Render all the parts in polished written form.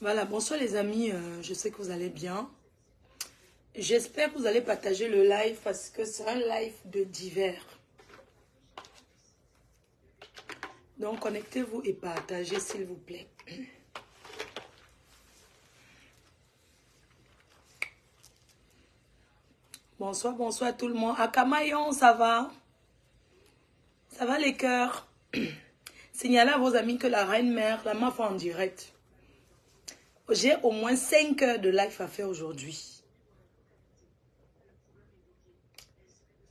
Voilà, bonsoir les amis, je sais que vous allez bien. J'espère que vous allez partager le live parce que c'est un live de divers. Donc connectez-vous et partagez s'il vous plaît. Bonsoir, bonsoir tout le monde. Akamayon, ça va? Ça va les cœurs? Signalez à vos amis que la reine-mère, la m'a fait en direct. J'ai au moins 5 heures de live à faire aujourd'hui.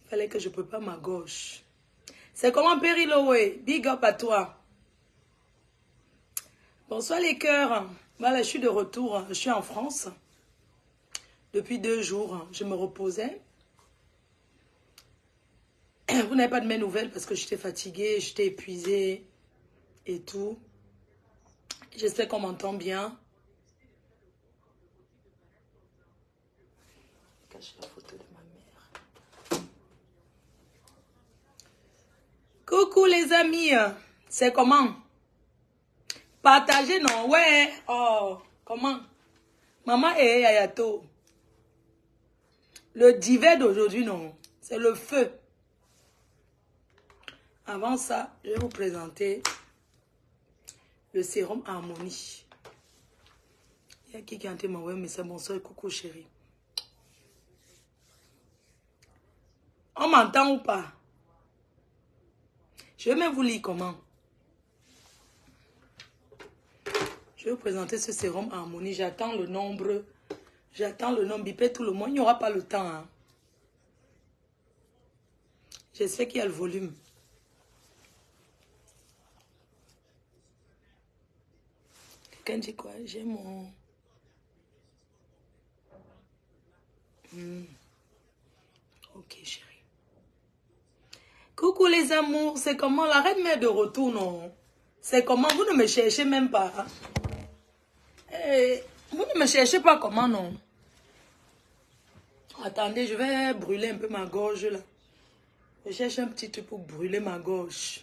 Il fallait que je prépare ma gauche. C'est comment Périloé? Big up à toi. Bonsoir les cœurs. Voilà, je suis de retour. Je suis en France. Depuis 2 jours, je me reposais. Vous n'avez pas de mes nouvelles parce que j'étais fatiguée, j'étais épuisée et tout. J'espère qu'on m'entend bien. Cache la photo de ma mère. Coucou les amis. C'est comment? Partagez, non? Ouais. Oh, comment? Maman et Yayato. Le divers d'aujourd'hui, non. C'est le feu. Avant ça, je vais vous présenter le sérum Harmonie. Il y a qui a été m'envoyer un message. Bonsoir, coucou chérie. On m'entend ou pas? Je vais même vous lire comment. Je vais vous présenter ce sérum Harmonie. J'attends le nombre. J'attends le nombre. Bipez tout le monde. Il n'y aura pas le temps. Hein. J'espère qu'il y a le volume. Quelqu'un dit quoi? J'ai mon... Ok, chérie. Coucou les amours. C'est comment? La reine-mère de retour, non? C'est comment? Vous ne me cherchez même pas. Hein? Vous ne me cherchez pas comment, non? Attendez, je vais brûler un peu ma gorge, là. Je cherche un petit truc pour brûler ma gorge.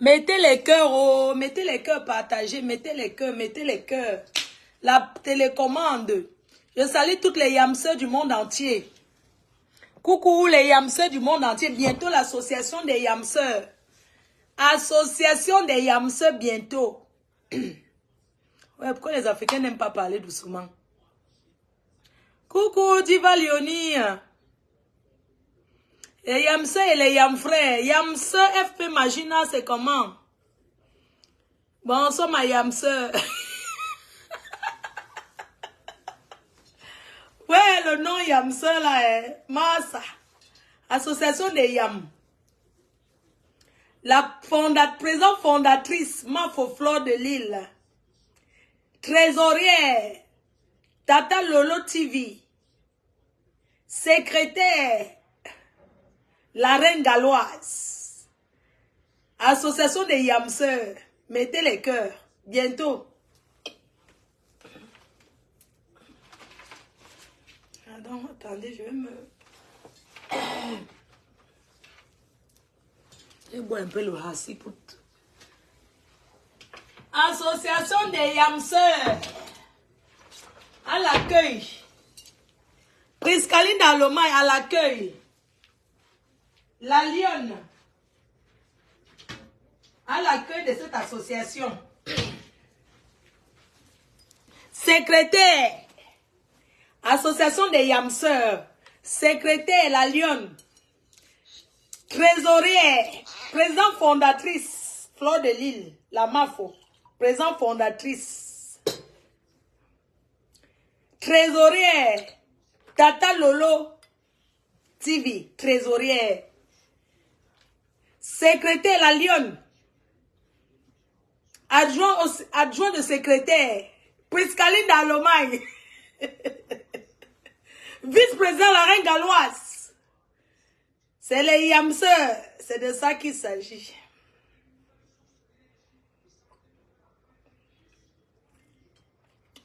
Mettez les cœurs, oh, mettez les cœurs partagés, mettez les cœurs, mettez les cœurs. La télécommande. Je salue toutes les yamseurs du monde entier. Coucou les yamseurs du monde entier. Bientôt l'association des yamseurs. Association des yamseurs bientôt. Ouais, pourquoi les Africains n'aiment pas parler doucement? Coucou Diva Léonie. Les yamseurs et les yamfrères. Yamseurs FP Magina, c'est comment? Bonsoir ma yamseur. Ouais, le nom yamseur là est Massa. Association des yams. La présente fondatrice, Mafo Fleur de Lille. Trésorière, Tata Lolo TV. Secrétaire, la reine galloise. Association des yamseurs. Mettez les cœurs. Bientôt. Attendez, je vais me... Je vais boire un peu le rassis pour... Association des yamseurs. À l'accueil. Priscaline Dalomaye à l'accueil. La Lionne. À l'accueil de cette association. Secrétaire. Association des yamseurs. Secrétaire La Lionne. Trésorière. Présidente fondatrice. Fleur de Lille. La Mafo. Présidente fondatrice. Trésorière. Tata Lolo TV. Trésorière. Secrétaire La Lionne. Adjoint de secrétaire. Priscaline Dalomaye. Vice-président la reine galloise. C'est les yamseurs. C'est de ça qu'il s'agit.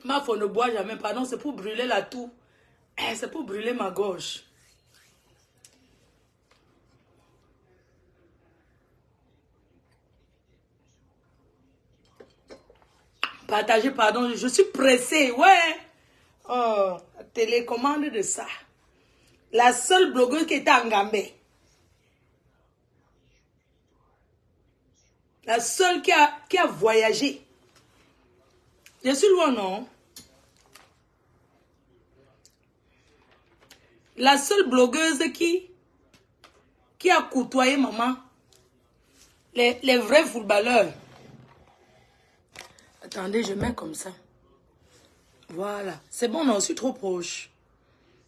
Ma femme ne boit jamais. Pardon, c'est pour brûler la toux. C'est pour brûler ma gorge. Partagez, pardon, je suis pressée, ouais. Oh, télécommande de ça. La seule blogueuse qui était en Gambie. La seule qui a voyagé. Je suis loin, non? La seule blogueuse qui a côtoyé maman. Les vrais footballeurs. Attendez, je mets comme ça. Voilà. C'est bon, non, je suis trop proche.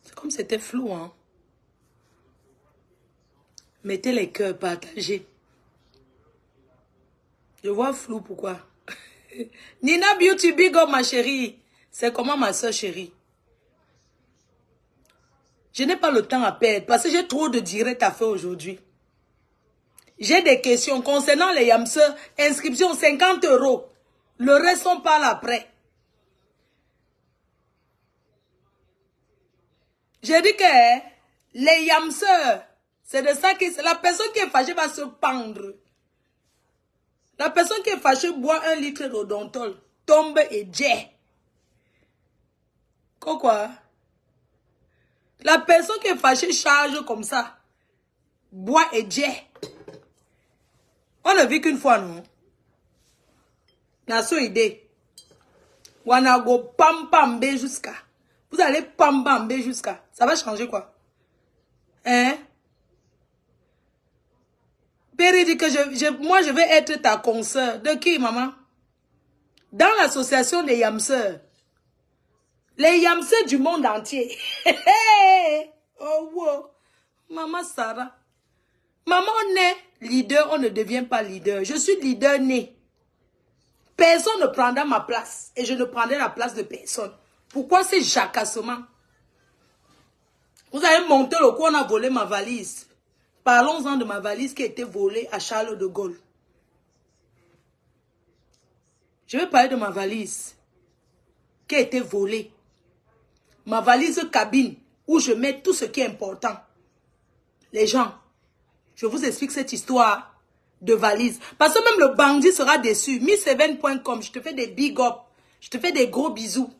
C'est comme c'était flou, hein. Mettez les cœurs, partagez. Je vois flou, pourquoi? Nina Beauty, big up, ma chérie. C'est comment, ma soeur chérie? Je n'ai pas le temps à perdre parce que j'ai trop de directs à faire aujourd'hui. J'ai des questions concernant les yamseurs. Inscription 50 €. Le reste, on parle après. J'ai dit que les yamseurs, c'est de ça que la personne qui est fâchée va se pendre. La personne qui est fâchée boit 1 litre d'odontol, tombe et jet. Quoi? La personne qui est fâchée charge comme ça, boit et jet. On ne vit qu'une fois, non? N'a so idée. Wanago pam pam bé jusqu'à. Vous allez pam pam bé jusqu'à. Ça va changer quoi? Hein? Péri dit que moi je vais être ta consoeur. De qui, maman? Dans l'association des yamseurs. Les yamseurs du monde entier. Oh wow. Maman Sarah. Maman, on est leader, on ne devient pas leader. Je suis leader né. Personne ne prendra ma place. Et je ne prendrai la place de personne. Pourquoi c'est jacassement? Vous avez monté le coup, on a volé ma valise. Parlons-en de ma valise qui a été volée à Charles de Gaulle. Je vais parler de ma valise qui a été volée. Ma valise cabine où je mets tout ce qui est important. Les gens, je vous explique cette histoire de valise. Parce que même le bandit sera déçu. Miss7.com, je te fais des big up. Je te fais des gros bisous.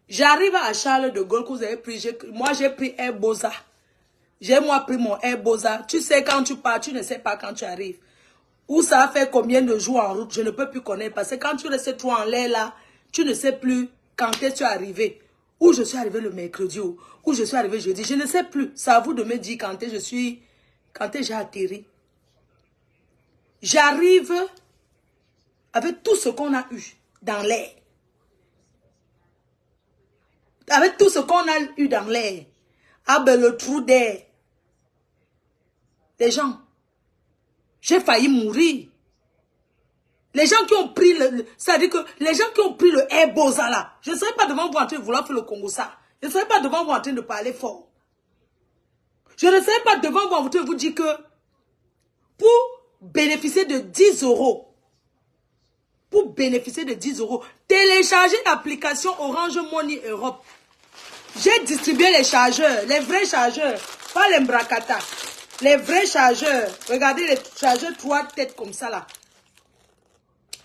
J'arrive à Charles de Gaulle que vous avez pris. Moi, j'ai pris Air Boza. J'ai moi pris mon Air Boza. Tu sais quand tu pars, tu ne sais pas quand tu arrives. Où ça a fait combien de jours en route, je ne peux plus connaître. Parce que quand tu restes trop en l'air là, tu ne sais plus quand est-ce que tu es arrivé. Où je suis arrivé le mercredi, où je suis arrivé jeudi. Je ne sais plus. C'est à vous de me dire quand j'ai atterri. J'arrive avec tout ce qu'on a eu dans l'air. Avec tout ce qu'on a eu dans l'air. Ah ben le trou d'air. Les gens, j'ai failli mourir. Les gens qui ont pris c'est-à-dire que les gens qui ont pris le Air Boza là, je ne serais pas devant vous en train de vouloir faire le Congo ça. Je ne serais pas devant vous en train de parler fort. Je ne serais pas devant vous en train de vous dire que pour bénéficier de 10 €, pour bénéficier de 10 €, téléchargez l'application Orange Money Europe. J'ai distribué les chargeurs, les vrais chargeurs, pas les mbracata. Les vrais chargeurs. Regardez les chargeurs 3 têtes comme ça là.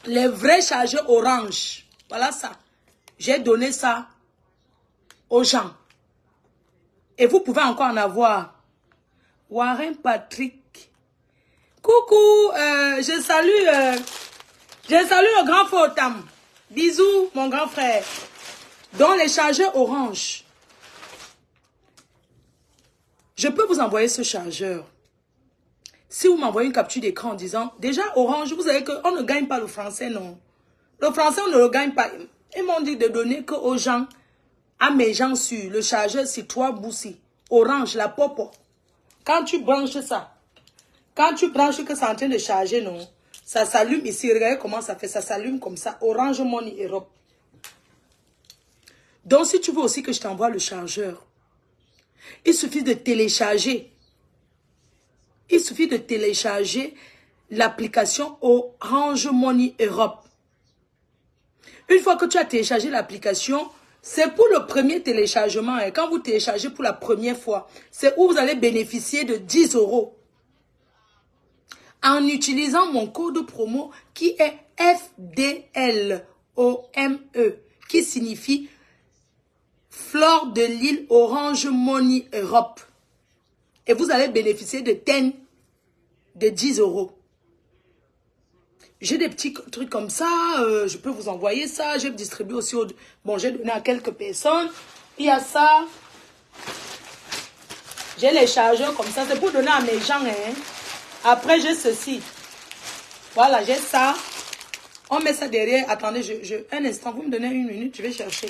Les vrais chargeurs orange. Voilà ça. J'ai donné ça aux gens. Et vous pouvez encore en avoir. Warren Patrick. Coucou. Je salue le grand frère Tam. Bisous mon grand frère. Dans les chargeurs orange. Je peux vous envoyer ce chargeur. Si vous m'envoyez une capture d'écran en disant, déjà Orange, vous savez qu'on ne gagne pas le français, non. Le français, on ne le gagne pas. Ils m'ont dit de donner que aux gens, à mes gens sur le chargeur, c'est 3 boussis. Orange, la popo. Quand tu branches ça, quand tu branches que c'est en train de charger, non, ça s'allume ici. Regardez comment ça fait, ça s'allume comme ça. Orange Money Europe. Donc, si tu veux aussi que je t'envoie le chargeur, il suffit de télécharger. Il suffit de télécharger l'application Orange Money Europe. Une fois que tu as téléchargé l'application, c'est pour le premier téléchargement. Et quand vous téléchargez pour la première fois, c'est où vous allez bénéficier de 10 € en utilisant mon code promo qui est FDLOME, qui signifie Fleur de l'île Orange Money Europe. Et vous allez bénéficier de 10 de 10 euros. J'ai des petits trucs comme ça, je peux vous envoyer ça. J'ai distribué aussi, bon, j'ai donné à quelques personnes. Il y a ça. J'ai les chargeurs comme ça, c'est pour donner à mes gens. Hein. Après, j'ai ceci. Voilà, j'ai ça. On met ça derrière. Attendez, un instant, vous me donnez une minute, je vais chercher.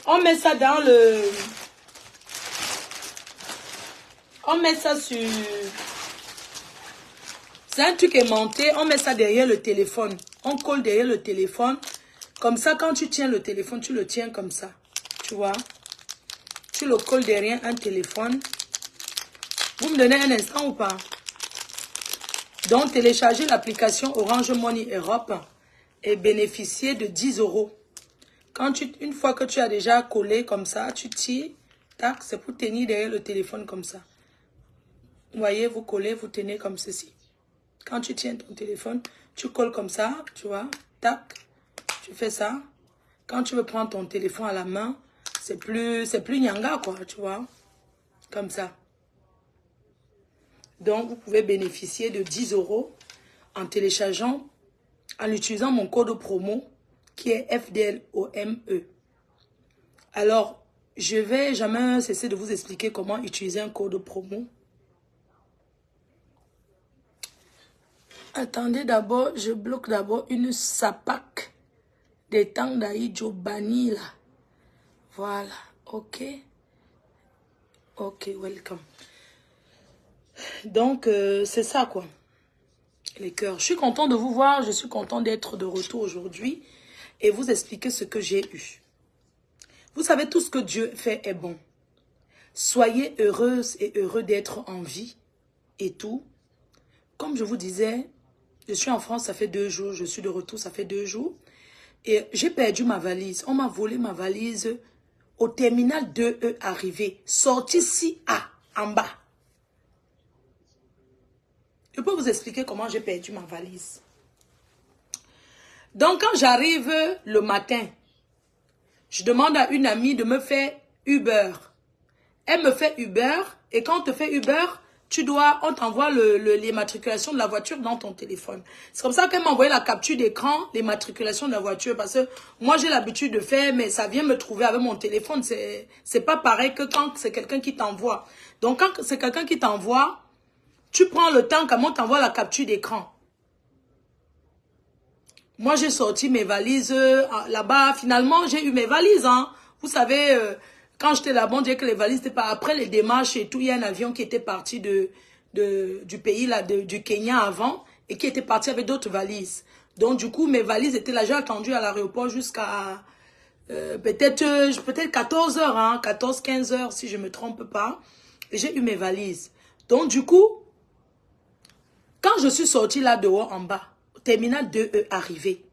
On met ça dans le... On met ça sur... C'est un truc aimanté, on met ça derrière le téléphone. On colle derrière le téléphone. Comme ça, quand tu tiens le téléphone, tu le tiens comme ça. Tu vois? Tu le colles derrière un téléphone. Vous me donnez un instant ou pas? Donc, téléchargez l'application Orange Money Europe et bénéficiez de 10 euros. Une fois que tu as déjà collé comme ça, tu tires. Tac, c'est pour tenir derrière le téléphone comme ça. Vous voyez, vous collez, vous tenez comme ceci. Quand tu tiens ton téléphone, tu colles comme ça, tu vois, tac, tu fais ça. Quand tu veux prendre ton téléphone à la main, c'est plus nyanga, quoi, tu vois, comme ça. Donc, vous pouvez bénéficier de 10 euros en téléchargeant, en utilisant mon code promo qui est FDLOME. Alors, je vais jamais cesser de vous expliquer comment utiliser un code promo. Attendez d'abord, je bloque d'abord une sapac des temps d'Aïdjo Bani là. Voilà, ok. Ok, welcome. Donc, c'est ça quoi. Les cœurs. Je suis content de vous voir, je suis content d'être de retour aujourd'hui et vous expliquer ce que j'ai eu. Vous savez, tout ce que Dieu fait est bon. Soyez heureuse et heureux d'être en vie et tout. Comme je vous disais, je suis en France, ça fait 2 jours. Je suis de retour, ça fait 2 jours. Et j'ai perdu ma valise. On m'a volé ma valise au terminal 2E arrivé. Sorti ici en bas. Je peux vous expliquer comment j'ai perdu ma valise. Donc, quand j'arrive le matin, je demande à une amie de me faire Uber. Elle me fait Uber. Et quand on te fait Uber, on t'envoie l'immatriculation de la voiture dans ton téléphone. C'est comme ça qu'elle m'a envoyé la capture d'écran, l'immatriculation de la voiture. Parce que moi, j'ai l'habitude de faire, mais ça vient me trouver avec mon téléphone. C'est pas pareil que quand c'est quelqu'un qui t'envoie. Donc, quand c'est quelqu'un qui t'envoie, tu prends le temps comment t'envoie la capture d'écran. Moi, j'ai sorti mes valises là-bas. Finalement, j'ai eu mes valises. Hein. Vous savez... quand j'étais là-bas, on disait que les valises n'étaient pas... Après les démarches et tout, il y a un avion qui était parti du pays, là, du Kenya avant, et qui était parti avec d'autres valises. Donc, du coup, mes valises étaient là. J'ai attendu à l'aéroport jusqu'à peut-être 14 heures, hein, 14-15 heures, si je ne me trompe pas. Et j'ai eu mes valises. Donc, du coup, quand je suis sortie là dehors en bas, au terminal 2E arrivé,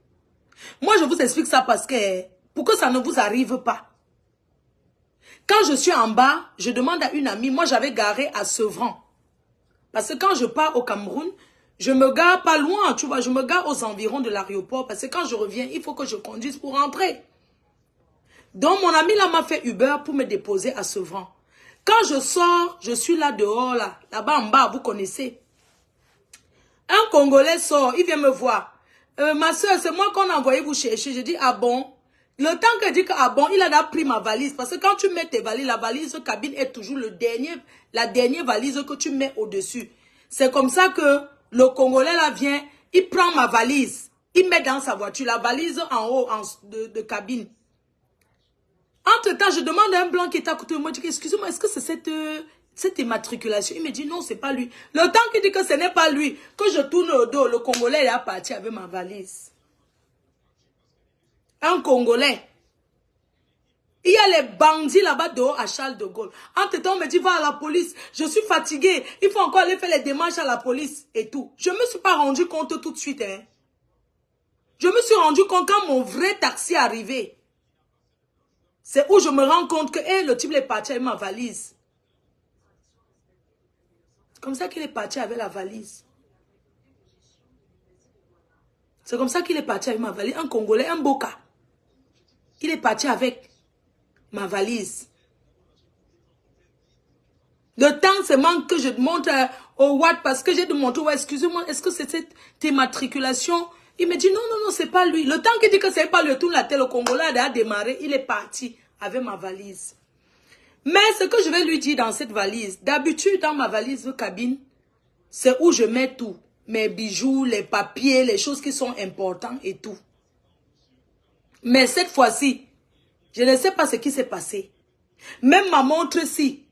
moi, je vous explique ça parce que, pour que ça ne vous arrive pas, quand je suis en bas, je demande à une amie, moi j'avais garé à Sevran. Parce que quand je pars au Cameroun, je me gare pas loin, tu vois, je me gare aux environs de l'aéroport. Parce que quand je reviens, il faut que je conduise pour rentrer. Donc mon ami là m'a fait Uber pour me déposer à Sevran. Quand je sors, je suis là dehors, là-bas en bas, vous connaissez. Un Congolais sort, il vient me voir. Ma soeur, c'est moi qu'on a envoyé vous chercher. Je dis, ah bon? Le temps que dit que, ah bon, il a pris ma valise. Parce que quand tu mets tes valises, la valise cabine est toujours la dernière valise que tu mets au-dessus. C'est comme ça que le Congolais là vient, il prend ma valise. Il met dans sa voiture, la valise en haut de cabine. Entre-temps, je demande à un blanc qui est à côté de moi, je dis, excusez-moi, est-ce que c'est cette immatriculation? Il me dit, non, c'est pas lui. Le temps qu'il dit que ce n'est pas lui, que je tourne au dos, le Congolais est parti avec ma valise. Un Congolais. Il y a les bandits là-bas dehors à Charles de Gaulle. Entre-temps, on me dit, va à la police. Je suis fatiguée. Il faut encore aller faire les démarches à la police et tout. Je ne me suis pas rendu compte tout de suite. Hein. Je me suis rendu compte quand mon vrai taxi est arrivé. C'est où je me rends compte que le type est parti avec ma valise. C'est comme ça qu'il est parti avec la valise. C'est comme ça qu'il est parti avec ma valise. Un Congolais, un Boka. Il est parti avec ma valise. Le temps seulement que je montre au Watt parce que j'ai demandé, ouais, excusez-moi, est-ce que c'est cette immatriculation? Il me dit, non, non, non, c'est pas lui. Le temps qu'il dit que c'est pas lui, tout la tête, le Congolais a démarré, il est parti avec ma valise. Mais ce que je vais lui dire dans cette valise, d'habitude, dans ma valise de cabine, c'est où je mets tout. Mes bijoux, les papiers, les choses qui sont importantes et tout. Mais cette fois-ci, je ne sais pas ce qui s'est passé. Même ma montre-ci,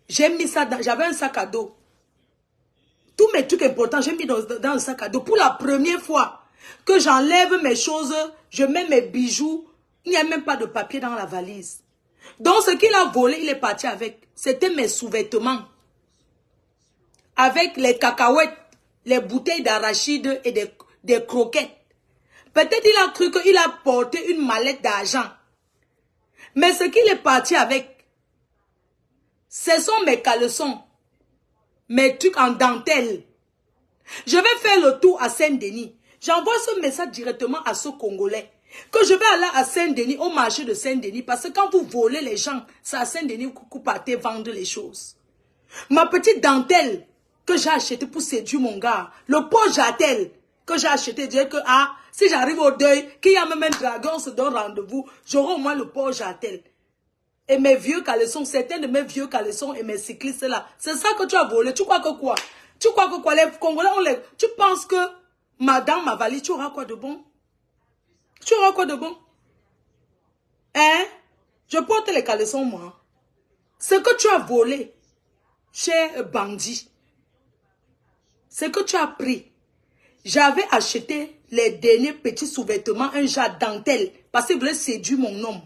j'ai mis ça dans, j'avais un sac à dos. Tous mes trucs importants, j'ai mis dans le sac à dos. Pour la première fois que j'enlève mes choses, je mets mes bijoux, il n'y a même pas de papier dans la valise. Donc ce qu'il a volé, il est parti avec. C'était mes sous-vêtements. Avec les cacahuètes, les bouteilles d'arachide et des croquettes. Peut-être il a cru qu'il a porté une mallette d'argent. Mais ce qu'il est parti avec, ce sont mes caleçons, mes trucs en dentelle. Je vais faire le tour à Saint-Denis. J'envoie ce message directement à ce Congolais. Que je vais aller à Saint-Denis, au marché de Saint-Denis. Parce que quand vous volez les gens, c'est à Saint-Denis que vous partez vendre les choses. Ma petite dentelle que j'ai achetée pour séduire mon gars. Le pot jartel que j'ai acheté. Dire que, ah, si j'arrive au deuil, qu'il y a même un dragon, on se donne rendez-vous. J'aurai au moins le pot jartel. Et mes vieux caleçons, certains de mes vieux caleçons et mes cyclistes là. C'est ça que tu as volé. Tu crois que quoi? Tu crois que quoi? Les Congolais, tu penses que madame ma valise, tu auras quoi de bon? Tu auras quoi de bon? Hein? Je porte les caleçons, moi. Ce que tu as volé, cher bandit, ce que tu as pris, j'avais acheté les derniers petits sous-vêtements, un genre dentelle, parce qu'il voulait séduire mon homme.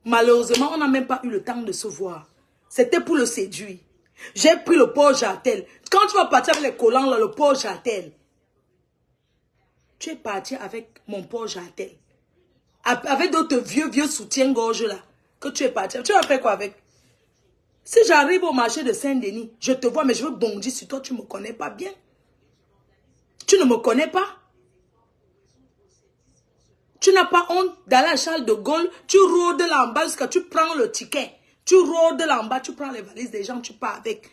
Malheureusement, on n'a même pas eu le temps de se voir. C'était pour le séduire. J'ai pris le port jartel. Quand tu vas partir avec les collants, là, le port jartel. Tu es parti avec mon port jartel. Avec d'autres vieux soutiens-gorge là. Que tu es parti. Tu vas faire quoi avec? Si j'arrive au marché de Saint-Denis, je te vois, mais je veux bondir sur toi. Tu ne me connais pas bien. Tu ne me connais pas. Tu n'as pas honte d'aller à Charles de Gaulle. Tu rôdes là en bas jusqu'à tu prends le ticket. Tu rôdes là en bas, tu prends les valises des gens, tu pars avec.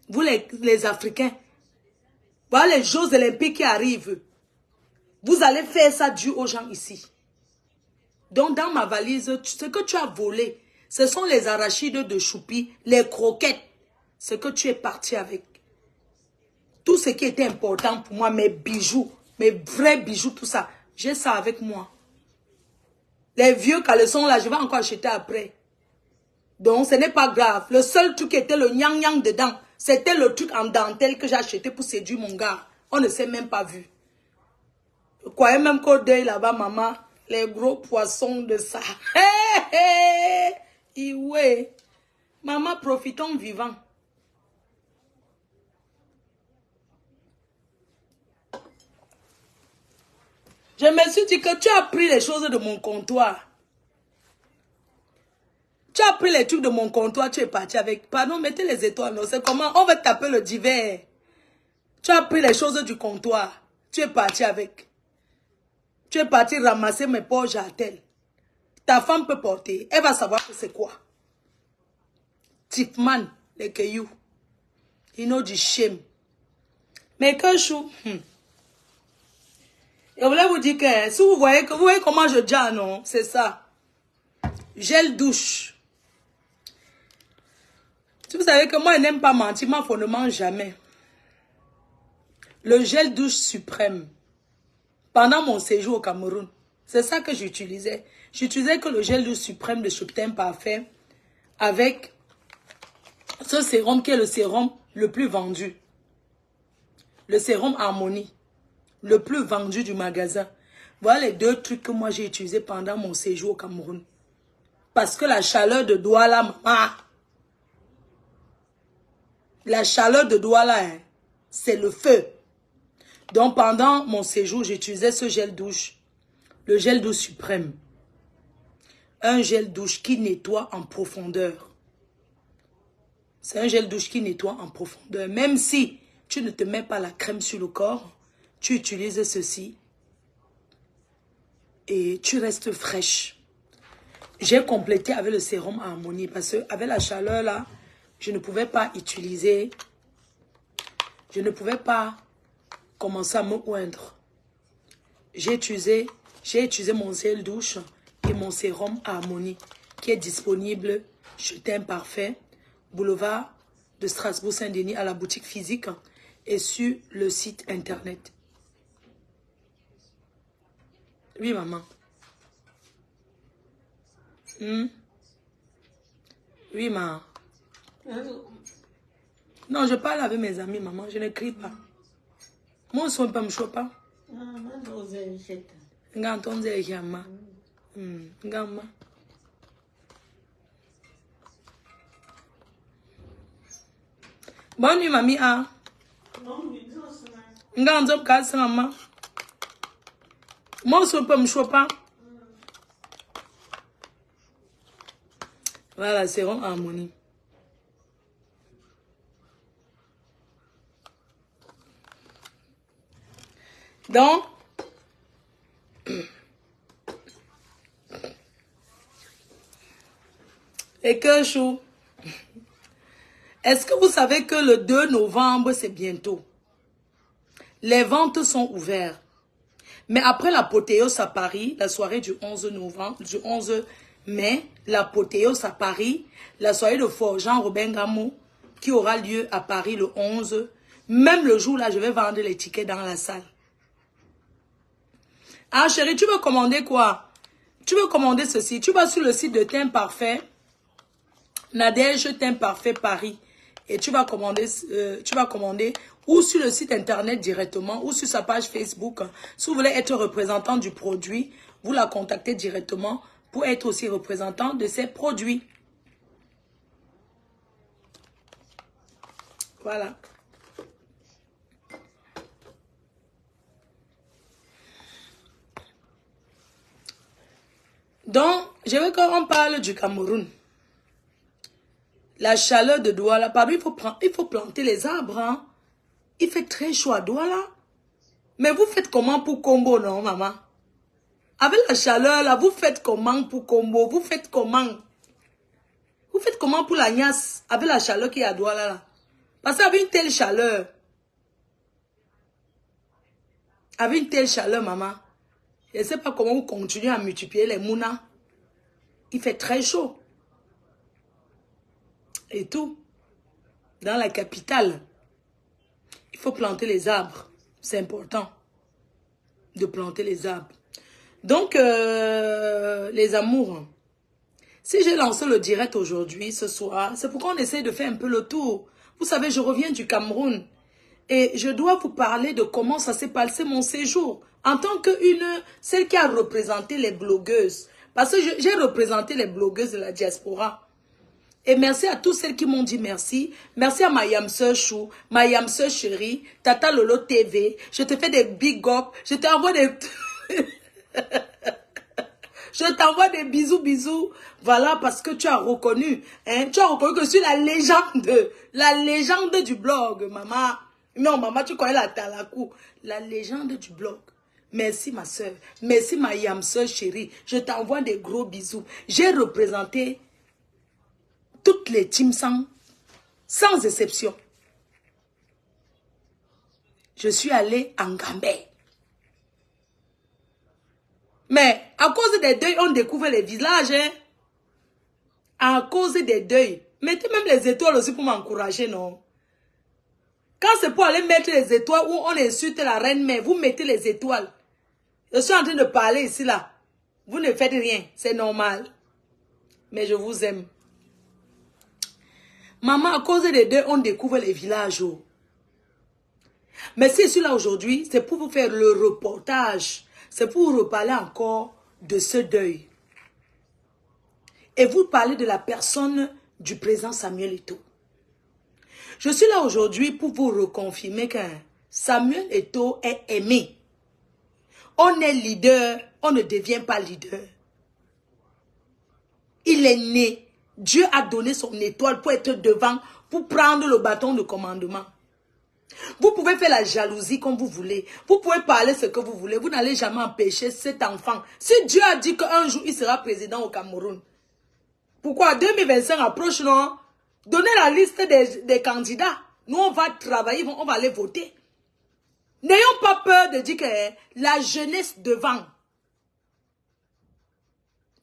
Vous les Africains, voilà les Jeux olympiques qui arrivent. Vous allez faire ça dû aux gens ici. Donc dans ma valise, ce que tu as volé, ce sont les arachides de choupi, les croquettes. Ce que tu es parti avec. Tout ce qui était important pour moi, mes bijoux, mes vrais bijoux, tout ça. J'ai ça avec moi. Les vieux caleçons là, je vais encore acheter après. Donc ce n'est pas grave. Le seul truc qui était le nyang-nyang dedans, c'était le truc en dentelle que j'ai acheté pour séduire mon gars. On ne s'est même pas vu. Je croyais même qu'au deuil là-bas, maman, les gros poissons de ça. Hé, hé, ouais. Maman, profitons vivant. Je me suis dit que tu as pris les choses de mon comptoir. Tu as pris les trucs de mon comptoir, tu es parti avec. Pardon, mettez les étoiles. Non, c'est comment? On va taper le divers. Tu as pris les choses du comptoir. Tu es parti avec. Tu es parti ramasser mes poches à tel. Ta femme peut porter. Elle va savoir que c'est quoi. Tipman, les cailloux. You know du shame. Mais que chou. Je voulais vous dire que si vous voyez comment je dis, non, c'est ça. Gel douche. Si vous savez que moi, je n'aime pas mentir, moi, je ne mange jamais. Le gel douche suprême. Pendant mon séjour au Cameroun, c'est ça que j'utilisais. J'utilisais que le gel douche suprême de Shoptin Parfait avec ce sérum qui est le sérum le plus vendu. Le sérum Harmonie. Le plus vendu du magasin. Voilà les deux trucs que moi j'ai utilisés pendant mon séjour au Cameroun. Parce que la chaleur de Douala, maman. La chaleur de Douala, hein, c'est le feu. Donc pendant mon séjour, j'utilisais ce gel douche. Le gel douche suprême. Un gel douche qui nettoie en profondeur. C'est un gel douche qui nettoie en profondeur. Même si tu ne te mets pas la crème sur le corps, tu utilises ceci et tu restes fraîche. J'ai complété avec le sérum Harmonie parce que avec la chaleur là, je ne pouvais pas utiliser, je ne pouvais pas commencer à me oindre. J'ai utilisé mon gel douche et mon sérum Harmonie qui est disponible chez Teint Parfait, boulevard de Strasbourg-Saint-Denis à la boutique physique et sur le site internet. Oui, maman. Oui, maman. Non, je parle avec mes amis, maman. Je ne crie pas. Moi, je ne me choque pas. Bonne nuit, mamie. Maman. Moi, je ne me choque pas. Voilà, c'est en Harmonie. Donc, et que chou. Est-ce que vous savez que le 2 novembre, c'est bientôt? Les ventes sont ouvertes. Mais après l'apothéose à Paris, la soirée du 11 novembre, du 11 mai, l'apothéose à Paris, la soirée de Forgeant Robin Gamot, qui aura lieu à Paris le 11, même le jour là, je vais vendre les tickets dans la salle. Ah chérie, tu veux commander quoi? Tu veux commander ceci? Tu vas sur le site de Teint Parfait, Nadège Teint Parfait Paris, et tu vas commander ou sur le site internet directement ou sur sa page Facebook. Si vous voulez être représentant du produit, vous la contactez directement pour être aussi représentant de ses produits. Voilà. Donc, je veux qu'on parle du Cameroun. La chaleur de Douala. Pardon, il faut planter les arbres. Hein. Il fait très chaud à Douala. Mais vous faites comment pour Combo, non, maman? Avec la chaleur, là, vous faites comment pour Combo? Vous faites comment? Vous faites comment pour la Niasse? Avec la chaleur qui est à Douala, là? Parce qu'avec une telle chaleur, maman, je ne sais pas comment vous continuez à multiplier les mounas. Il fait très chaud. Et tout. Dans la capitale, il faut planter les arbres. C'est important de planter les arbres. Donc, les amours, si j'ai lancé le direct aujourd'hui, ce soir, c'est pourquoi on essaie de faire un peu le tour. Vous savez, je reviens du Cameroun et je dois vous parler de comment ça s'est passé mon séjour en tant que celle qui a représenté les blogueuses. Parce que j'ai représenté les blogueuses de la diaspora. Et merci à tous celles qui m'ont dit merci. Merci à ma Yamseur Chou, ma Yamseur Chérie, Tata Lolo TV. Je te fais des big up. Je t'envoie des... Je t'envoie des bisous, bisous. Voilà, parce que tu as reconnu. Hein, tu as reconnu que je suis la légende du blog, maman. Non, maman, tu connais la Talakou. La légende du blog. Merci, ma soeur. Merci, ma Yamseur Chérie. Je t'envoie des gros bisous. J'ai représenté toutes les teams sans exception. Je suis allée en Gambie. Mais à cause des deuils, on découvre les villages. Hein? À cause des deuils. Mettez même les étoiles aussi pour m'encourager, non? Quand c'est pour aller mettre les étoiles où on insulte la reine mère, vous mettez les étoiles. Je suis en train de parler ici, là. Vous ne faites rien. C'est normal. Mais je vous aime. Maman, à cause des deuils, on découvre les villages. Oh. Mais si je suis là aujourd'hui, c'est pour vous faire le reportage. C'est pour vous reparler encore de ce deuil. Et vous parler de la personne du président Samuel Eto'o. Je suis là aujourd'hui pour vous reconfirmer que Samuel Eto'o est aimé. On est leader, on ne devient pas leader. Il est né. Dieu a donné son étoile pour être devant, pour prendre le bâton de commandement. Vous pouvez faire la jalousie comme vous voulez. Vous pouvez parler ce que vous voulez. Vous n'allez jamais empêcher cet enfant. Si Dieu a dit qu'un jour il sera président au Cameroun, pourquoi 2025 approche, non? Donnez la liste des candidats. Nous, on va travailler, on va aller voter. N'ayons pas peur de dire que la jeunesse devant.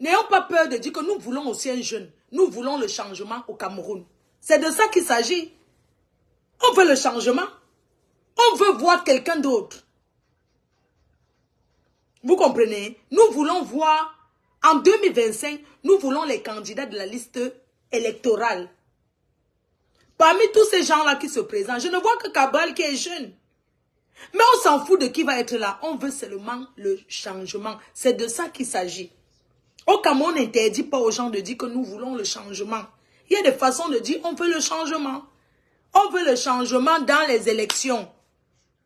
N'ayons pas peur de dire que nous voulons aussi un jeune. Nous voulons le changement au Cameroun. C'est de ça qu'il s'agit. On veut le changement. On veut voir quelqu'un d'autre. Vous comprenez? Nous voulons voir, en 2025, nous voulons les candidats de la liste électorale. Parmi tous ces gens-là qui se présentent, je ne vois que Cabral qui est jeune. Mais on s'en fout de qui va être là. On veut seulement le changement. C'est de ça qu'il s'agit. Au Cameroun, on n'interdit pas aux gens de dire que nous voulons le changement. Il y a des façons de dire on veut le changement. On veut le changement dans les élections.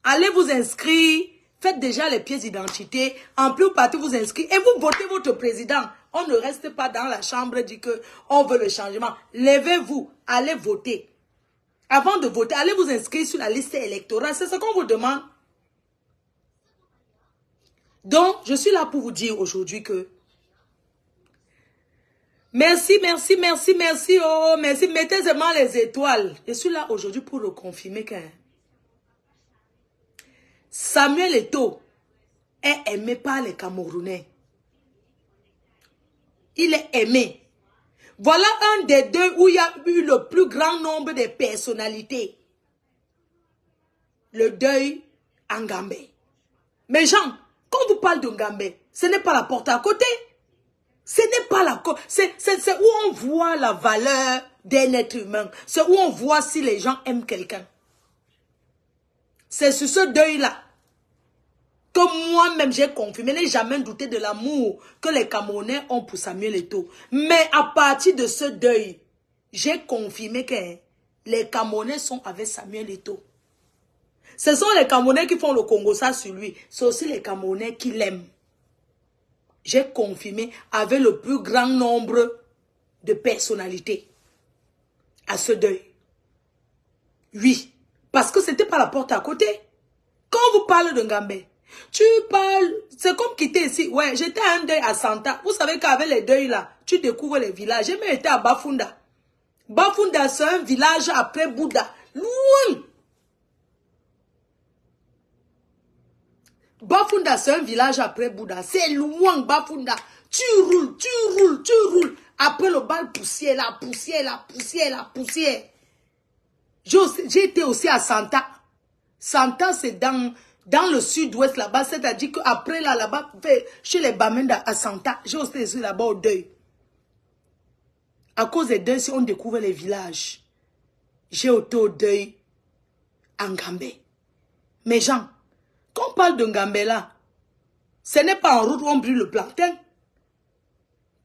Allez vous inscrire, faites déjà les pièces d'identité, en plus partez vous inscrire et vous votez votre président. On ne reste pas dans la chambre et dit que on veut le changement. Levez-vous, allez voter. Avant de voter, allez vous inscrire sur la liste électorale. C'est ce qu'on vous demande. Donc, je suis là pour vous dire aujourd'hui que merci, merci, merci, merci, oh, merci. Mettez seulement les étoiles. Je suis là aujourd'hui pour le confirmer que Samuel Eto'o est aimé par les Camerounais. Il est aimé. Voilà un des deux où il y a eu le plus grand nombre de personnalités. Le deuil en Gambé. Mais Jean, quand on vous parle de Gambé, ce n'est pas la porte à côté. Ce n'est pas la... C'est où on voit la valeur d'un être humain. C'est où on voit si les gens aiment quelqu'un. C'est sur ce deuil-là que moi-même j'ai confirmé. Je n'ai jamais douté de l'amour que les Camerounais ont pour Samuel Eto'o. Mais à partir de ce deuil, j'ai confirmé que les Camerounais sont avec Samuel Eto'o. Ce sont les Camerounais qui font le Congo ça sur lui. C'est aussi les Camerounais qui l'aiment. J'ai confirmé avec le plus grand nombre de personnalités à ce deuil. Oui, parce que c'était pas la porte à côté. Quand vous parlez de Ngambé, tu parles, c'est comme quitter ici. Ouais, j'étais à un deuil à Santa. Vous savez qu'avec les deuils là, tu découvres les villages. J'ai même été à Bafunda. Bafunda, c'est un village après Bouddha. Loin. Bafunda, c'est un village après Bouddha. C'est loin, Bafunda. Tu roules, tu roules, tu roules. Après le bal, poussière, la poussière, la poussière, la poussière. J'ai été aussi à Santa. Santa, c'est dans le sud-ouest là-bas. C'est-à-dire qu'après là-bas, chez les Bamenda à Santa, j'ai aussi été là-bas au deuil. À cause des deuils, si on découvre les villages, j'ai été au deuil en Gambé. Mais Jean, quand on parle de Ngambé là, ce n'est pas en route où on brûle le plantain.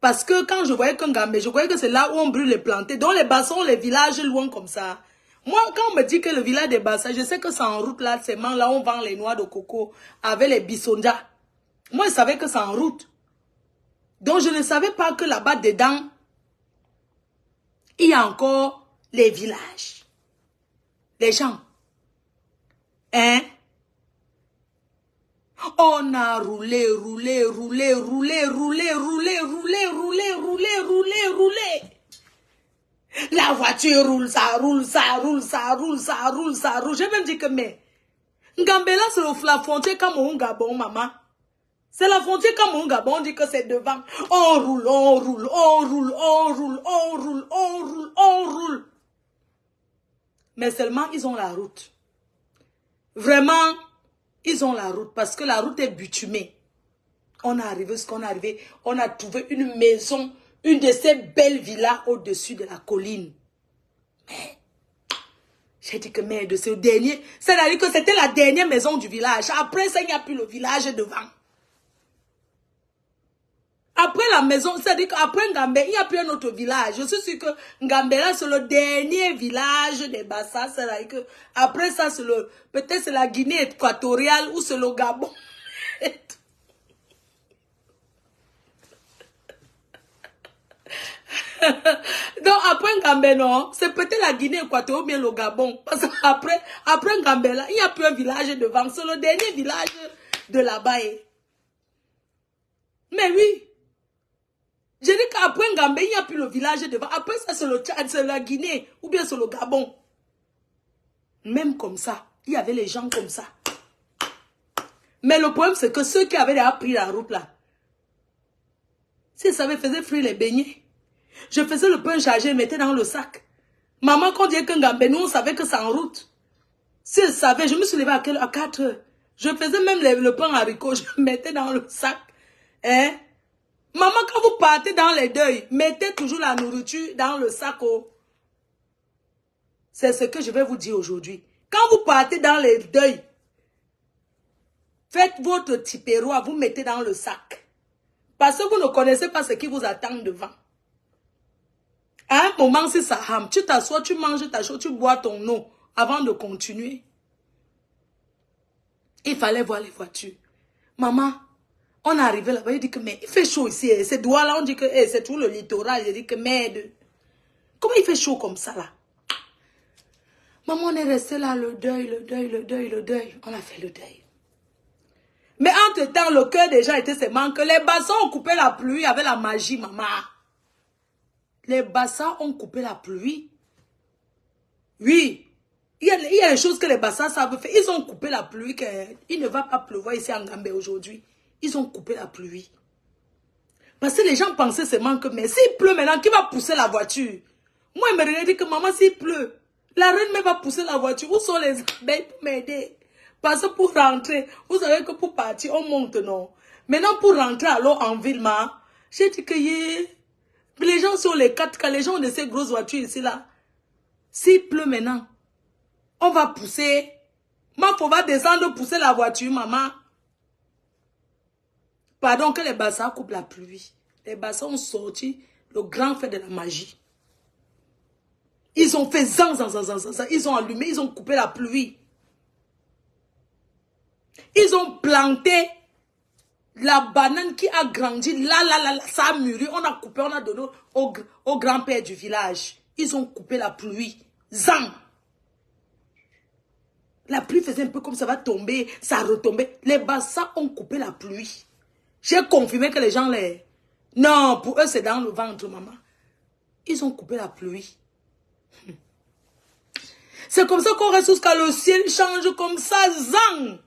Parce que quand je voyais qu'un Ngambé, je voyais que c'est là où on brûle les plantains. Donc les bassins, les villages loin comme ça. Moi, quand on me dit que le village des bassins, je sais que c'est en route là, c'est là où on vend les noix de coco avec les bisondas. Moi, je savais que c'est en route. Donc je ne savais pas que là-bas dedans, il y a encore les villages. Les gens. Hein? On a roulé, roulé, roulé, roulé, roulé, roulé, roulé, roulé, roulé, roulé, roulé. La voiture roule, ça roule, ça roule, ça roule, ça roule, ça roule. J'ai même dit que mais Ngambela, c'est la frontière Cameroun-Gabon, maman. C'est la frontière Cameroun-Gabon, on dit que c'est devant. On roule, on roule, on roule, on roule, on roule, on roule, on roule. Mais seulement, ils ont la route. Vraiment, ils ont la route parce que la route est bitumée. On est arrivé ce qu'on est arrivé. On a trouvé une maison, une de ces belles villas au-dessus de la colline. Mais, j'ai dit que mais de ce dernier, c'est-à-dire que c'était la dernière maison du village. Après ça, il n'y a plus le village devant. Après la maison, c'est-à-dire qu'après Ngambé, il n'y a plus un autre village. Je suis sûr que Ngambé, là, c'est le dernier village des Bassa. C'est-à-dire que après ça, c'est le, peut-être c'est la Guinée équatoriale ou c'est le Gabon. Donc après Ngambé, non, c'est peut-être la Guinée équatoriale ou bien le Gabon. Parce qu'après Ngambé, là, il n'y a plus un village devant. C'est le dernier village de là-bas. Mais oui. Je dis qu'après Ngambé, il n'y a plus le village devant. Après ça, c'est le Tchad, c'est la Guinée ou bien c'est le Gabon. Même comme ça, il y avait les gens comme ça. Mais le problème, c'est que ceux qui avaient déjà pris la route là, s'ils savaient, faisaient frire les beignets. Je faisais le pain chargé et mettais dans le sac. Maman, quand on disait qu'un Gambé, nous, on savait que c'est en route. S'ils savaient, je me suis levée à 4 heures. Je faisais même le pain haricot, je mettais dans le sac. Hein? Maman, quand vous partez dans les deuils, mettez toujours la nourriture dans le sac. Oh. C'est ce que je vais vous dire aujourd'hui. Quand vous partez dans les deuils, faites votre tipéroa, vous mettez dans le sac. Parce que vous ne connaissez pas ce qui vous attend devant. À un moment, c'est ça, tu t'assois, tu manges ta chose, tu bois ton eau avant de continuer. Il fallait voir les voitures. Maman, on est arrivé là-bas, il dit que mais il fait chaud ici. Ces doigts-là, on dit que c'est tout le littoral. Il dit que merde. Comment il fait chaud comme ça là? Maman, on est resté là, le deuil. On a fait le deuil. Mais entre-temps, le cœur des gens était seulement que les bassins ont coupé la pluie avec la magie, maman. Les bassins ont coupé la pluie. Oui. Il y a des choses que les bassins savent faire. Ils ont coupé la pluie. Il ne va pas pleuvoir ici en Gambie aujourd'hui. Ils ont coupé la pluie. Parce que les gens pensaient seulement que, mais s'il pleut maintenant, qui va pousser la voiture? Moi, il me regarde dit que maman, s'il pleut, la reine va pousser la voiture. Où sont les abeilles pour m'aider? Parce que pour rentrer, vous savez que pour partir, on monte, non? Maintenant, pour rentrer alors en ville, j'ai dit que les gens sur les 4 les gens ont de ces grosses voitures ici, là. S'il pleut maintenant, on va pousser. On va descendre pousser la voiture, maman. Pardon, que les bassins coupent la pluie. Les bassins ont sorti le grand fait de la magie. Ils ont fait zan. Ils ont allumé, ils ont coupé la pluie. Ils ont planté la banane qui a grandi. Là, ça a mûri. On a coupé, on a donné au grand-père du village. Ils ont coupé la pluie. Zan. La pluie faisait un peu comme ça va tomber, ça retombait. Les bassins ont coupé la pluie. J'ai confirmé que les gens les... Non, pour eux c'est dans le ventre, maman. Ils ont coupé la pluie. C'est comme ça qu'on reste jusqu'à le ciel change comme ça, zang.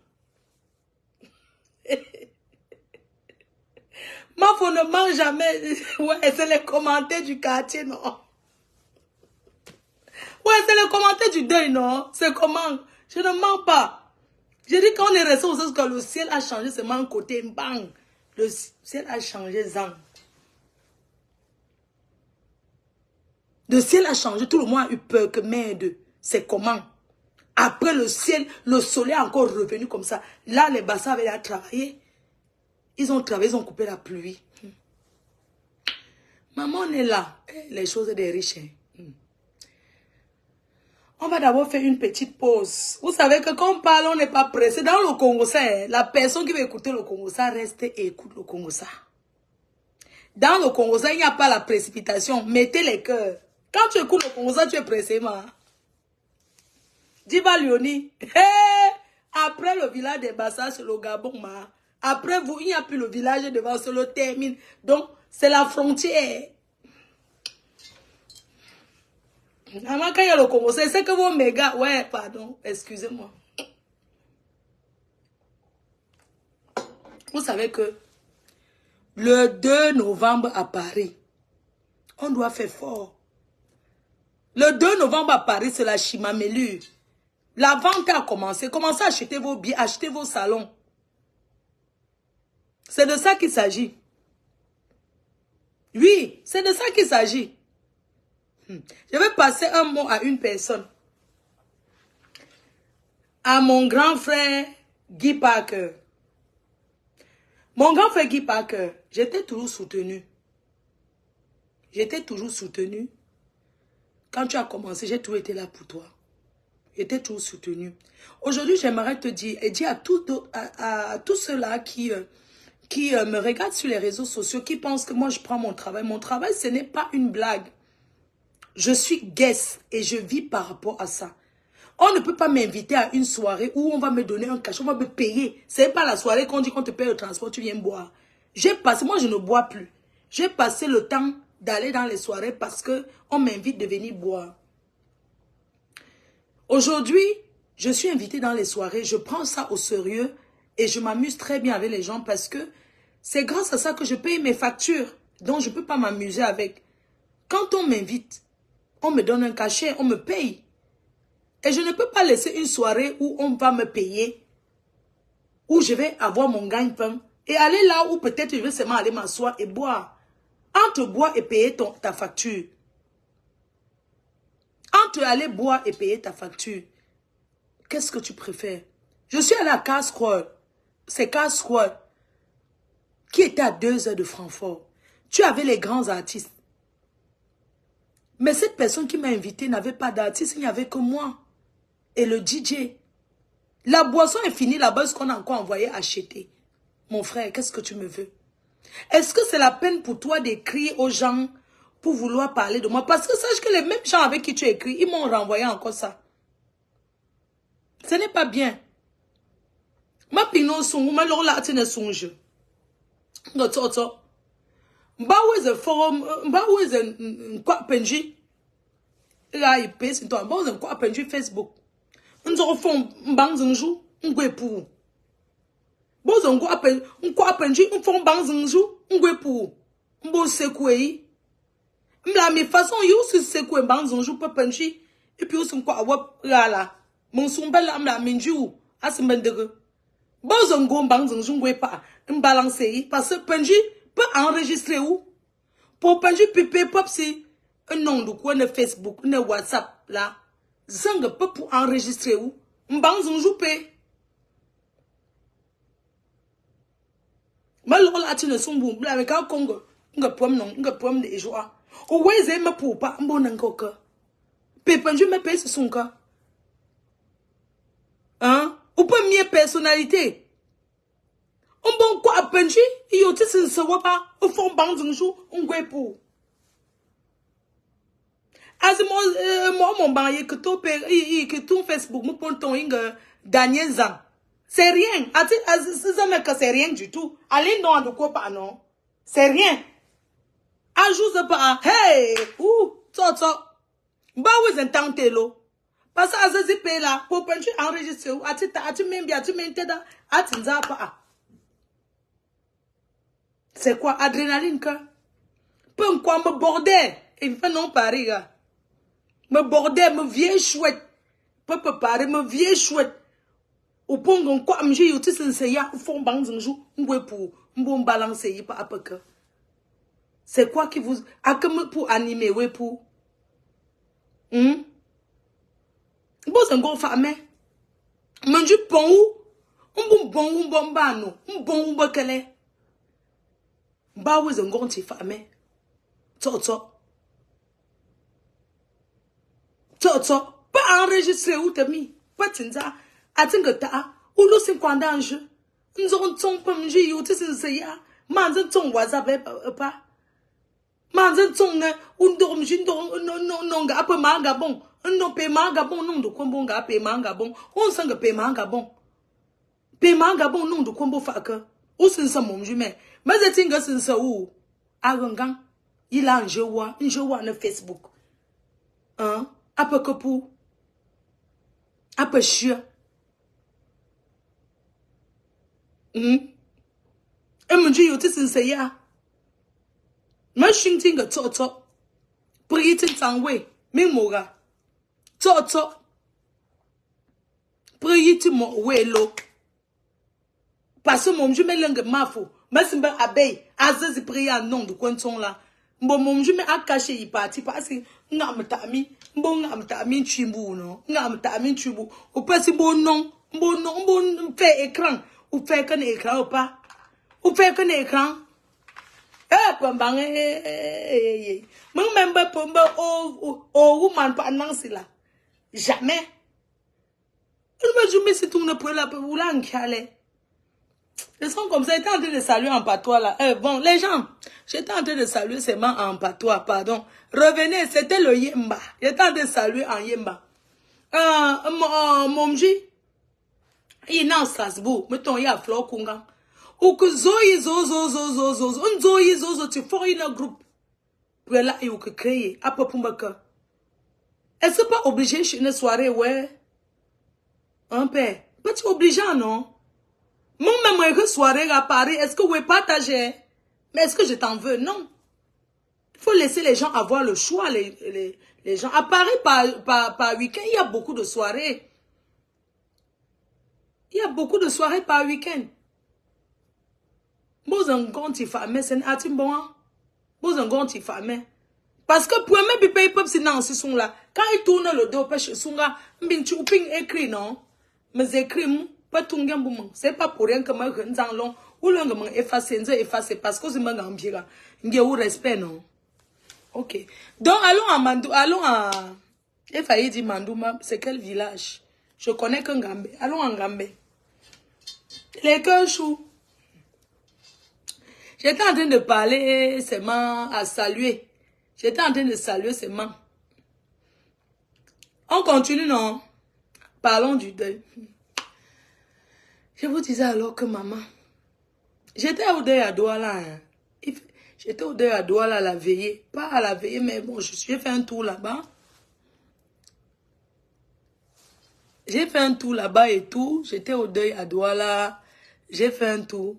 Ma faut ne mange jamais. Ouais, c'est les commentaires du quartier, non. Ouais, c'est les commentaires du deuil, non. C'est comment? Je ne mens pas. Je dis qu'on est resté au sens que le ciel a changé seulement un côté, bang. Le ciel a changé, zang. Le ciel a changé, tout le monde a eu peur que merde, c'est comment? Après le ciel, le soleil est encore revenu comme ça. Là, les bassins avaient à travailler. Ils ont travaillé, ils ont coupé la pluie. Maman, on est là. Les choses des riches. On va d'abord faire une petite pause. Vous savez que quand on parle, on n'est pas pressé. Dans le Congo, la personne qui veut écouter le Congo, reste et écoute le Congo. Dans le Congo, il n'y a pas la précipitation. Mettez les cœurs. Quand tu écoutes le Congo, tu es pressé, ma. Diva Lioni. Après le village des Bassas, c'est le Gabon, ma. Après vous, il n'y a plus le village devant, c'est le termine. Donc, c'est la frontière. Avant, quand il y a le Congo, c'est que vos mégas... Ouais, pardon, excusez-moi. Vous savez que le 2 novembre à Paris, on doit faire fort. Le 2 novembre à Paris, c'est la Chimamélure. La vente a commencé. Commencez à acheter vos billets, acheter vos salons. C'est de ça qu'il s'agit. Oui, c'est de ça qu'il s'agit. Je vais passer un mot à une personne. À mon grand frère Guy Parker. Mon grand frère Guy Parker, j'étais toujours soutenu. J'étais toujours soutenu. Quand tu as commencé, j'ai toujours été là pour toi. J'étais toujours soutenu. Aujourd'hui, j'aimerais te dire, et dire à tous ceux-là qui me regardent sur les réseaux sociaux, qui pensent que moi, je prends mon travail. Mon travail, ce n'est pas une blague. Je suis guest et je vis par rapport à ça. On ne peut pas m'inviter à une soirée où on va me donner un cachet, on va me payer. C'est pas la soirée qu'on dit qu'on te paye le transport, tu viens boire. J'ai passé, moi je ne bois plus. J'ai passé le temps d'aller dans les soirées parce que on m'invite de venir boire. Aujourd'hui, je suis invitée dans les soirées, je prends ça au sérieux et je m'amuse très bien avec les gens parce que c'est grâce à ça que je paye mes factures. Donc je ne peux pas m'amuser avec. Quand on m'invite, on me donne un cachet, on me paye. Et je ne peux pas laisser une soirée où on va me payer, où je vais avoir mon gagne-pain et aller là où peut-être je vais seulement aller m'asseoir et boire. Entre boire et payer ta facture. Entre aller boire et payer ta facture. Qu'est-ce que tu préfères? Je suis allée à Casse-Croix. C'est Casse-Croix qui était à 2 heures de Francfort. Tu avais les grands artistes. Mais cette personne qui m'a invité n'avait pas d'artiste, il n'y avait que moi. Et le DJ. La boisson est finie là-bas, est-ce qu'on a encore envoyé acheter? Mon frère, qu'est-ce que tu me veux? Est-ce que c'est la peine pour toi d'écrire aux gens pour vouloir parler de moi? Parce que sache que les mêmes gens avec qui tu écris, ils m'ont renvoyé encore ça. Ce n'est pas bien. Ma pino songu, ma lola atine songe. Ngototo. Mba weze forum, mba weze nkwa penji. Là, il pèse toi. Mba weze nkwa penji Facebook. Nzo fon mbang zinju, ngwe pou. Bozo nkwa penji, fon mbang zinju, ngwe pou. Mbo sekwe. Mla mi façon you si sekwe mbang zinju pe penji. Et puis aussi nkwa wap la. Mon sombela mla minju. Asimbendere. Bozo ngo mbang zinju ngwe pa. Mbalancer. Parce que penji peut enregistrer où? Pour penji pipe pop si. Un nom de quoi ne Facebook, ne WhatsApp là. Zang peut pour enregistrer où? Mbang zinju pe. Malheureusement, la tine son boum, la avec un Congo, nga pomme non, nga pomme de joie. Ou ouais, me pour pas, bon encore. Pépenju me paye son cas. Hein? Ou pas mieux personnalité. On bon quoi à penji, il y a aussi un savoir pas, au fond bang zinjou, on gwe pour. As moi, mon bail que ton Facebook, mon ponton, Daniel Zang. C'est rien. C'est rien du tout. Allez, non, de quoi pas, non. C'est rien. Ajoute pas. Hey! Ouh! So. Bah, oui, c'est un télo. Parce que Azazi paye là. Pour pencher enregistrer. Tu m'aimes bien, tu m'aimes bien. Atinza pas. C'est quoi? Adrénaline, que? Peu quoi me border. Il fait non pareil, gars. Me border, me vieille chouette. Peu pareil, me vieille chouette. Au pongon quoi m'jé yotis senseya au fond bang zinjou ngwe pour mbon balancer pas apaka. C'est quoi qui vous a comme pour animer ouais pour bon c'est go femme manju pon ou bon bano bon bakale ba we zengo ti femme toto pas enregistrer ou tami pas tinza atinga ta ulo 50 ange nzo ntong pamji yo tsin ya manzo tong WhatsApp pa manzo tong ne undo mji no nga apa manga bon no pe manga bon no ndo kombo nga pe manga bon on sanga pe manga bon no ndo kombo faka o sinsa momji me mazetinga sinsa u agangang ila njewa na Facebook hein apa kopu apa shia et mon Dieu, tu sais, c'est ya. Ma chintinga toto. Pritin tangwe. Mimora. Toto. Pritin mo welo. Parce que mon Dieu me langue mafo. Ma simba abeille. Azazi priya non de quanton là. Bon, mon Dieu me a caché y parti parce que n'amtami. Bon, n'amtami chimbu non. N'amtami chimbu. Ou pas si bon non. Bon fait écran. Ou fait qu'un écran ou pas? Ou fait qu'un écran? Pambang, même pas woman pas nancy là. Jamais. Il m'a dit, mais c'est tout ne peut la ou l'ankiale. Ils sont comme ça, j'étais en train de saluer en patois là. Bon, les gens, j'étais en train de saluer seulement en patois, pardon. Revenez, c'était le Yemba. J'étais en train de saluer en Yemba. Mon J, il est en Strasbourg, mettons, il y a Flore Kunga. Ou que Zoï, Zozo, tu fais un groupe. Pour là, il faut créer. À peu près. Est-ce que pas obligé chez une soirée, ouais? Un père. Pas tu obligé, non? Mon même que soirée à Paris, est-ce que vous pouvez partager? Mais est-ce que je t'en veux? Non. Il faut laisser les gens avoir le choix, les gens. À Paris, par week-end, il y a beaucoup de soirées. Il y a beaucoup de soirées par week-end. Vous en compte, il faut c'est un atim bon. Vous en compte, il faut parce que pour même piper pop c'est non, ce sont là. Quand ils tournent le dos, parce que sont là, m'bin chouping écrit non. Mais écrit pas tout le monde. C'est pas pour rien que moi je n'en long ou le monde effacer parce que c'est pas gambira. Il y a au respect non. Ok. Donc allons à Mandou, allons à. Il fallait dire Mandouma, c'est quel village? Je connais qu'un Gambé. Allons en Gambé. Les cœurs chou. J'étais en train de parler seulement à saluer. J'étais en train de saluer seulement. On continue, non? Parlons du deuil. Je vous disais alors que maman, j'étais au deuil à Douala. Hein. J'étais au deuil à Douala à la veillée. Pas à la veillée, mais bon, j'ai fait un tour là-bas. J'ai fait un tour là-bas et tout. J'étais au deuil à Douala. J'ai fait un tour.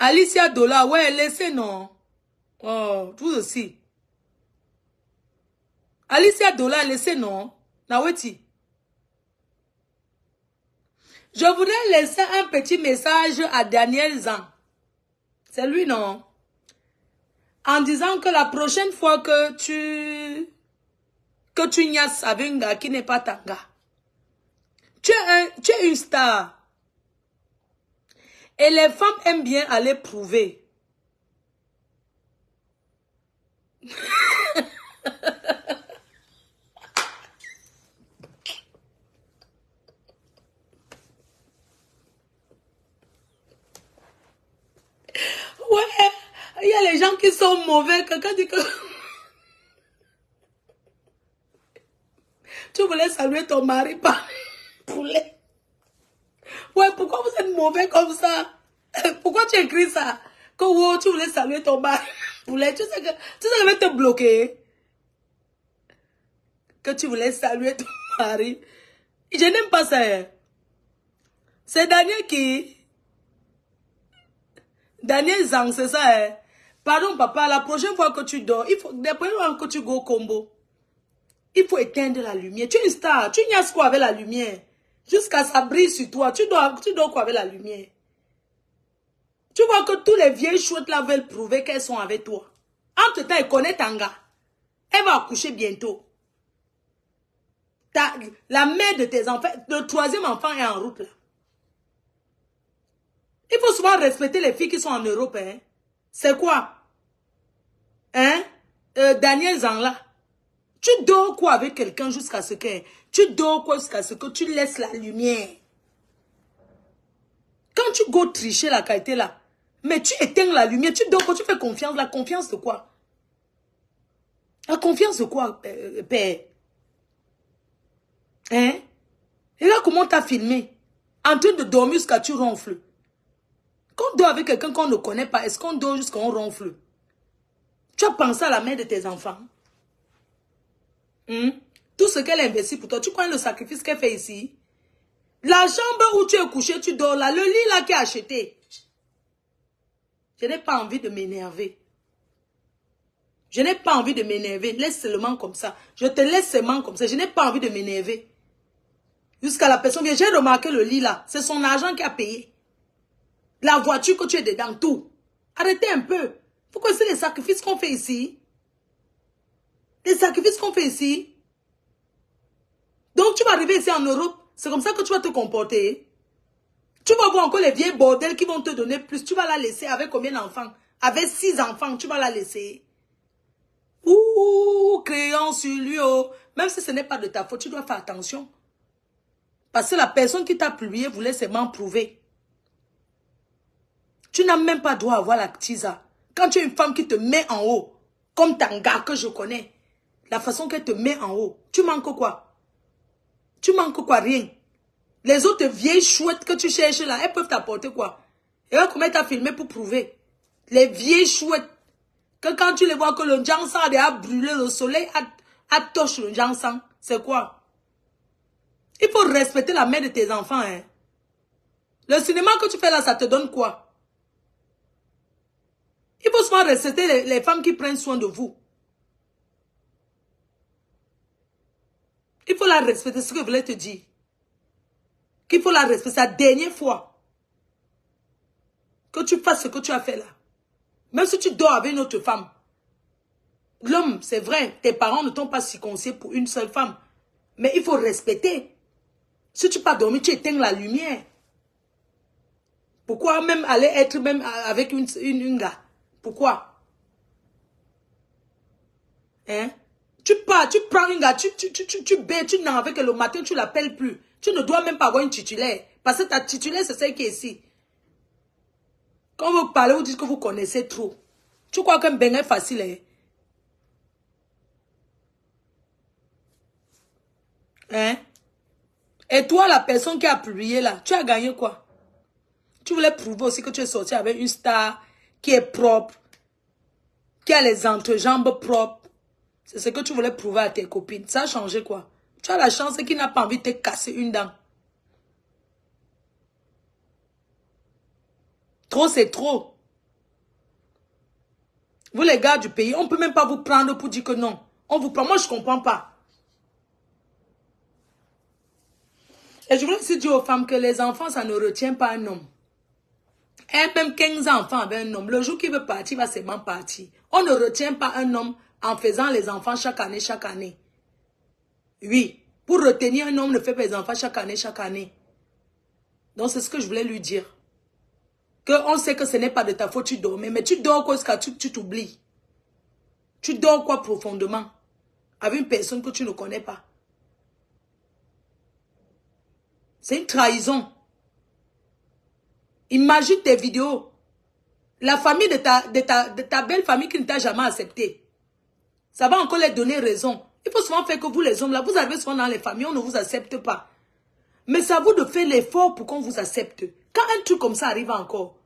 Alicia Dola, ouais, laissez non. Oh, tout aussi. Alicia Dola, laissez non. Naweti. Je voudrais laisser un petit message à Daniel Zhang. C'est lui, non? En disant que la prochaine fois que tu niasses avec un gars qui n'est pas ta gars, tu es une star. Et les femmes aiment bien aller prouver. Ouais, il y a les gens qui sont mauvais. Quelqu'un dit que tu voulais saluer ton mari par poulet. Ouais, pourquoi vous êtes mauvais comme ça? Pourquoi tu écris ça? Que wow, tu voulais saluer ton mari poulet. Tu sais que je vais te bloquer. Que tu voulais saluer ton mari. Je n'aime pas ça. C'est Daniel qui... Daniel Zhang, c'est ça. Hein? Pardon, papa, la prochaine fois que tu dors, il faut, la prochaine fois que tu go au combo, il faut éteindre la lumière. Tu es une star. Tu niaises quoi avec la lumière? Jusqu'à ça brille sur toi. Tu dors quoi avec la lumière? Tu vois que tous les vieilles chouettes là veulent prouver qu'elles sont avec toi. Entre temps, elle connaît Tanga. Elle va accoucher bientôt. La mère de tes enfants, le troisième enfant est en route là. Il faut souvent respecter les filles qui sont en Europe. Hein. C'est quoi? Hein? Daniel Zangla. Tu dors quoi avec quelqu'un jusqu'à ce que... Tu dors quoi jusqu'à ce que tu laisses la lumière? Quand tu go tricher la qualité là, mais tu éteins la lumière, tu dors quoi? Tu fais confiance. La confiance de quoi? La confiance de quoi, père? Hein? Et là, comment t'as filmé? En train de dormir jusqu'à tu ronfles. Quand on dort avec quelqu'un qu'on ne connaît pas, est-ce qu'on dort jusqu'à on ronfle? Tu as pensé à la mère de tes enfants? Tout ce qu'elle investit pour toi, tu connais le sacrifice qu'elle fait ici? La chambre où tu es couché, tu dors là, le lit là qui est acheté. Je n'ai pas envie de m'énerver. Je n'ai pas envie de m'énerver. Laisse seulement comme ça. Je te laisse seulement comme ça. Je n'ai pas envie de m'énerver. Jusqu'à la personne vient. J'ai remarqué le lit là. C'est son argent qui a payé. La voiture que tu es dedans, tout. Arrêtez un peu. Pourquoi c'est les sacrifices qu'on fait ici? Les sacrifices qu'on fait ici. Donc tu vas arriver ici en Europe. C'est comme ça que tu vas te comporter. Tu vas voir encore les vieilles bordels qui vont te donner plus. Tu vas la laisser avec combien d'enfants? Avec 6 enfants, tu vas la laisser. Ouh, crayon sur lui. Oh. Même si ce n'est pas de ta faute, tu dois faire attention. Parce que la personne qui t'a publié voulait seulement prouver. Tu n'as même pas droit à avoir la tisa. Quand tu es une femme qui te met en haut, comme Tanga que je connais, la façon qu'elle te met en haut, tu manques quoi? Tu manques quoi? Rien. Les autres vieilles chouettes que tu cherches là, elles peuvent t'apporter quoi? Et là, comment t'as filmé pour prouver? Les vieilles chouettes. Que quand tu les vois que le jansan a déjà brûlé, le soleil a touché le jansan, c'est quoi? Il faut respecter la mère de tes enfants. Hein. Le cinéma que tu fais là, ça te donne quoi? Il faut souvent respecter les femmes qui prennent soin de vous. Il faut la respecter, ce que je voulais te dire. Qu'il faut la respecter, c'est la dernière fois que tu fasses ce que tu as fait là. Même si tu dors avec une autre femme. L'homme, c'est vrai, tes parents ne t'ont pas circoncis pour une seule femme. Mais il faut respecter. Si tu pas dormir, tu éteins la lumière. Pourquoi même aller être même avec une gars? Pourquoi? Hein? Tu pars, tu prends une gars, tu baies, tu n'en avec le matin, tu l'appelles plus. Tu ne dois même pas avoir une titulaire. Parce que ta titulaire, c'est celle qui est ici. Quand vous parlez, vous dites que vous connaissez trop. Tu crois qu'un bain est facile, hein? Hein? Et toi, la personne qui a publié là, tu as gagné quoi? Tu voulais prouver aussi que tu es sorti avec une star qui est propre, qui a les entrejambes propres. C'est ce que tu voulais prouver à tes copines. Ça a changé quoi? Tu as la chance qu'il n'a pas envie de te casser une dent. Trop, c'est trop. Vous les gars du pays, on ne peut même pas vous prendre pour dire que non. On vous prend. Moi, je ne comprends pas. Et je voulais aussi dire aux femmes que les enfants, ça ne retient pas un homme. Et même 15 enfants avec un homme, le jour qu'il veut partir, il va seulement partir. On ne retient pas un homme en faisant les enfants chaque année, chaque année. Oui, pour retenir un homme, ne fait pas les enfants chaque année, chaque année. Donc c'est ce que je voulais lui dire. On sait que ce n'est pas de ta faute, tu dormais, mais tu dors quoi jusqu'à tu t'oublies. Tu dors quoi profondément avec une personne que tu ne connais pas. C'est une trahison. Imagine tes vidéos. La famille de ta belle famille qui ne t'a jamais accepté. Ça va encore les donner raison. Il faut souvent faire que vous les hommes là, vous arrivez souvent dans les familles, on ne vous accepte pas. Mais c'est à vous de faire l'effort pour qu'on vous accepte. Quand un truc comme ça arrive encore,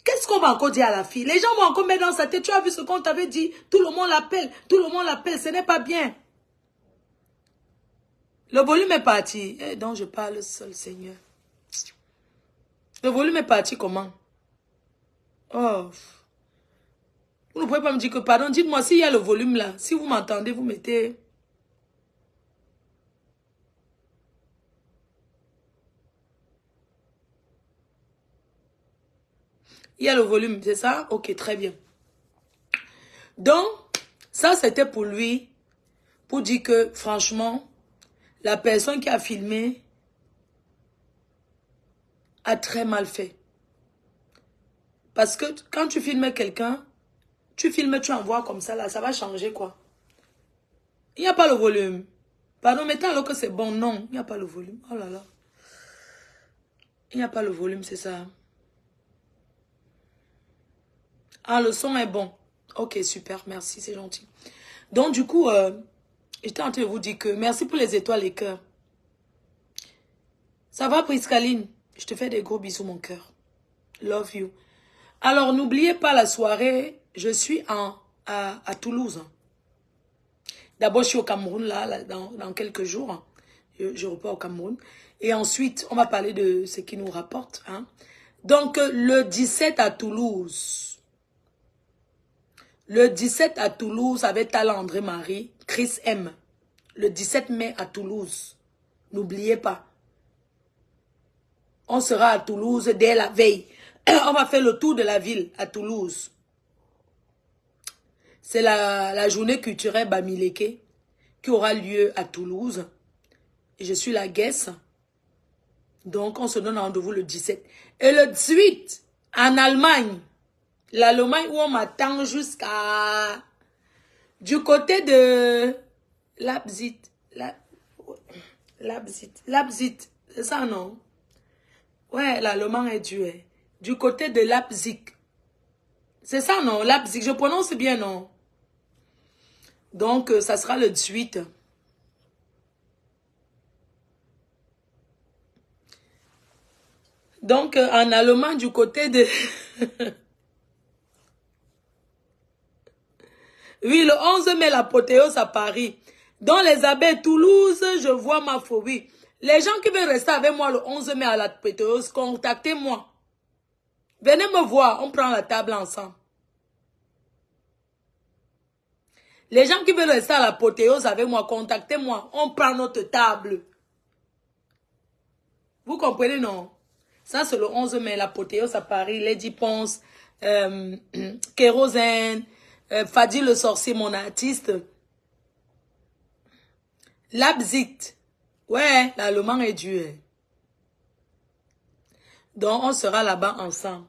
qu'est-ce qu'on va encore dire à la fille? Les gens vont encore mettre dans sa tête, tu as vu ce qu'on t'avait dit, tout le monde l'appelle, ce n'est pas bien. Le volume est parti. Et donc je parle seul, Seigneur. Le volume est parti comment? Oh. Vous ne pouvez pas me dire que, pardon, dites-moi s'il y a le volume là. Si vous m'entendez, vous mettez... Il y a le volume, c'est ça? Ok, très bien. Donc, ça c'était pour lui, pour dire que, franchement, la personne qui a filmé a très mal fait. Parce que quand tu filmes quelqu'un, tu filmes, tu envoies comme ça, là, ça va changer quoi? Il n'y a pas le volume. Pardon, mettez alors que c'est bon. Non, il n'y a pas le volume. Oh là là. Il n'y a pas le volume, c'est ça. Ah, le son est bon. Ok, super, merci, c'est gentil. Donc, du coup, j'étais en train de vous dire que merci pour les étoiles, les cœurs. Ça va, Priscaline? Je te fais des gros bisous, mon cœur. Love you. Alors, n'oubliez pas la soirée, je suis à Toulouse. D'abord, je suis au Cameroun, là dans quelques jours. Je repars au Cameroun. Et ensuite, on va parler de ce qui nous rapporte. Hein. Donc, le 17 à Toulouse. Le 17 à Toulouse, avec Tala André-Marie, Chris M. Le 17 mai à Toulouse. N'oubliez pas. On sera à Toulouse dès la veille. On va faire le tour de la ville à Toulouse. C'est la journée culturelle Bamileke qui aura lieu à Toulouse. Et je suis la guest. Donc, on se donne rendez-vous le 17. Et le 18, en Allemagne. L'Allemagne où on m'attend jusqu'à... Du côté de... Leipzig. C'est ça, non? Ouais, l'allemand est dur. Hein. Du côté de Leipzig. C'est ça, non? Leipzig, je prononce bien, non? Donc, ça sera le 18. Donc, en allemand, du côté de... Oui, le 11 mai, l'apothéose à Paris. Dans les abbés Toulouse, je vois ma phobie. Les gens qui veulent rester avec moi le 11 mai à l'apothéose, contactez-moi. Venez me voir, on prend la table ensemble. Les gens qui veulent rester à l'apothéose avec moi, contactez-moi, on prend notre table. Vous comprenez, non? Ça, c'est le 11 mai, l'apothéose à Paris, Lady Ponce, Kérosène, Fadi le sorcier, mon artiste. Leipzig. Ouais, l'allemand est dur. Donc, on sera là-bas ensemble.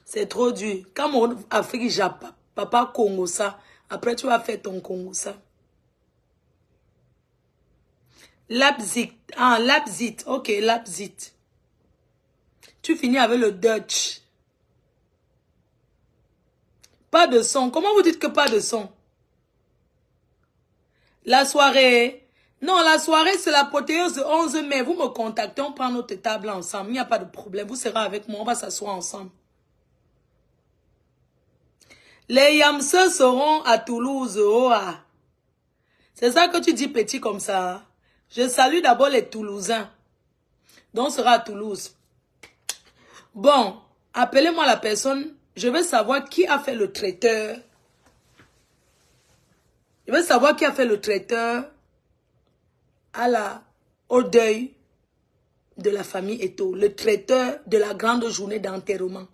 C'est trop dur. Quand mon Afrique, Japon, papa Congo ça, après tu vas faire ton Congo ça. Leipzig. Ah, Leipzig. Ok, Leipzig. Tu finis avec le Dutch. Pas de son. Comment vous dites que pas de son? La soirée. Non, la soirée, c'est l'apothéose de 11 mai. Vous me contactez, on prend notre table ensemble. Il n'y a pas de problème. Vous serez avec moi, on va s'asseoir ensemble. Les Yamseux seront à Toulouse. Oh, ah. C'est ça que tu dis petit comme ça. Je salue d'abord les Toulousains. Donc, on sera à Toulouse. Bon, appelez-moi la personne. Je veux savoir qui a fait le traiteur. Je veux savoir qui a fait le traiteur au deuil de la famille Eto'o. Le traiteur de la grande journée d'enterrement.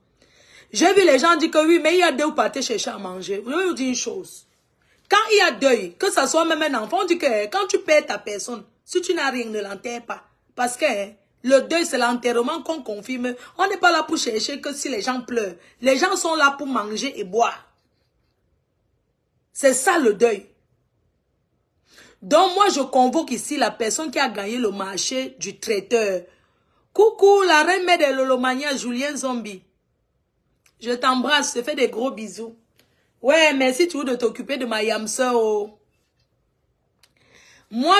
J'ai vu les gens dire que oui, mais il y a deux, vous partez chercher à manger. Je vais vous dire une chose. Quand il y a deuil, que ça soit même un enfant, on dit que quand tu perds ta personne, si tu n'as rien, ne l'enterre pas. Parce que le deuil, c'est l'enterrement qu'on confirme. On n'est pas là pour chercher que si les gens pleurent. Les gens sont là pour manger et boire. C'est ça le deuil. Donc moi, je convoque ici la personne qui a gagné le marché du traiteur. Coucou, la reine mère de Lolomania, Julien Zombie. Je t'embrasse, je te fais des gros bisous. Ouais, merci tu veux de t'occuper de ma yamseur. Oh. Moi,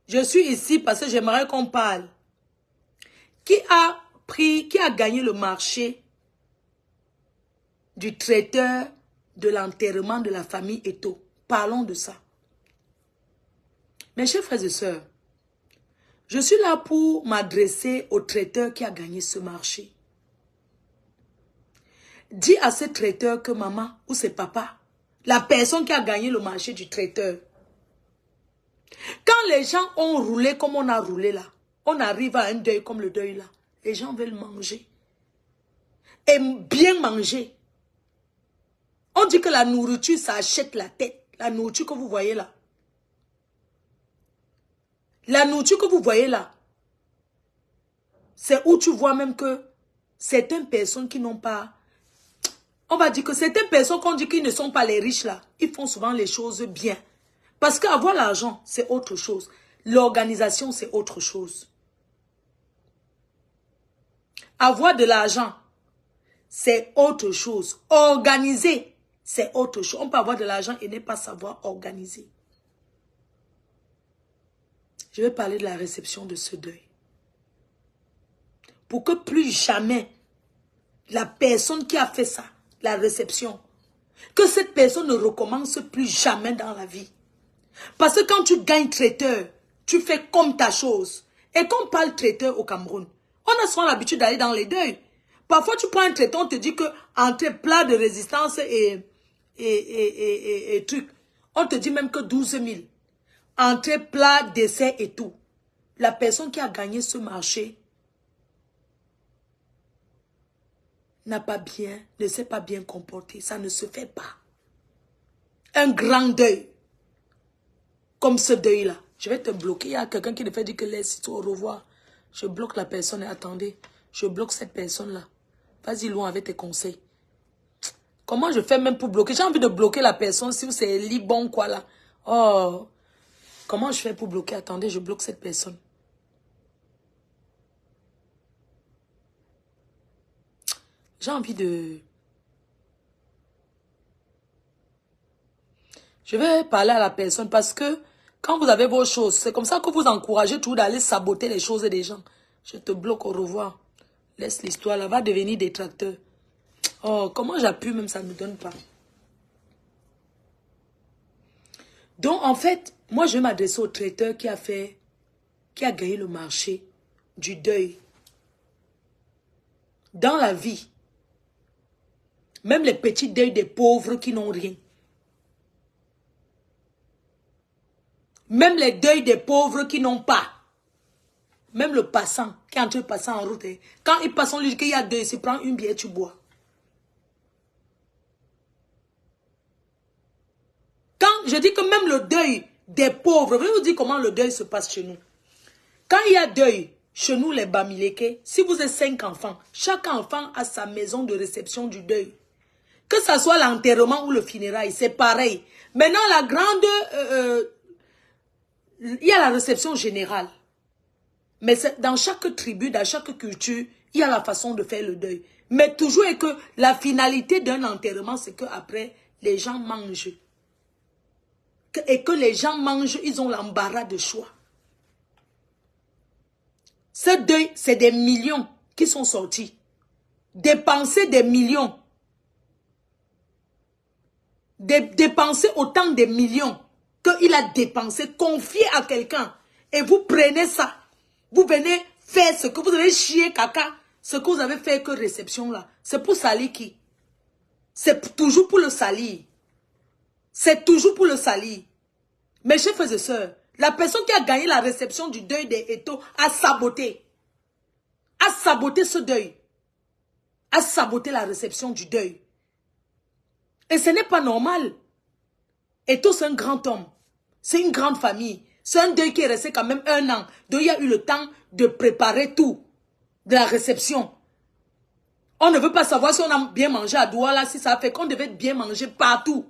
je suis ici parce que j'aimerais qu'on parle. Qui a gagné le marché du traiteur de l'enterrement de la famille Eto'o? Parlons de ça. Mes chers frères et sœurs, je suis là pour m'adresser au traiteur qui a gagné ce marché. Dis à ce traiteur que maman ou c'est papa, la personne qui a gagné le marché du traiteur. Quand les gens ont roulé comme on a roulé là, on arrive à un deuil comme le deuil là. Les gens veulent manger. Et bien manger. On dit que la nourriture, ça achète la tête. La nourriture que vous voyez là. La nourriture que vous voyez là. C'est où tu vois même que certaines personnes qui n'ont pas... On va dire que certaines personnes qu'on dit qu'ils ne sont pas les riches là, ils font souvent les choses bien. Parce qu'avoir l'argent, c'est autre chose. L'organisation, c'est autre chose. Avoir de l'argent, c'est autre chose. Organiser, c'est autre chose. On peut avoir de l'argent et ne pas savoir organiser. Je vais parler de la réception de ce deuil. Pour que plus jamais la personne qui a fait ça, la réception, que cette personne ne recommence plus jamais dans la vie. Parce que quand tu gagnes traiteur, tu fais comme ta chose. Et quand on parle traiteur au Cameroun, on a souvent l'habitude d'aller dans les deuils. Parfois, tu prends un traiteur, on te dit que entre plat de résistance et truc, on te dit même que 12 000. Entre plat, dessert et tout. La personne qui a gagné ce marché ne s'est pas bien comporté. Ça ne se fait pas. Un grand deuil. Comme ce deuil-là. Je vais te bloquer. Il y a quelqu'un qui me fait dire que laisse au revoir. Je bloque la personne et attendez. je bloque cette personne-là. Vas-y loin avec tes conseils. Comment je fais même pour bloquer? J'ai envie de bloquer la personne si c'est Libon quoi là. Oh, comment je fais pour bloquer? Attendez, je bloque cette personne. J'ai envie de... Je vais parler à la personne parce que quand vous avez vos choses, c'est comme ça que vous encouragez toujours d'aller saboter les choses des gens. Je te bloque, au revoir. Laisse l'histoire là, va devenir détracteur. Oh, comment j'appuie même, ça ne me donne pas. Donc, en fait, moi, je vais m'adresser au traiteur qui a gagné le marché du deuil. Dans la vie, même les petits deuils des pauvres qui n'ont rien. Même les deuils des pauvres qui n'ont pas. Même le passant, qui est en train de passer en route. Quand il passe, on lui dit qu'il y a deuil, il prend une bière, tu bois. Quand je dis que même le deuil des pauvres, je vais vous dire comment le deuil se passe chez nous. Quand il y a deuil, chez nous les Bamileke, si vous êtes 5 enfants, chaque enfant a sa maison de réception du deuil. Que ce soit l'enterrement ou le funérail, c'est pareil. Maintenant, la grande... il y a la réception générale. Mais dans chaque tribu, dans chaque culture, il y a la façon de faire le deuil. Mais toujours est que la finalité d'un enterrement, c'est qu'après, les gens mangent. Et que les gens mangent, ils ont l'embarras de choix. Ce deuil, c'est des millions qui sont sortis. Dépenser des millions. Dépenser autant de millions qu'il a dépensé, confier à quelqu'un. Et vous prenez ça. Vous venez faire ce que vous avez chié caca. Ce que vous avez fait que réception là. C'est pour salir qui? C'est toujours pour le salir. C'est toujours pour le salir. Mes chers frères et sœurs, la personne qui a gagné la réception du deuil des Eto a saboté. A saboté ce deuil. A saboté la réception du deuil. Et ce n'est pas normal. Eto, c'est un grand homme. C'est une grande famille. C'est un deuil qui est resté quand même 1 an. Donc il y a eu le temps de préparer tout. De la réception. On ne veut pas savoir si on a bien mangé à Douala, si ça fait qu'on devait bien manger partout.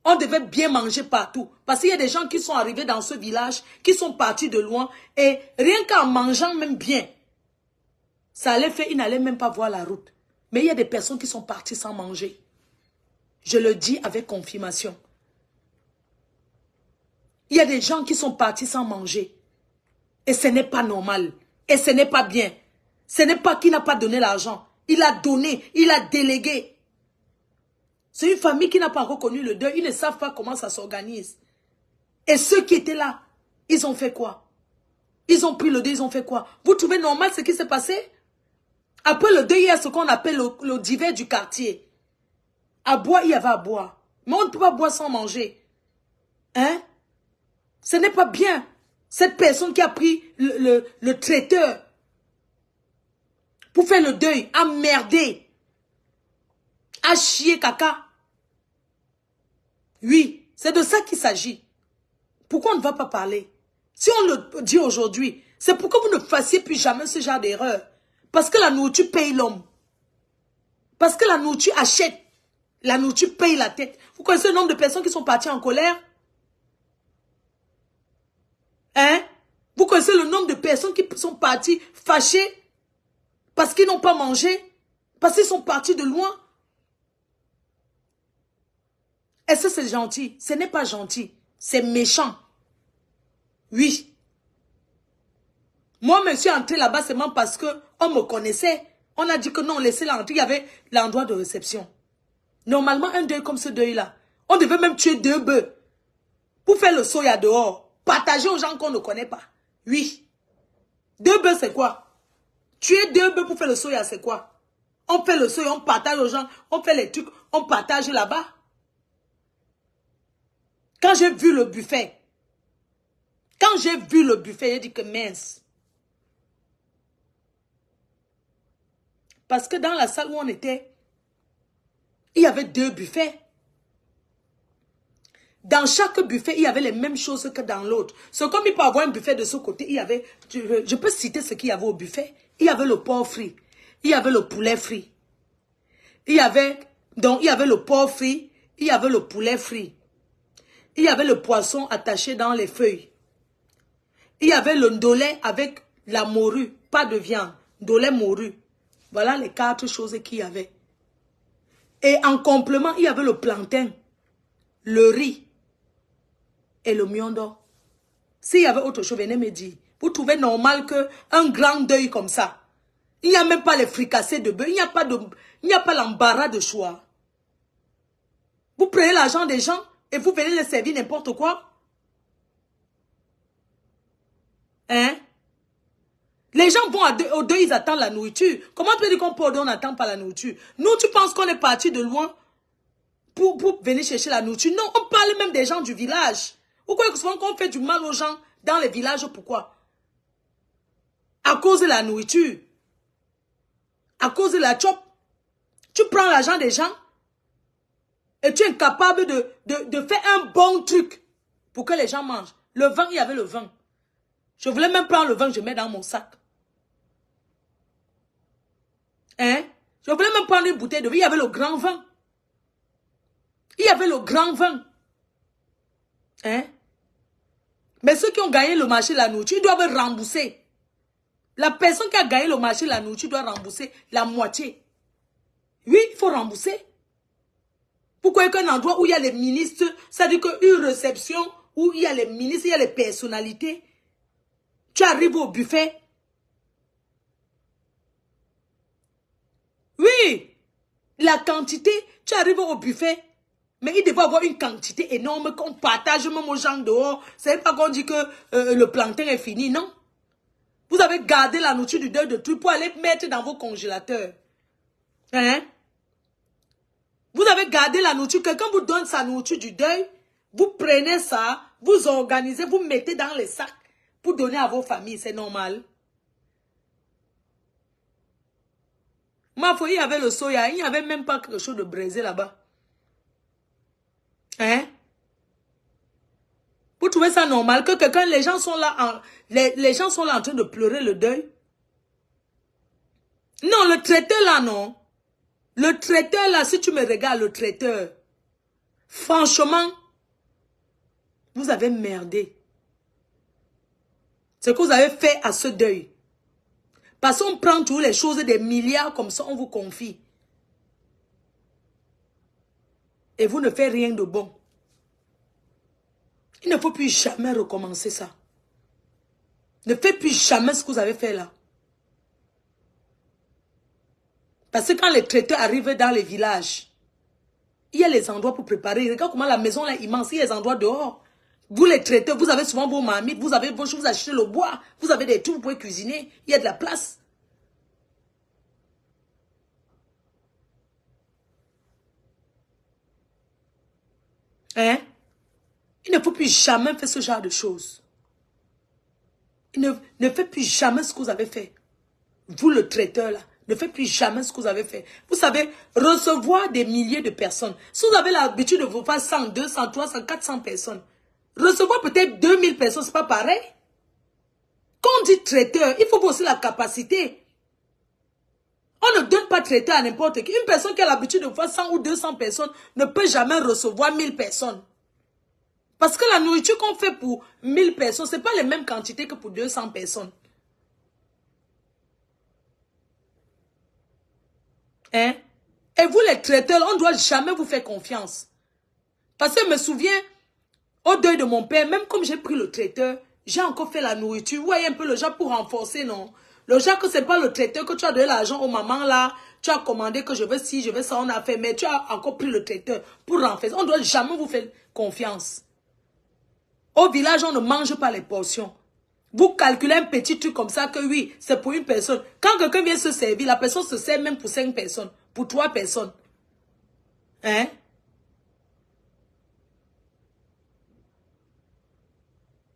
On devait bien manger partout. Parce qu'il y a des gens qui sont arrivés dans ce village, qui sont partis de loin. Et rien qu'en mangeant même bien, ça allait faire, ils n'allaient même pas voir la route. Mais il y a des personnes qui sont parties sans manger. Je le dis avec confirmation. Il y a des gens qui sont partis sans manger. Et ce n'est pas normal. Et ce n'est pas bien. Ce n'est pas qu'il n'a pas donné l'argent. Il a donné, il a délégué. C'est une famille qui n'a pas encore connu le deuil. Ils ne savent pas comment ça s'organise. Et ceux qui étaient là, ils ont fait quoi? Ils ont pris le deuil, ils ont fait quoi? Vous trouvez normal ce qui s'est passé? Après le deuil, il y a ce qu'on appelle le divers du quartier. À boire, il y avait à boire. Mais on ne peut pas boire sans manger. Hein? Ce n'est pas bien. Cette personne qui a pris le traiteur pour faire le deuil a merdé. A chié caca. Oui, c'est de ça qu'il s'agit. Pourquoi on ne va pas parler? Si on le dit aujourd'hui, c'est pour que vous ne fassiez plus jamais ce genre d'erreur. Parce que la nourriture paye l'homme. Parce que la nourriture achète. La nourriture paye la tête. Vous connaissez le nombre de personnes qui sont parties en colère? Hein? Vous connaissez le nombre de personnes qui sont parties fâchées parce qu'ils n'ont pas mangé? Parce qu'ils sont partis de loin? Est-ce que c'est gentil? Ce n'est pas gentil. C'est méchant. Oui. Moi, je suis entrée là-bas seulement parce qu'on me connaissait. On a dit que non, laissez-la entrer. Il y avait l'endroit de réception. Normalement, un deuil comme ce deuil-là, on devait même tuer 2 bœufs pour faire le soya dehors. Partager aux gens qu'on ne connaît pas. Oui. 2 bœufs, c'est quoi? Tuer 2 bœufs pour faire le soya, c'est quoi? On fait le soya, on partage aux gens, on fait les trucs, on partage là-bas. Quand j'ai vu le buffet, j'ai dit que mince. Parce que dans la salle où on était, il y avait 2 buffets. Dans chaque buffet, il y avait les mêmes choses que dans l'autre. C'est comme il peut y avoir un buffet de ce côté, il y avait, je peux citer ce qu'il y avait au buffet. Il y avait le porc frit. Il y avait le poulet frit. Il y avait le porc frit. Il y avait le poulet frit. Il y avait le poisson attaché dans les feuilles. Il y avait le ndolé avec la morue. Pas de viande. Ndolé morue. Voilà les 4 choses qu'il y avait. Et en complément, il y avait le plantain, le riz et le miondo. S'il y avait autre chose, venez me dire. Vous trouvez normal qu'un grand deuil comme ça, il n'y a même pas les fricassés de bœuf, il n'y a pas l'embarras de choix. Vous prenez l'argent des gens et vous venez les servir n'importe quoi. Hein? Les gens vont au deuil, ils attendent la nourriture. Comment tu peux dire qu'on peut on n'attend pas la nourriture? Nous, tu penses qu'on est parti de loin pour venir chercher la nourriture? Non, on parle même des gens du village. Vous croyez que souvent qu'on fait du mal aux gens dans les villages, pourquoi? À cause de la nourriture. À cause de la chop. Tu prends l'argent des gens et tu es incapable de faire un bon truc pour que les gens mangent. Le vin, il y avait le vin. Je voulais même prendre le vin, je mets dans mon sac. Hein? Je voulais même prendre une bouteille de vin, il y avait le grand vin. Il y avait le grand vin. Hein? Mais ceux qui ont gagné le marché de la nourriture, ils doivent rembourser. La personne qui a gagné le marché de la nourriture doit rembourser la moitié. Oui, il faut rembourser. Pourquoi qu'un endroit où il y a les ministres, ça veut dire qu'une réception où il y a les ministres, il y a les personnalités, tu arrives au buffet. Oui, la quantité, tu arrives au buffet. Mais il devait avoir une quantité énorme qu'on partage même aux gens dehors. C'est pas qu'on dit que le plantain est fini, non. Vous avez gardé la nourriture du deuil de tout pour aller mettre dans vos congélateurs. Hein? Vous avez gardé la nourriture. Quelqu'un vous donne sa nourriture du deuil. Vous prenez ça, vous organisez, vous mettez dans les sacs pour donner à vos familles. C'est normal. Ma foi, il y avait le soya. Il n'y avait même pas quelque chose de braisé là-bas. Hein? Vous trouvez ça normal que quelqu'un, les gens sont là en train de pleurer le deuil? Non, le traiteur là, non. Le traiteur là, si tu me regardes, le traiteur, franchement, vous avez merdé. Ce que vous avez fait à ce deuil. Parce qu'on prend toutes les choses, des milliards comme ça, on vous confie. Et vous ne faites rien de bon. Il ne faut plus jamais recommencer ça. Ne faites plus jamais ce que vous avez fait là. Parce que quand les traiteurs arrivent dans les villages, il y a les endroits pour préparer. Regarde comment la maison là est immense, il y a les endroits dehors. Vous les traiteurs, vous avez souvent vos marmites, vous avez vos choses, vous achetez le bois, vous avez des trucs, vous pouvez cuisiner, il y a de la place. Hein? Il ne faut plus jamais faire ce genre de choses. Ne faites plus jamais ce que vous avez fait. Vous le traiteur là, ne faites plus jamais ce que vous avez fait. Vous savez, recevoir des milliers de personnes. Si vous avez l'habitude de vous faire 100, 200, 300, 400 personnes, recevoir peut-être 2000 personnes, c'est pas pareil. Quand on dit traiteur, il faut aussi la capacité. On ne donne pas traiteur à n'importe qui. Une personne qui a l'habitude de voir 100 ou 200 personnes ne peut jamais recevoir 1000 personnes. Parce que la nourriture qu'on fait pour 1000 personnes, ce n'est pas les mêmes quantités que pour 200 personnes. Hein? Et vous les traiteurs, on ne doit jamais vous faire confiance. Parce que je me souviens, au deuil de mon père, même comme j'ai pris le traiteur, j'ai encore fait la nourriture. Vous voyez un peu le genre pour renforcer, non? Le genre que ce n'est pas le traiteur que tu as donné l'argent aux mamans là, tu as commandé que je veux ci, je veux ça, on a fait, mais tu as encore pris le traiteur pour renforcer. On ne doit jamais vous faire confiance. Au village, on ne mange pas les portions. Vous calculez un petit truc comme ça que oui, c'est pour une personne. Quand quelqu'un vient se servir, la personne se sert même pour 5 personnes, pour 3 personnes. Hein?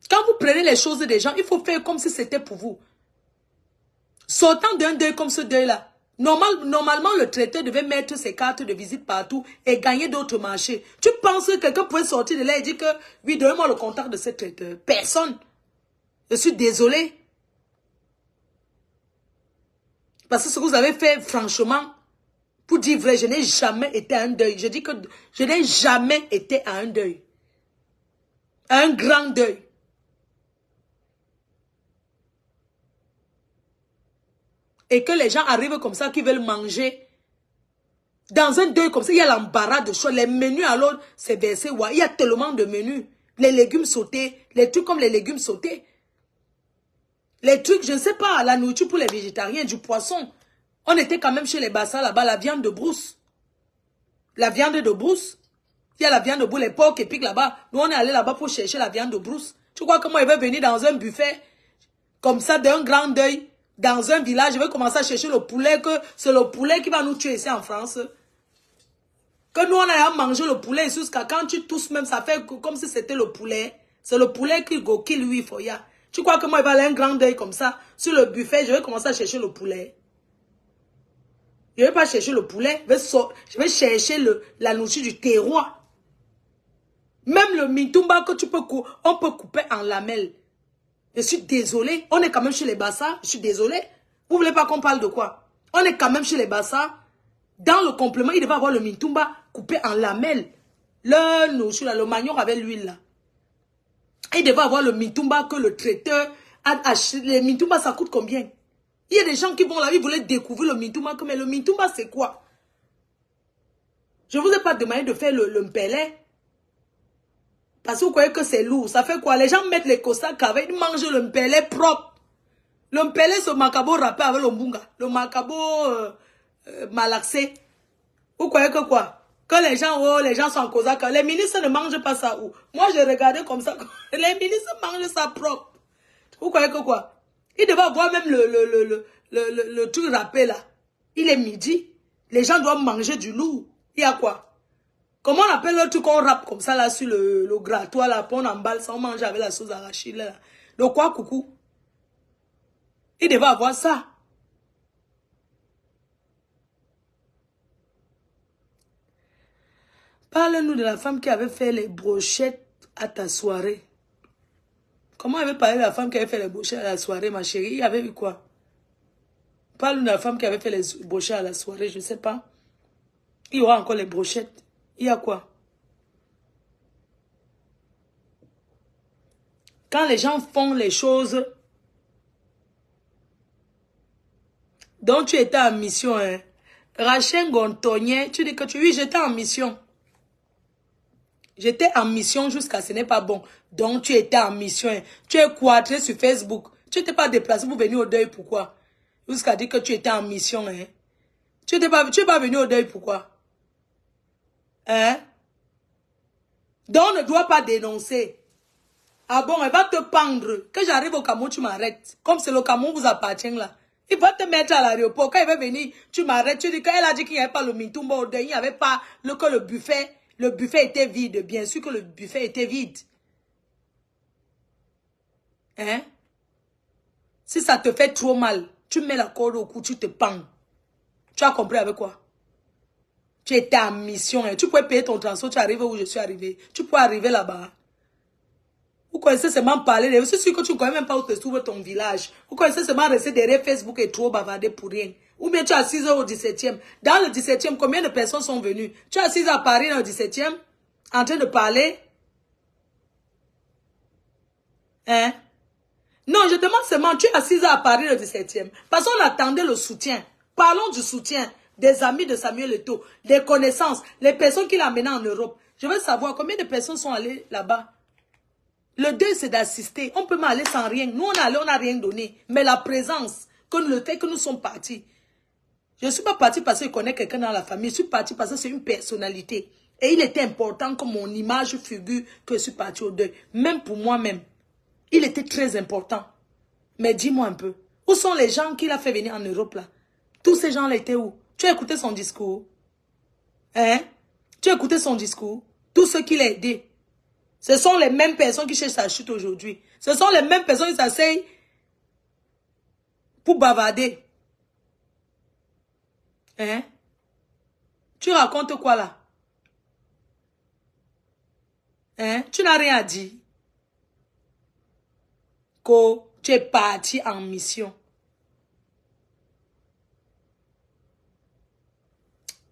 Quand vous prenez les choses des gens, il faut faire comme si c'était pour vous. Sortant d'un deuil comme ce deuil-là, normalement, le traiteur devait mettre ses cartes de visite partout et gagner d'autres marchés. Tu penses que quelqu'un pourrait sortir de là et dire que, oui, donnez-moi le contact de ce traiteur. Personne. Je suis désolé. Parce que ce que vous avez fait, franchement, pour dire vrai, je n'ai jamais été à un deuil. Je dis que je n'ai jamais été à un deuil. À un grand deuil. Et que les gens arrivent comme ça, qui veulent manger. Dans un deuil comme ça, il y a l'embarras de choix. Les menus, alors, c'est versé. Ouais. Il y a tellement de menus. Les légumes sautés, les trucs comme les légumes sautés. Les trucs, je ne sais pas, la nourriture pour les végétariens, du poisson. On était quand même chez les bassins là-bas, la viande de brousse. La viande de brousse. Il y a la viande de brousse, les porcs épiques là-bas. Nous, on est allé là-bas pour chercher la viande de brousse. Tu crois que moi, il va venir dans un buffet, comme ça, d'un grand deuil, dans un village, je vais commencer à chercher le poulet, que c'est le poulet qui va nous tuer ici en France. Que nous, on a mangé le poulet jusqu'à quand tu tousses même, ça fait comme si c'était le poulet. C'est le poulet qui go kill lui, Foya. Tu crois que moi, il va aller un grand deuil comme ça, sur le buffet, je vais commencer à chercher le poulet. Je ne vais pas chercher le poulet, je vais chercher la nourriture du terroir. Même le mitumba que on peut couper en lamelles. Je suis désolé, on est quand même chez les Bassa, je suis désolé. Vous voulez pas qu'on parle de quoi? On est quand même chez les Bassa. Dans le complément, il devait avoir le mitumba coupé en lamelles. Le manioc avec l'huile là. Il devait avoir le mitumba que le traiteur a acheté. Les mitumba, ça coûte combien? Il y a des gens qui vont là, ils voulaient découvrir le mitumba. Mais le mitumba, c'est quoi? Je ne vous ai pas demandé de faire le mpele. Parce que vous croyez que c'est lourd. Ça fait quoi? Les gens mettent les cossacks avec, ils mangent le mpele propre. Le mpele, c'est le macabo râpé avec le mbunga. Le macabo malaxé. Vous croyez que quoi? Que les gens sont en cosaque. Les ministres ne mangent pas ça où? Moi, je regardais comme ça. Les ministres mangent ça propre. Vous croyez que quoi? Il devait avoir même le truc râpé là. Il est midi. Les gens doivent manger du lourd. Il y a quoi? Comment on appelle le truc qu'on râpe comme ça là sur le grattoir là, on emballe ça, on mange avec la sauce arachide là. Le quoi, coucou? Il devait avoir ça. Parle-nous de la femme qui avait fait les brochettes à ta soirée. Comment elle avait parlé de la femme qui avait fait les brochettes à la soirée, ma chérie? Il y avait eu quoi? Parle-nous de la femme qui avait fait les brochettes à la soirée, je ne sais pas. Il y aura encore les brochettes. Il y a quoi? Quand les gens font les choses dont tu étais en mission, hein? Rachel Gontonien, tu dis que oui, j'étais en mission. J'étais en mission jusqu'à ce n'est pas bon. Donc tu étais en mission. Hein? Tu es quadré sur Facebook. Tu n'étais pas déplacé pour venir au deuil, pourquoi? Jusqu'à dire que tu étais en mission. Hein? Tu n'es pas venu au deuil, pourquoi? Hein? Donc on ne doit pas dénoncer. Ah bon, elle va te pendre. Que j'arrive au Cameroun, tu m'arrêtes. Comme c'est le Cameroun vous appartient là. Il va te mettre à l'aéroport. Quand il va venir, tu m'arrêtes. Tu dis qu'elle a dit qu'il n'y avait pas le mitumba au deuil. Il n'y avait pas que le buffet était vide. Bien sûr que le buffet était vide. Hein? Si ça te fait trop mal, tu mets la corde au cou, tu te pends. Tu as compris avec quoi? Tu étais en mission. Hein? Tu pouvais payer ton transport, tu arrives où je suis arrivé. Tu peux arriver là-bas. Vous connaissez seulement parler. Je suis sûr que tu ne connais même pas où se trouve ton village. Vous connaissez seulement rester derrière Facebook et trop bavarder pour rien. Ou bien tu es assise au 17e. Dans le 17e, combien de personnes sont venues? Tu es assise à Paris dans le 17e, en train de parler. Hein? Non, je demande seulement, tu es assise à Paris le 17e. Parce qu'on attendait le soutien. Parlons du soutien des amis de Samuel Eto'o, des connaissances, les personnes qu'il a amenées en Europe. Je veux savoir combien de personnes sont allées là-bas. Le deuil, c'est d'assister. On peut m'aller sans rien. Nous, on est allé, on n'a rien donné. Mais la présence, le fait que nous sommes partis. Je ne suis pas partie parce que je connais quelqu'un dans la famille. Je suis partie parce que c'est une personnalité. Et il était important que mon image figure que je suis partie au deuil. Même pour moi-même. Il était très important. Mais dis-moi un peu. Où sont les gens qu'il a fait venir en Europe là? Tous ces gens-là étaient où? Tu as écouté son discours? Hein? Tu as écouté son discours? Tous ceux qu'il a aidés. Ce sont les mêmes personnes qui cherchent sa chute aujourd'hui. Ce sont les mêmes personnes qui s'asseyent pour bavarder. Hein? Tu racontes quoi là? Hein? Tu n'as rien à dire. Que tu es parti en mission.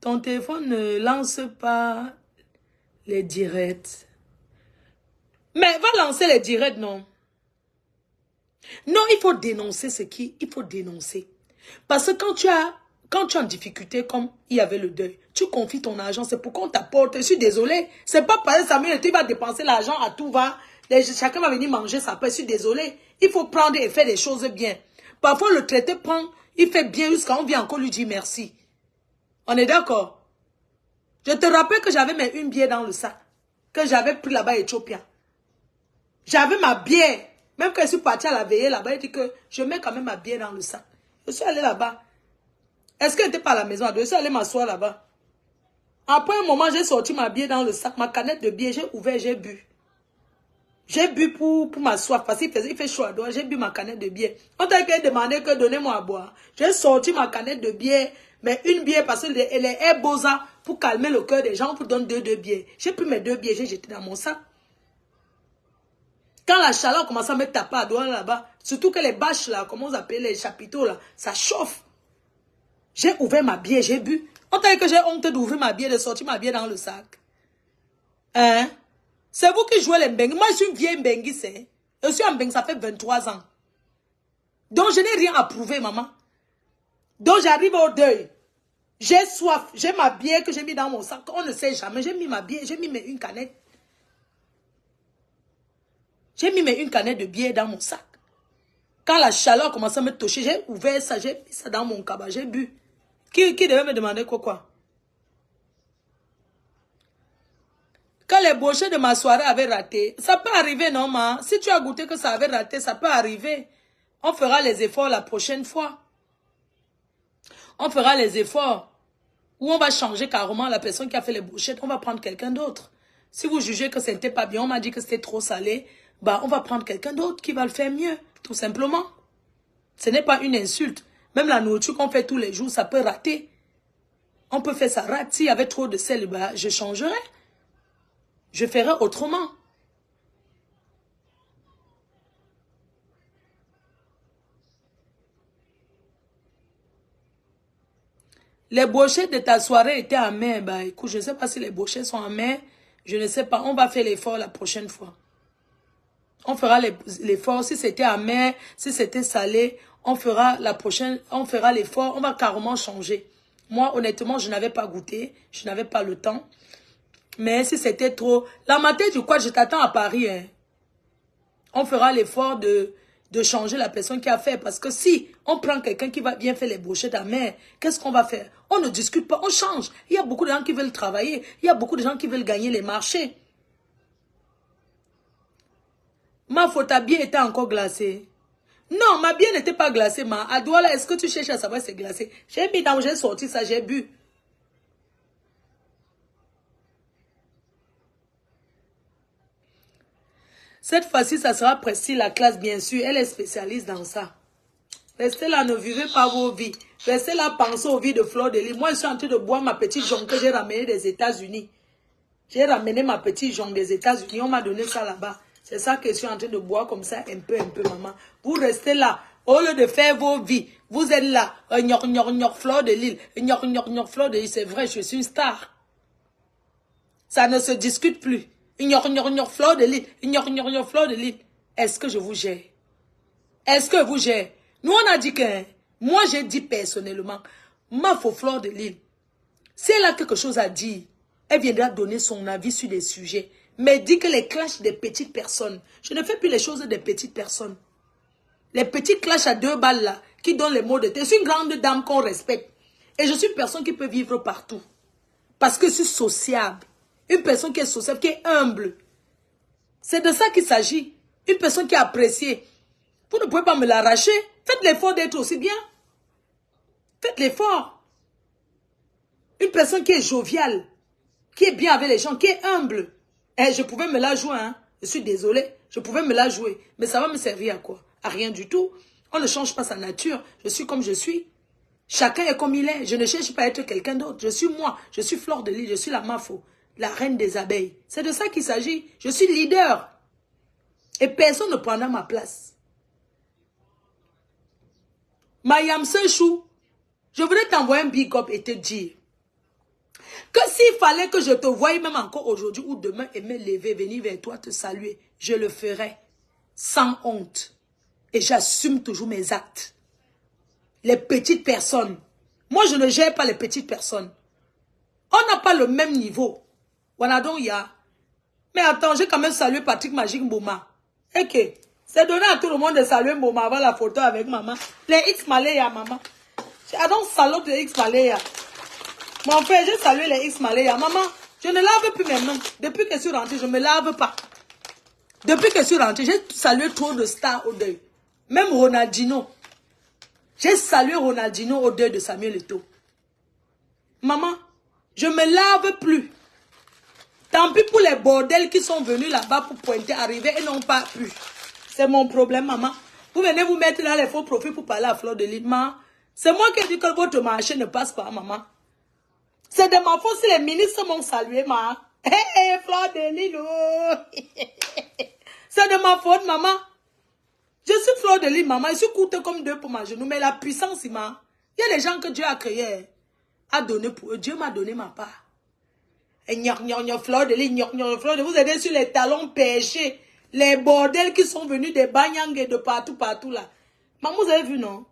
Ton téléphone ne lance pas les directs. Mais va lancer les directs, non? Non, il faut dénoncer ce qui... Il faut dénoncer. Parce que quand tu es en difficulté, comme il y avait le deuil, tu confies ton argent, c'est pour qu'on t'apporte. Je suis désolée. C'est pas parce que Samuel, tu vas dépenser l'argent à tout va. Chacun va venir manger sa paix. Je suis désolée. Il faut prendre et faire des choses bien. Parfois, le traité prend, il fait bien jusqu'à on vient encore lui dire merci. On est d'accord? Je te rappelle que j'avais mes une bière dans le sac. Que j'avais pris là-bas éthiopien. J'avais ma bière. Même quand je suis partie à la veillée là-bas, il dit que je mets quand même ma bière dans le sac. Je suis allée là-bas. Est-ce qu'elle n'était pas à la maison? Je suis allée m'asseoir là-bas. Après un moment, j'ai sorti ma bière dans le sac. Ma canette de bière, j'ai ouvert, j'ai bu. J'ai bu pour m'asseoir. Parce qu'il fait chaud à dehors. J'ai bu ma canette de bière. On t'a demandé que donnez-moi à boire. J'ai sorti ma canette de bière. Mais une bière parce qu'elle est Herbosa pour calmer le cœur des gens. On vous donne deux bières. J'ai pris mes 2 bières, j'ai jeté dans mon sac. Quand la chaleur commence à me taper à dehors là-bas, surtout que les bâches là, comment on appelle les chapiteaux là, ça chauffe. J'ai ouvert ma bière, j'ai bu. On t'a dit que j'ai honte d'ouvrir ma bière, de sortir ma bière dans le sac. Hein? C'est vous qui jouez les mbengues. Moi, je suis une vieille mbengue, c'est. Je suis en bengue, ça fait 23 ans. Donc, je n'ai rien à prouver, maman. Donc, j'arrive au deuil. J'ai soif. J'ai ma bière que j'ai mis dans mon sac. On ne sait jamais. J'ai mis ma bière, j'ai mis une canette. J'ai mis une canette de bière dans mon sac. Quand la chaleur commençait à me toucher, j'ai ouvert ça, j'ai mis ça dans mon cabas, j'ai bu. Qui devait me demander quoi? Quand les bouchées de ma soirée avaient raté, ça peut arriver, non, ma? Si tu as goûté que ça avait raté, ça peut arriver. On fera les efforts la prochaine fois. On fera les efforts. Ou on va changer carrément la personne qui a fait les bouchettes. On va prendre quelqu'un d'autre. Si vous jugez que ce n'était pas bien, on m'a dit que c'était trop salé, bah, on va prendre quelqu'un d'autre qui va le faire mieux. Tout simplement. Ce n'est pas une insulte. Même la nourriture qu'on fait tous les jours, ça peut rater. On peut faire ça rate. S'il y avait trop de sel, bah, je changerai. Je ferai autrement. Les brochettes de ta soirée étaient en main. Bah, écoute, je ne sais pas si les brochettes sont en main. Je ne sais pas. On va faire l'effort la prochaine fois. On fera l'effort. Si c'était en main, si c'était salé, on fera la prochaine. On fera l'effort. On va carrément changer. Moi, honnêtement, je n'avais pas goûté. Je n'avais pas le temps. Mais si c'était trop... La matinée du quoi, je t'attends à Paris. Hein. On fera l'effort de changer la personne qui a fait. Parce que si on prend quelqu'un qui va bien faire les brochettes à main, qu'est-ce qu'on va faire? On ne discute pas, on change. Il y a beaucoup de gens qui veulent travailler. Il y a beaucoup de gens qui veulent gagner les marchés. Ma faute, ta bière était encore glacée. Non, ma bière n'était pas glacée, ma. À Douala, est-ce que tu cherches à savoir si c'est glacé? J'ai mis dans, j'ai sorti ça, j'ai bu. Cette fois-ci, ça sera Priscille, la classe, bien sûr. Elle est spécialiste dans ça. Restez là, ne vivez pas vos vies. Restez là, pensez aux vies de Fleur de Lys. Moi, je suis en train de boire ma petite jonque que j'ai ramenée des États-Unis. J'ai ramené ma petite jonque des États-Unis. On m'a donné ça là-bas. C'est ça que je suis en train de boire comme ça, un peu, maman. Vous restez là. Au lieu de faire vos vies, vous êtes là. Fleur de Lys. Fleur de Lys. C'est vrai, je suis une star. Ça ne se discute plus. Fleur de Lys. Fleur de Lys. Est-ce que je vous gère? Est-ce que vous gère? Nous, on a dit que... Moi, j'ai dit personnellement, ma Fleur de Lys, si elle a quelque chose à dire, elle viendra donner son avis sur des sujets. Mais dit que les clashs des petites personnes, je ne fais plus les choses des petites personnes. Les petits clashs à 2 balles là, qui donnent les mots de tête. Je suis une grande dame qu'on respecte. Et je suis une personne qui peut vivre partout. Parce que je suis sociable. Une personne qui est sociable, qui est humble. C'est de ça qu'il s'agit. Une personne qui est appréciée. Vous ne pouvez pas me l'arracher. Faites l'effort d'être aussi bien. Faites l'effort. Une personne qui est joviale, qui est bien avec les gens, qui est humble. Eh, je pouvais me la jouer, hein. Je suis désolée. Je pouvais me la jouer. Mais ça va me servir à quoi? À rien du tout. On ne change pas sa nature. Je suis comme je suis. Chacun est comme il est. Je ne cherche pas à être quelqu'un d'autre. Je suis moi. Je suis Fleur de Lys. Je suis la Mafo. La reine des abeilles. C'est de ça qu'il s'agit. Je suis leader. Et personne ne prendra ma place. Mayam Sechou, je voudrais t'envoyer un big up et te dire. Que s'il fallait que je te voie même encore aujourd'hui ou demain et me lever, venir vers toi, te saluer, je le ferais sans honte. Et j'assume toujours mes actes. Les petites personnes. Moi, je ne gère pas les petites personnes. On n'a pas le même niveau. Voilà donc il y a. Mais attends, j'ai quand même salué Patrick Magic Mboma. Ok. C'est donné à tout le monde de saluer Mboma avant la photo avec maman. Les X Malaya, maman. J'adore salope de X Malaya. Mon frère, j'ai salué les X Malaya. Maman, je ne lave plus mes mains. Depuis que je suis rentrée, je ne me lave pas. Depuis que je suis rentrée, j'ai salué trop de stars au deuil. Même Ronaldinho. J'ai salué Ronaldinho au deuil de Samuel Eto'o. Maman, je ne me lave plus. Tant pis pour les bordels qui sont venus là-bas pour pointer, arriver et n'ont pas pu. C'est mon problème, maman. Vous venez vous mettre là les faux profils pour parler à Fleur de Lys. C'est moi qui ai dit que votre marché ne passe pas, maman. C'est de ma faute si les ministres m'ont salué, maman. Hé, hey, Fleur de Lys. C'est de ma faute, maman. Je suis Fleur de Lys, maman. Je suis courte comme deux pour ma genou. Mais la puissance, maman. Il y a des gens que Dieu a créés, a donné pour eux. Dieu m'a donné ma part. Et Fleur de Lys, Fleur de Lys. Vous êtes sur les talons pêchés. Les bordels qui sont venus des Banyang et de partout là. Maman, vous avez vu, non?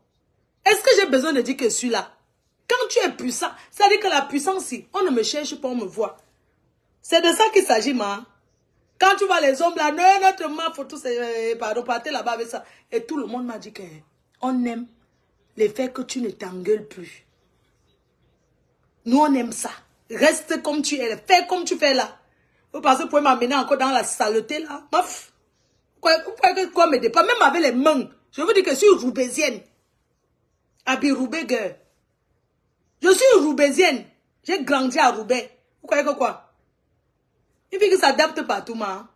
Est-ce que j'ai besoin de dire que je suis là? Quand tu es puissant, ça veut dire que la puissance, si on ne me cherche pas, on me voit. C'est de ça qu'il s'agit, maman. Quand tu vois les hommes là, non, notre main, faut tous, pardon, partir là-bas avec ça. Et tout le monde m'a dit qu'on aime le fait que tu ne t'engueules plus. Nous, on aime ça. Reste comme tu es, fais comme tu fais là. Vous pensez que vous pouvez m'amener encore dans la saleté là? Maf. Quoi me dépasse? Même avec les mains. Je veux dire que je suis roubaisienne. Abi Roubaix, girl. Je suis roubaisienne. J'ai grandi à Roubaix. Vous croyez que quoi? Il faut que ça s'adapte partout, ma.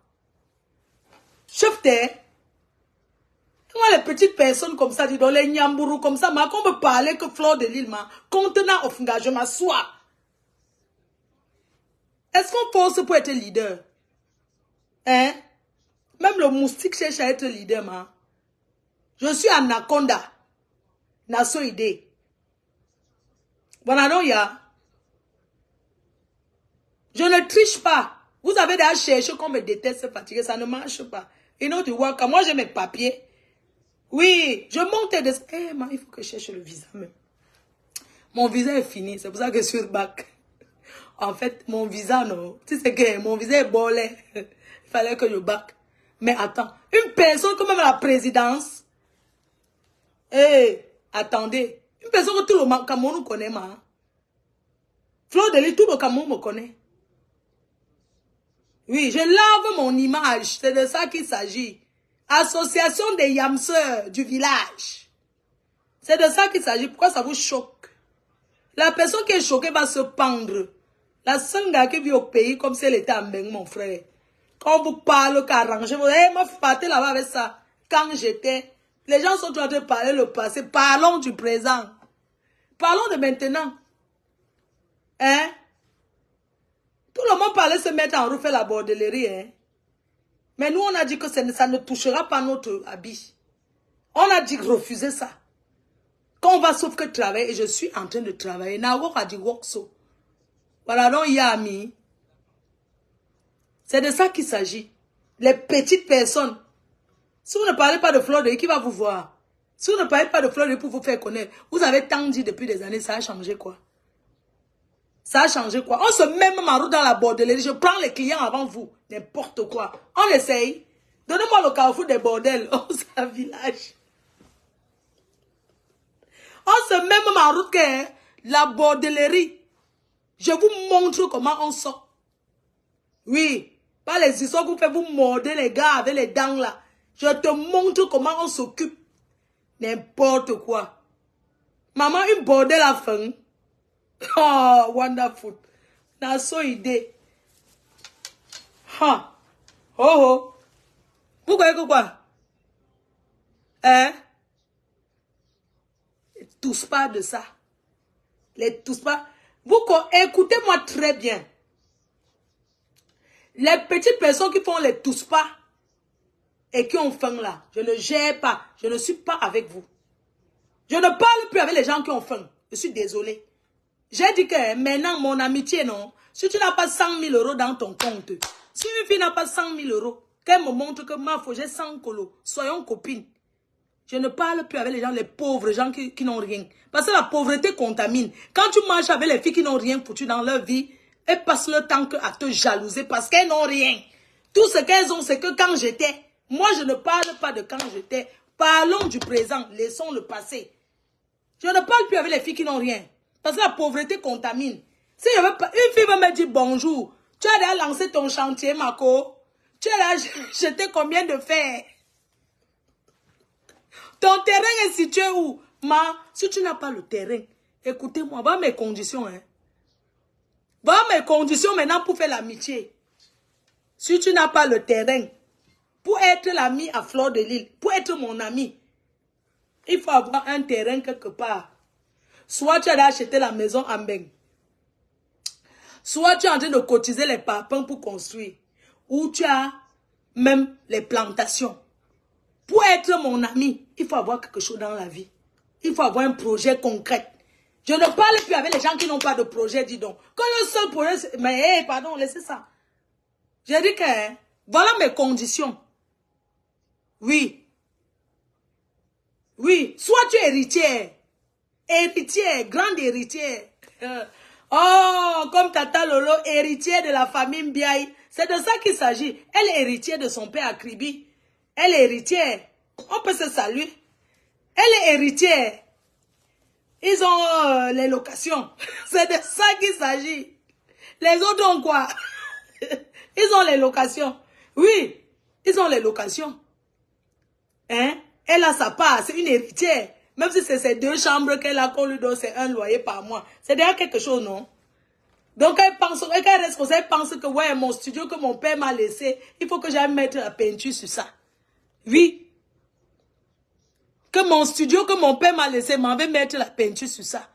Chef terre. Moi, les petites personnes comme ça, dans les nyambourous comme ça, ma, qu'on me parler que Fleur de Lys, ma, contenant of engagement, soit. Est-ce qu'on force pour être leader? Hein? Même le moustique cherche à être leader, ma. Je suis anaconda. Naso idée. Voilà, non, ya. Je ne triche pas. Vous avez déjà cherché qu'on me déteste, fatigué, ça ne marche pas. Et non, tu vois, quand moi j'ai mes papiers. Oui, je monte des... Eh, man, il faut que je cherche le visa même. Mon visa est fini, c'est pour ça que je suis sur bac. En fait, mon visa, non. Tu sais que mon visa est bolé. Il fallait que je bac. Mais attends, une personne comme même la présidence. Eh, attendez. Une personne que tout le Cameroun connaît, ma. Fleur de Lys, tout le Cameroun me connaît. Oui, je lave mon image. C'est de ça qu'il s'agit. Association des yamseurs du village. C'est de ça qu'il s'agit. Pourquoi ça vous choque? La personne qui est choquée va se pendre. La seule gars qui vit au pays comme si elle était en Beng, mon frère. Quand on vous parle, qu'arranger, vous hey, moi, partez là-bas avec ça. Quand j'étais, les gens sont en train de parler le passé. Parlons du présent. Parlons de maintenant. Hein? Tout le monde parlait se mettre en route, faire la bordellerie, hein? Mais nous, on a dit que ça ne touchera pas notre habit. On a dit refuser ça. Quand on va sauf que travailler, et je suis en train de travailler. Nawok a dit workso. Voilà, donc il y a ami. C'est de ça qu'il s'agit. Les petites personnes. Si vous ne parlez pas de Fleur de Lys, qui va vous voir? Si vous ne parlez pas de Fleur de Lys pour vous faire connaître, vous avez tant dit depuis des années, ça a changé quoi? Ça a changé quoi? On se met même en route dans la bordellerie. Je prends les clients avant vous. N'importe quoi. On essaye. Donnez-moi le carrefour des bordels. Oh, c'est un village. On se met même en route que la bordellerie. Je vous montre comment on sort. Oui. Pas les histoires que vous faites, vous mordez les gars avec les dents là. Je te montre comment on s'occupe. N'importe quoi. Maman, une bordel à fin. Oh, wonderful. N'a so idée. Ha. Oh oh. Vous croyez que quoi? Hein? Les tous pas de ça. Les tous pas. Vous écoutez-moi très bien. Les petites personnes qui font les tous pas et qui ont faim là, je ne gère pas. Je ne suis pas avec vous. Je ne parle plus avec les gens qui ont faim. Je suis désolée. J'ai dit que maintenant, mon amitié, non. Si tu n'as pas 100 000 euros dans ton compte, si une fille n'a pas 100 000 euros, qu'elle me montre que ma foi, j'ai 100 colos, soyons copines. Je ne parle plus avec les gens, les pauvres gens qui n'ont rien. Parce que la pauvreté contamine. Quand tu marches avec les filles qui n'ont rien foutu dans leur vie, elles passent le temps à te jalouser parce qu'elles n'ont rien. Tout ce qu'elles ont, c'est que quand j'étais, moi je ne parle pas de quand j'étais. Parlons du présent, laissons le passé. Je ne parle plus avec les filles qui n'ont rien. Parce que la pauvreté contamine. Si je veux pas, une fille va me dire bonjour. Tu as déjà lancé ton chantier, Marco. Tu as déjà jeté combien de fer? Ton terrain est situé où? Si tu n'as pas le terrain, écoutez-moi, voilà mes conditions. Hein. Voilà mes conditions maintenant pour faire l'amitié. Si tu n'as pas le terrain, pour être l'ami à Fleur de Lille, pour être mon ami, il faut avoir un terrain quelque part. Soit tu as acheté la maison en Beng. Soit tu es en train de cotiser les parpaings pour construire. Ou tu as même les plantations. Pour être mon ami, il faut avoir quelque chose dans la vie. Il faut avoir un projet concret. Je ne parle plus avec les gens qui n'ont pas de projet, dis donc. Que le seul projet, mais pardon, laissez ça. J'ai dit que, voilà mes conditions. Oui. Oui, soit tu es héritière. Héritière, grande héritière. Oh, comme Tata Lolo, héritière de la famille Mbiaye. C'est de ça qu'il s'agit. Elle est héritière de son père Akribi. Elle est héritière. On peut se saluer. Elle est héritière. Ils ont les locations. C'est de ça qu'il s'agit. Les autres ont quoi? Ils ont les locations. Oui, ils ont les locations. Hein? Elle a sa part. C'est une héritière. Même si c'est ces 2 chambres qu'elle a qu'on lui donne, c'est un loyer par mois. C'est déjà quelque chose, non? Donc elle pense, elle reste comme ça, elle pense que ouais, mon studio que mon père m'a laissé, il faut que j'aille mettre la peinture sur ça. Oui. Que mon studio que mon père m'a laissé, m'avait mettre la peinture sur ça.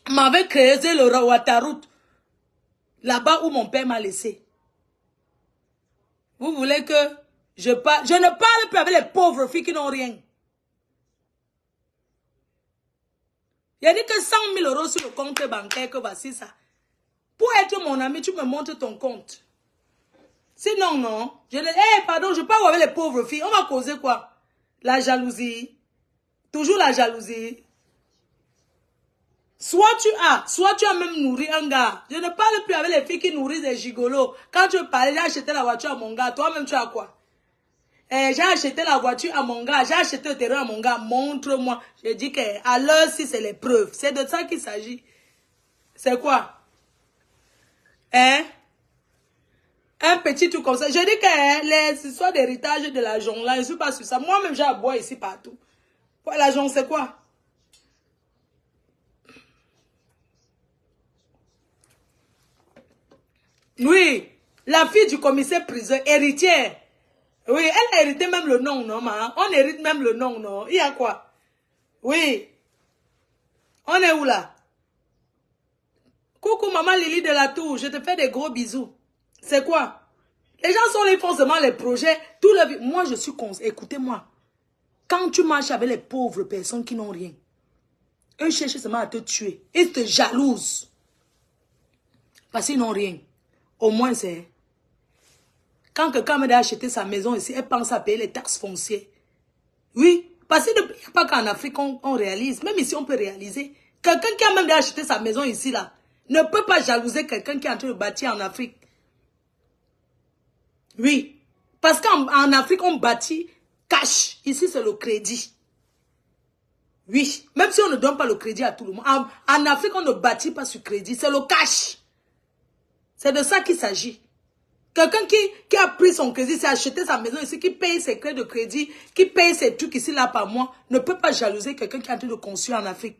M'avait creusé le Waterroute. Là-bas où mon père m'a laissé. Vous voulez que je parle? Je ne parle plus avec les pauvres filles qui n'ont rien. Il a dit que 100 000 euros sur le compte bancaire, que voici ça. Pour être mon ami, tu me montres ton compte. Sinon, non. Je ne, pardon, je parle avec les pauvres filles. On va causer quoi? La jalousie. Toujours la jalousie. Soit tu as même nourri un gars. Je ne parle plus avec les filles qui nourrissent des gigolos. Quand tu parlais, j'ai acheté la voiture à mon gars. Toi-même, tu as quoi? J'ai acheté la voiture à mon gars. J'ai acheté le terrain à mon gars. Montre-moi. J'ai dit que à l'heure, si c'est les preuves. C'est de ça qu'il s'agit. C'est quoi? Hein? Un petit truc comme ça. Je dis que les histoires d'héritage de l'argent là, je ne suis pas sur ça. Moi-même, j'ai à boire ici partout. L'argent, c'est quoi? Oui, la fille du commissaire priseur, héritière. Oui, elle a hérité même le nom, non, ma? On hérite même le nom, non? Il y a quoi? Oui. On est où là? Coucou, maman Lily de la Tour, je te fais des gros bisous. C'est quoi? Les gens sont là, ils font seulement les projets. Tout le... Moi, je suis con. Écoutez-moi. Quand tu marches avec les pauvres personnes qui n'ont rien, eux cherchent seulement à te tuer. Ils te jalousent. Parce qu'ils n'ont rien. Au moins, c'est... Quand quelqu'un m'a acheté sa maison ici, elle pense à payer les taxes foncières. Oui, parce qu'il n'y a pas qu'en Afrique on réalise. Même ici, on peut réaliser. Quelqu'un qui a même acheté sa maison ici, là, ne peut pas jalouser quelqu'un qui est en train de bâtir en Afrique. Oui, parce qu'en Afrique, on bâtit cash. Ici, c'est le crédit. Oui, même si on ne donne pas le crédit à tout le monde. En Afrique, on ne bâtit pas sur crédit. C'est le cash. C'est de ça qu'il s'agit. Quelqu'un qui a pris son crédit, s'est acheté sa maison ici, qui paye ses crédits de crédit, qui paye ses trucs ici, là, par mois, ne peut pas jalouser quelqu'un qui est en train de construire en Afrique.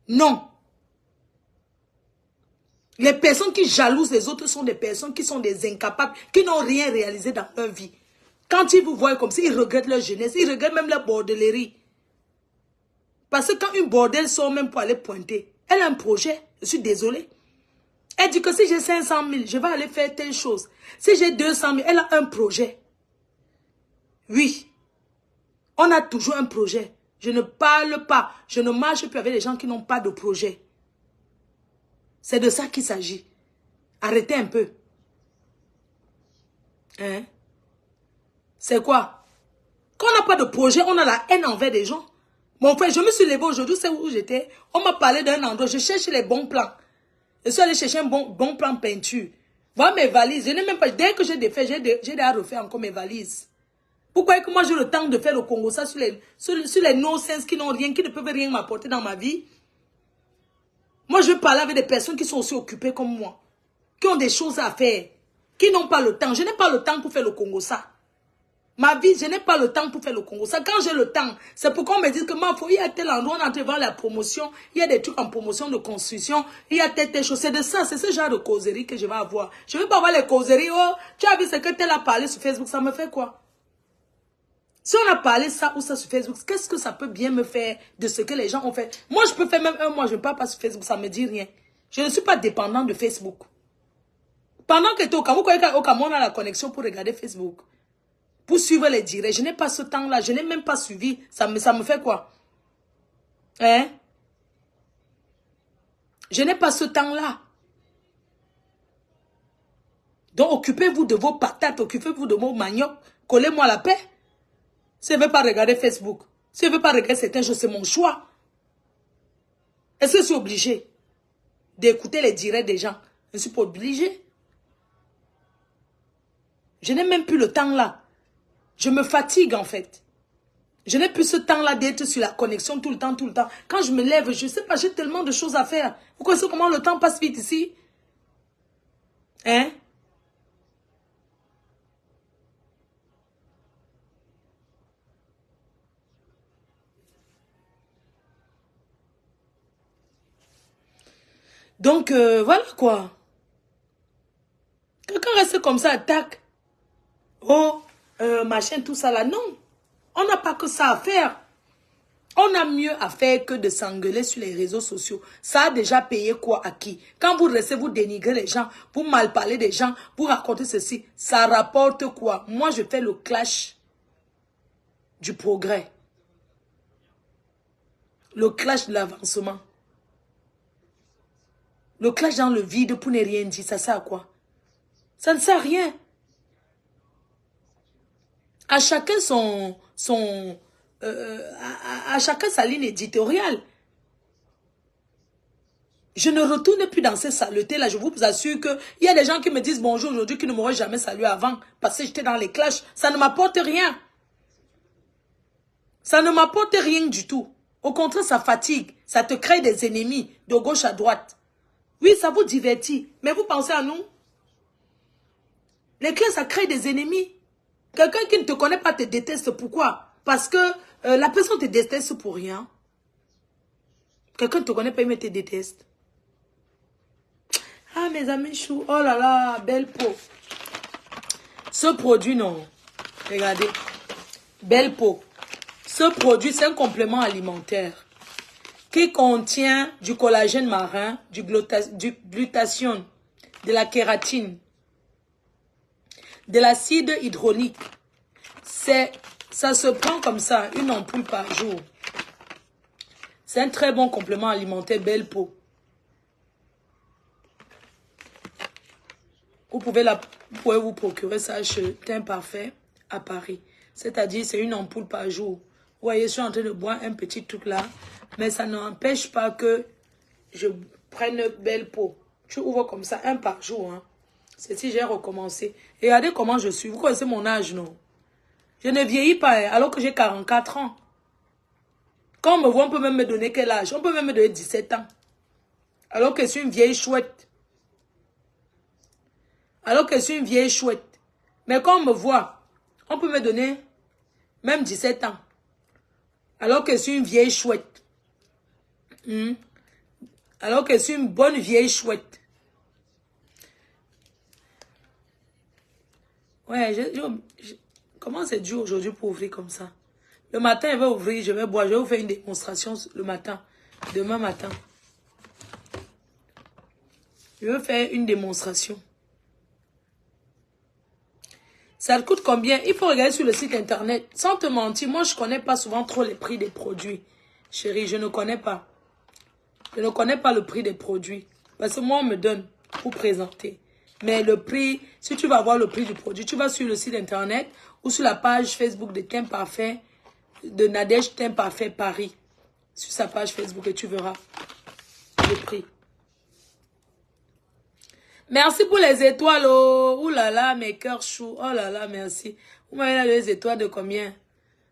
Non. Les personnes qui jalousent les autres sont des personnes qui sont des incapables, qui n'ont rien réalisé dans leur vie. Quand ils vous voient comme ça, ils regrettent leur jeunesse, ils regrettent même leur bordellerie. Parce que quand une bordelle sort même pour aller pointer, elle a un projet, je suis désolée. Elle dit que si j'ai 500 000, je vais aller faire telle chose. Si j'ai 200 000, elle a un projet. Oui. On a toujours un projet. Je ne parle pas. Je ne marche plus avec les gens qui n'ont pas de projet. C'est de ça qu'il s'agit. Arrêtez un peu. Hein? C'est quoi? Quand on n'a pas de projet, on a la haine envers des gens. Mon frère, je me suis levé aujourd'hui, c'est où j'étais. On m'a parlé d'un endroit. Je cherche les bons plans. Je suis allé chercher un bon plan peinture. Voilà mes valises. Je n'ai même pas. Dès que j'ai défait, j'ai déjà refait encore mes valises. Pourquoi est-ce que moi j'ai le temps de faire le Congo ça sur les no-sense qui n'ont rien, qui ne peuvent rien m'apporter dans ma vie? Moi, je parle avec des personnes qui sont aussi occupées comme moi. Qui ont des choses à faire. Qui n'ont pas le temps. Je n'ai pas le temps pour faire le Congo ça. Ma vie, je n'ai pas le temps pour faire le Congo ça. Quand j'ai le temps, c'est pourquoi on me dit que il y a tel endroit, on est en train de voir la promotion. Il y a des trucs en promotion de construction. Il y a telle chose. C'est de ça, c'est ce genre de causerie que je vais avoir. Je ne vais pas avoir les causeries. Oh, tu as vu ce que tel a parlé sur Facebook, ça me fait quoi? Si on a parlé ça ou ça sur Facebook, qu'est-ce que ça peut bien me faire de ce que les gens ont fait? Moi, je peux faire même un mois, je ne parle pas sur Facebook, ça ne me dit rien. Je ne suis pas dépendant de Facebook. Pendant que tu es au Cameroun, on a la connexion pour regarder Facebook. Pour suivre les directs. Je n'ai pas ce temps-là. Je n'ai même pas suivi. Ça me fait quoi? Hein? Je n'ai pas ce temps-là. Donc, occupez-vous de vos patates. Occupez-vous de vos maniocs. Collez-moi la paix. Si je ne veux pas regarder Facebook. Si je ne veux pas regarder certaines choses, c'est mon choix. Est-ce que je suis obligé d'écouter les directs des gens? Je ne suis pas obligé. Je n'ai même plus le temps là. Je me fatigue en fait. Je n'ai plus ce temps-là d'être sur la connexion tout le temps, tout le temps. Quand je me lève, je ne sais pas, j'ai tellement de choses à faire. Vous connaissez comment le temps passe vite ici? Hein? Donc, voilà quoi. Quelqu'un reste comme ça, attaque. Oh, machin, tout ça là. Non. On n'a pas que ça à faire. On a mieux à faire que de s'engueuler sur les réseaux sociaux. Ça a déjà payé quoi à qui? Quand vous restez, vous dénigrez les gens, vous mal parlez des gens, vous racontez ceci, ça rapporte quoi? Moi, je fais le clash du progrès. Le clash de l'avancement. Le clash dans le vide pour ne rien dire, ça sert à quoi? Ça ne sert à rien. À chacun à chacun sa ligne éditoriale. Je ne retourne plus dans ces saletés-là. Je vous assure qu'il y a des gens qui me disent bonjour aujourd'hui qui ne m'auraient jamais salué avant parce que j'étais dans les clashs. Ça ne m'apporte rien. Ça ne m'apporte rien du tout. Au contraire, ça fatigue. Ça te crée des ennemis de gauche à droite. Oui, ça vous divertit. Mais vous pensez à nous? Les clashs, ça crée des ennemis. Quelqu'un qui ne te connaît pas te déteste. Pourquoi? Parce que la personne te déteste pour rien. Quelqu'un ne te connaît pas, il te déteste. Ah, mes amis choux. Oh là là, belle peau. Ce produit, non. Regardez. Belle peau. Ce produit, c'est un complément alimentaire qui contient du collagène marin, du glutathione, de la kératine, de l'acide hyaluronique. Ça se prend comme ça, une ampoule par jour. C'est un très bon complément alimentaire, belle peau. Vous pouvez vous procurer ça chez Teint Parfait à Paris. C'est-à-dire, c'est une ampoule par jour. Vous voyez, je suis en train de boire un petit truc là. Mais ça n'empêche pas que je prenne belle peau. Tu ouvres comme ça, un par jour. Hein. C'est si j'ai recommencé. Et regardez comment je suis. Vous connaissez mon âge, non? Je ne vieillis pas, hein, alors que j'ai 44 ans. Quand on me voit, on peut même me donner quel âge? On peut même me donner 17 ans. Alors que je suis une vieille chouette. Alors que je suis une vieille chouette. Mais quand on me voit, on peut me donner même 17 ans. Alors que je suis une vieille chouette. Alors que je suis une bonne vieille chouette. Ouais, comment c'est dur aujourd'hui pour ouvrir comme ça? Le matin, je vais ouvrir, je vais boire. Je vais vous faire une démonstration le matin. Demain matin. Je vais faire une démonstration. Ça te coûte combien? Il faut regarder sur le site internet. Sans te mentir, moi, je ne connais pas souvent trop les prix des produits. Chérie, je ne connais pas. Je ne connais pas le prix des produits. Parce que moi, on me donne pour présenter. Mais le prix, si tu vas voir le prix du produit, tu vas sur le site internet ou sur la page Facebook de Teint Parfait, de Nadège Teint Parfait Paris. Sur sa page Facebook et tu verras le prix. Merci pour les étoiles. Oh, ouh là là, mes cœurs choux. Oh là là, merci. Vous m'avez là les étoiles de combien?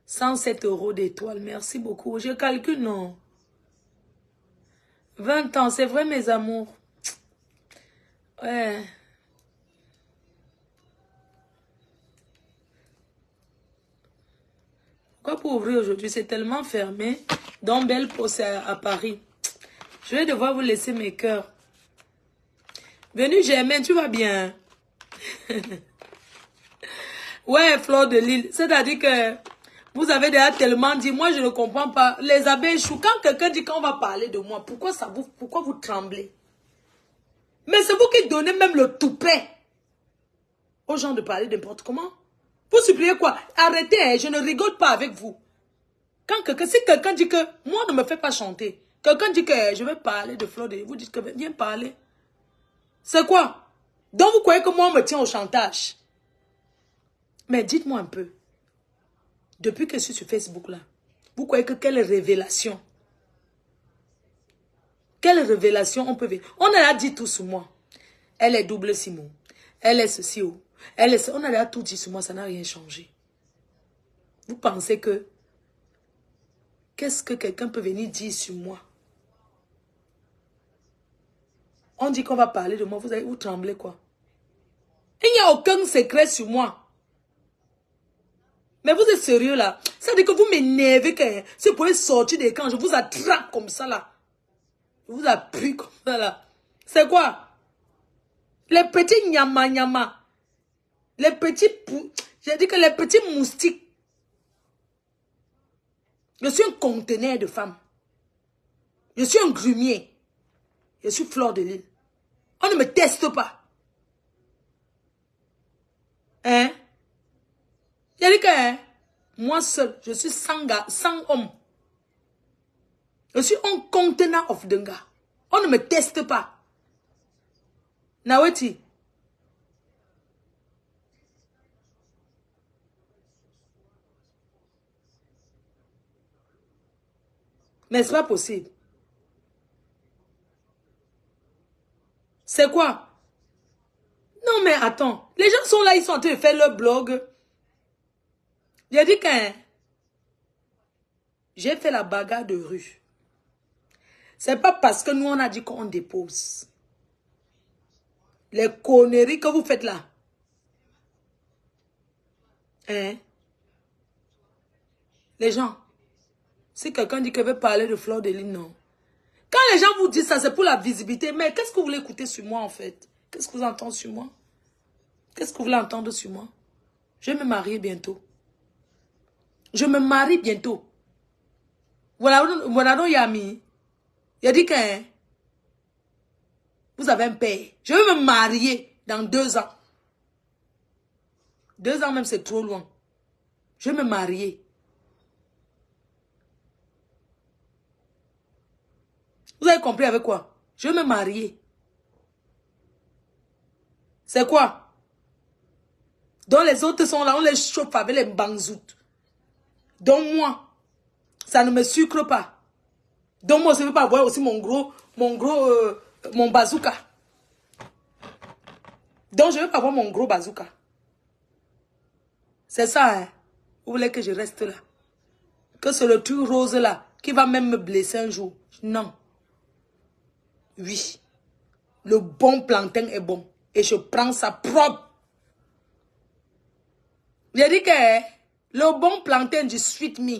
107 € d'étoiles. Merci beaucoup. Je calcule, non. 20 ans, c'est vrai, mes amours. Ouais. Pourquoi pour ouvrir aujourd'hui? C'est tellement fermé. Dans Belle Poste à Paris. Je vais devoir vous laisser mes cœurs. Venue Germaine, tu vas bien? Ouais, Fleur de Lille. C'est-à-dire que vous avez déjà tellement dit, moi je ne comprends pas. Les abeilles chou, quand quelqu'un dit qu'on va parler de moi, pourquoi vous tremblez? Mais c'est vous qui donnez même le toupet aux gens de parler n'importe comment. Vous suppliez quoi? Arrêtez, hein, je ne rigole pas avec vous. Si quelqu'un dit que moi ne me fais pas chanter, quelqu'un dit que je vais parler de Fleur de Lille, vous dites que viens parler. C'est quoi? Donc vous croyez que moi on me tient au chantage? Mais dites-moi un peu. Depuis que je suis sur Facebook là, vous croyez que quelle révélation? Quelle révélation on peut vivre? On a dit tout sur moi. Elle est double Simon. Elle est ceci ou. On a déjà tout dit sur moi, ça n'a rien changé. Vous pensez que qu'est-ce que quelqu'un peut venir dire sur moi? On dit qu'on va parler de moi, vous tremblez quoi? Il n'y a aucun secret sur moi. Mais vous êtes sérieux là? Ça veut dire que vous m'énervez que si vous pouvez sortir des camps, je vous attrape comme ça là. Je vous appuie comme ça là. C'est quoi? Les petits nyama nyama. Les petits... J'ai dit que les petits moustiques. Je suis un conteneur de femmes. Je suis un grumier. Je suis Fleur de Lille. On ne me teste pas. Hein? J'ai dit que hein, moi seul, je suis sans homme. Je suis un conteneur of Denga. On ne me teste pas. Naweti. Mais c'est pas possible. C'est quoi? Non mais attends. Les gens sont là, ils sont en train de faire leur blog. J'ai dit que hein, j'ai fait la bagarre de rue. C'est pas parce que nous on a dit qu'on dépose. Les conneries que vous faites là. Hein? Les gens. Si quelqu'un dit qu'il veut parler de Fleur de Lille, non. Quand les gens vous disent ça, c'est pour la visibilité. Mais qu'est-ce que vous voulez écouter sur moi en fait? Qu'est-ce que vous entendez sur moi? Qu'est-ce que vous voulez entendre sur moi? Je vais me marier bientôt. Je me marie bientôt. Voilà, Yami. Il a dit que hein, vous avez un père. Je vais me marier dans 2 ans. 2 ans même, c'est trop loin. Je vais me marier. Vous avez compris avec quoi? Je vais me marier. C'est quoi? Donc les autres sont là, on les chauffe avec les bangzout. Donc moi, ça ne me sucre pas. Donc moi, je ne veux pas avoir aussi mon bazooka. Donc je ne veux pas avoir mon gros bazooka. C'est ça, hein? Vous voulez que je reste là? Que c'est le truc rose là, qui va même me blesser un jour? Non. Oui. Le bon plantain est bon. Et je prends ça propre. J'ai dit que le bon plantain du Sweet Me.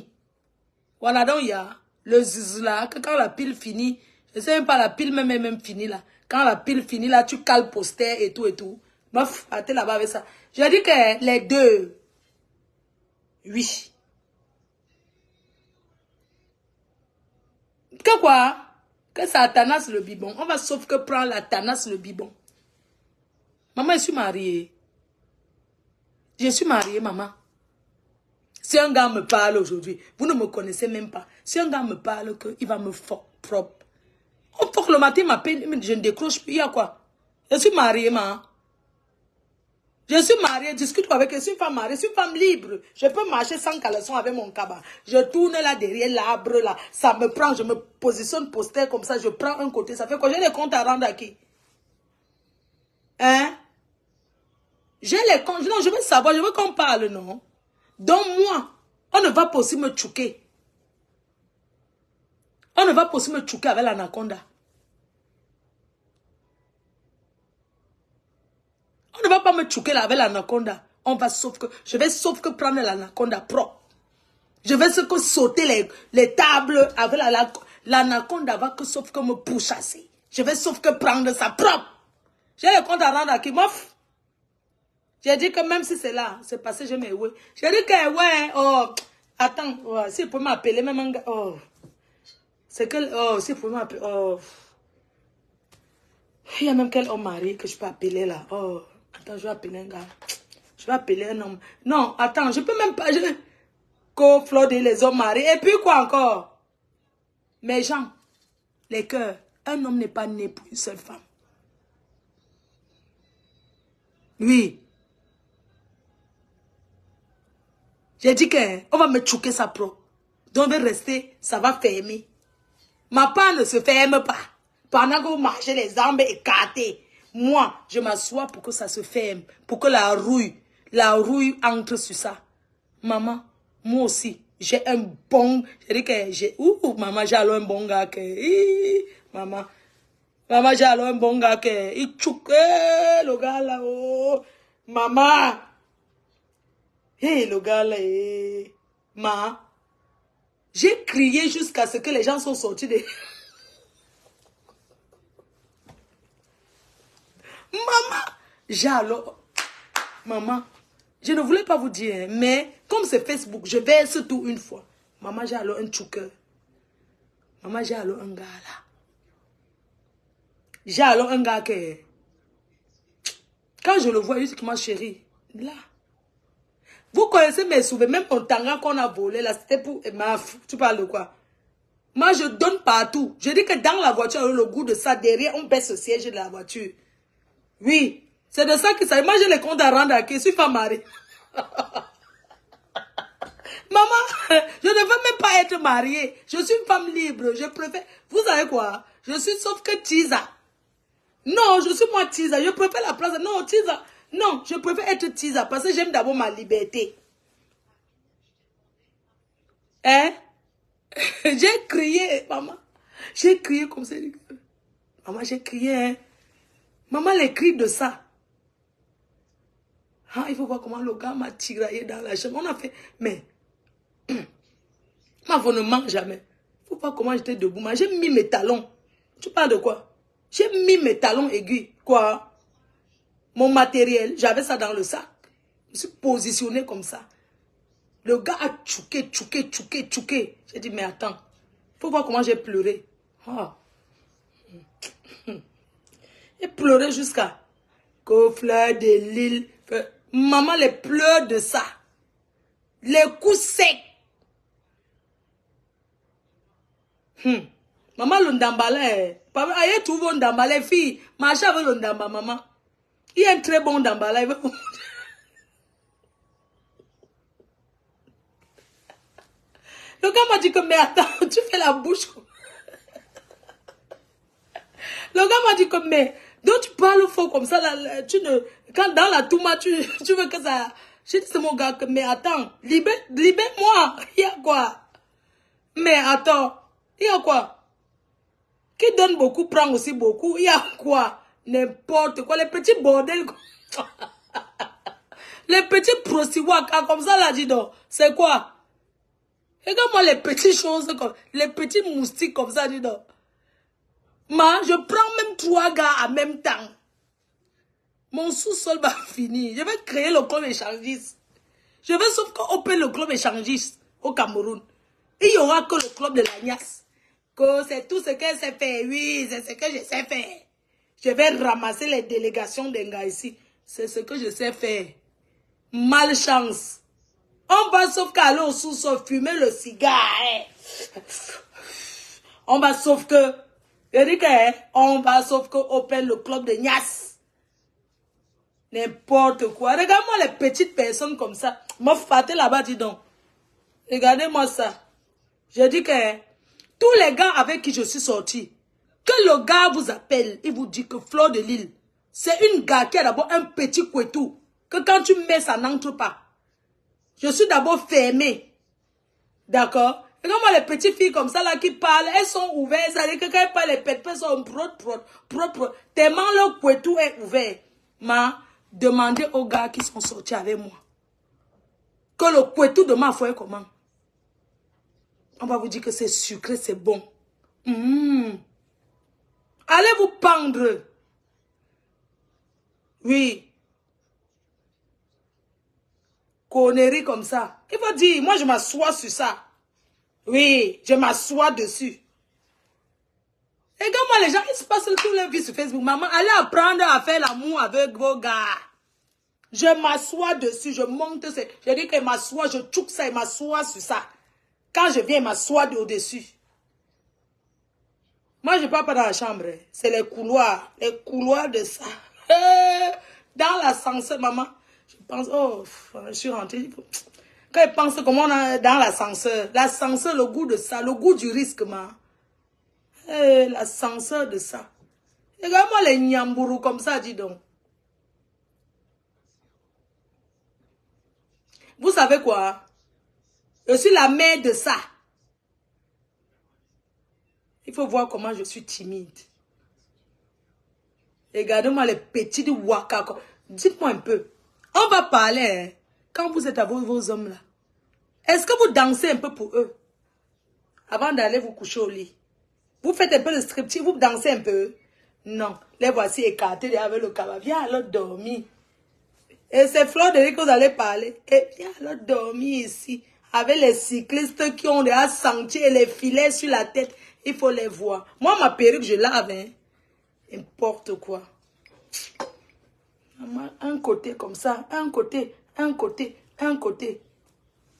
Voilà, donc il y a le ziz là, que quand la pile finit, je ne sais même pas la pile même finie là. Quand la pile finit là, tu cales poster et tout et tout. Bof, attends là-bas avec ça. J'ai dit que les deux, oui. Que quoi? Que ça tanasse le bibon. On va sauf que prendre la tanasse le bibon. Maman, je suis mariée. Je suis mariée, maman. Si un gars me parle aujourd'hui, vous ne me connaissez même pas. Si un gars me parle qu'il va me fuck propre. On fuck le matin, je ne décroche plus. Il y a quoi? Je suis mariée, maman. Je suis mariée, discute avec elle. Je suis une femme mariée, je suis une femme libre. Je peux marcher sans caleçon avec mon cabas. Je tourne là derrière l'arbre là. Ça me prend, je me positionne poster comme ça. Je prends un côté. Ça fait quoi? J'ai les comptes à rendre à qui? Hein? J'ai les comptes. Non, je veux savoir, je veux qu'on parle, non? Donc moi, on ne va pas aussi me choquer. On ne va pas aussi me choquer avec l'anaconda. On ne va pas me choquer là avec l'anaconda. On va sauf que, je vais sauf que prendre l'anaconda propre. Je vais sauf que sauter les tables avec l'anaconda va que sauf que me pourchasser. Je vais sauf que prendre ça propre. J'ai le compte à rendre à qui m'offre. J'ai dit que même si c'est là, c'est passé, je m'ai ouais. J'ai dit que ouais, oh, attends, oh, si vous pouvez m'appeler, même un gars, oh, c'est que, oh, si vous pouvez m'appeler, oh, il y a même quel homme marié que je peux appeler là, oh, attends, je vais appeler un gars, je vais appeler un homme, non, attends, je peux même pas, co-flauder les hommes mariés, et puis quoi encore? Mes gens, les cœurs, un homme n'est pas né pour une seule femme. Oui. J'ai dit qu'on va me choquer ça pro. Donc, de rester, ça va fermer. Ma part ne se ferme pas. Pendant que vous marchez les jambes écartées, moi, je m'assois pour que ça se ferme. Pour que la rouille entre sur ça. Maman, moi aussi, j'ai un bon... J'ai dit que j'ai... Ouh, maman, j'ai alors un bon gars que... Maman, j'ai alors un bon gars que... Il choque le gars là. Oh. Maman... Hé, le gars là, j'ai crié jusqu'à ce que les gens sont sortis de... Maman, je ne voulais pas vous dire, mais comme c'est Facebook, je verse tout une fois. Maman, j'ai alors un choker. Maman, j'ai alors un gars là. J'ai alors un gars que... Quand je le vois, il dit que ma chérie, là... Vous connaissez mes souvenirs, même mon tanga qu'on a volé, là, c'était pour... Tu parles de quoi? Moi, je donne partout. Je dis que dans la voiture, le goût de ça, derrière, on baisse le siège de la voiture. Oui, c'est de ça que ça... Moi, j'ai les comptes à rendre à qui? Je suis femme mariée. Maman, je ne veux même pas être mariée. Je suis une femme libre. Je préfère... Vous savez quoi? Je suis sauf que Tisa. Non, je suis moi Tisa. Je préfère la place... Non, Tisa... Non, je préfère être Tisa parce que j'aime d'abord ma liberté. Hein? J'ai crié, maman. J'ai crié comme ça. Maman, j'ai crié, hein. Maman, les cris de ça. Ah, il faut voir comment le gars m'a tiraillé dans la chambre. On a fait, mais... Ma vous ne mange jamais. Il faut voir comment j'étais debout. J'ai mis mes talons. Tu parles de quoi? J'ai mis mes talons aigus. Quoi? Mon matériel, j'avais ça dans le sac. Je me suis positionné comme ça. Le gars a tchouqué. J'ai dit, mais attends. Il faut voir comment j'ai pleuré. Oh. J'ai pleuré jusqu'à... Qu'aux fleurs de l'île. Maman, les pleurs de ça. Les coups secs. Maman, le ndambala. Papa, aïe, tout bon ndambala, fille. Marche avec le ndamba, maman. Il y a un très bon ndambala. Le gars m'a dit que, mais attends, tu fais la bouche. Le gars m'a dit que, mais, donc tu parles faux comme ça, là, tu ne, quand dans la touma, tu veux que ça, j'ai dit c'est mon gars que, mais attends, libère-moi, il y a quoi? Mais attends, il y a quoi? Qui donne beaucoup, prend aussi beaucoup, il y a quoi? N'importe quoi, les petits bordels, les petits prostiwaka, comme ça, là, dis donc, c'est quoi? Regarde-moi les petites choses, comme, les petits moustiques, comme ça, dis donc. Je prends même 3 gars en même temps. Mon sous-sol va finir. Je vais créer le club échangiste. Je vais sauf qu'on peut le club échangiste au Cameroun. Il n'y aura que le club de l'Agnace. Que c'est tout ce qu'elle sait faire. Oui, c'est ce que je sais faire. Je vais ramasser les délégations d'un gars ici. C'est ce que je sais faire. Malchance. On va sauf qu'aller au sous-sol fumer le cigare. On va sauf que, je dis que, on va sauf que open le club de Nias. N'importe quoi. Regarde-moi les petites personnes comme ça. M'a faté là-bas, dis donc. Regardez-moi ça. Je dis que, tous les gars avec qui je suis sorti, que le gars vous appelle, il vous dit que Fleur de Lille, c'est une gars qui a d'abord un petit couetou, que quand tu mets, ça n'entre pas. Je suis d'abord fermée. D'accord? Regarde-moi les petites filles comme ça là qui parlent, elles sont ouvertes, ça veut dire que quand elles parlent, les pètes sont propres. Tellement leur couetou est ouvert. Demandez aux gars qui sont sortis avec moi. Que le couetou de ma foi est comment? On va vous dire que c'est sucré, c'est bon. Allez vous pendre. Oui. Connerie comme ça. Il faut dire, moi je m'assois sur ça. Oui, je m'assois dessus. Et comme moi, les gens, ils se passent toute leur vie sur Facebook. Maman, allez apprendre à faire l'amour avec vos gars. Je m'assois dessus, je monte. Je dis qu'il m'assoit, je tchouk ça, il m'assoit sur ça. Quand je viens, il m'assoit au-dessus. Moi, je ne parle pas dans la chambre. C'est les couloirs de ça. Dans l'ascenseur, maman. Je pense, oh, je suis rentrée. Quand ils pensent comment on est dans l'ascenseur, le goût de ça, le goût du risque, ma. L'ascenseur de ça. Regarde-moi les nyambourous comme ça, dis donc. Vous savez quoi? Je suis la mère de ça. Il faut voir comment je suis timide. Regardez-moi les petits waka. Dites-moi un peu. On va parler, hein, quand vous êtes avec vos hommes là. Est-ce que vous dansez un peu pour eux? Avant d'aller vous coucher au lit. Vous faites un peu de striptease, vous dansez un peu? Non. Les voici écartés avec le cabas. Viens alors dormir. Et c'est Fleur de Lille que vous allez parler. Et viens alors dormir ici. Avec les cyclistes qui ont des sentiers et les filets sur la tête. Il faut les voir. Moi, ma perruque, je lave. Hein. N'importe quoi. Un côté comme ça. Un côté.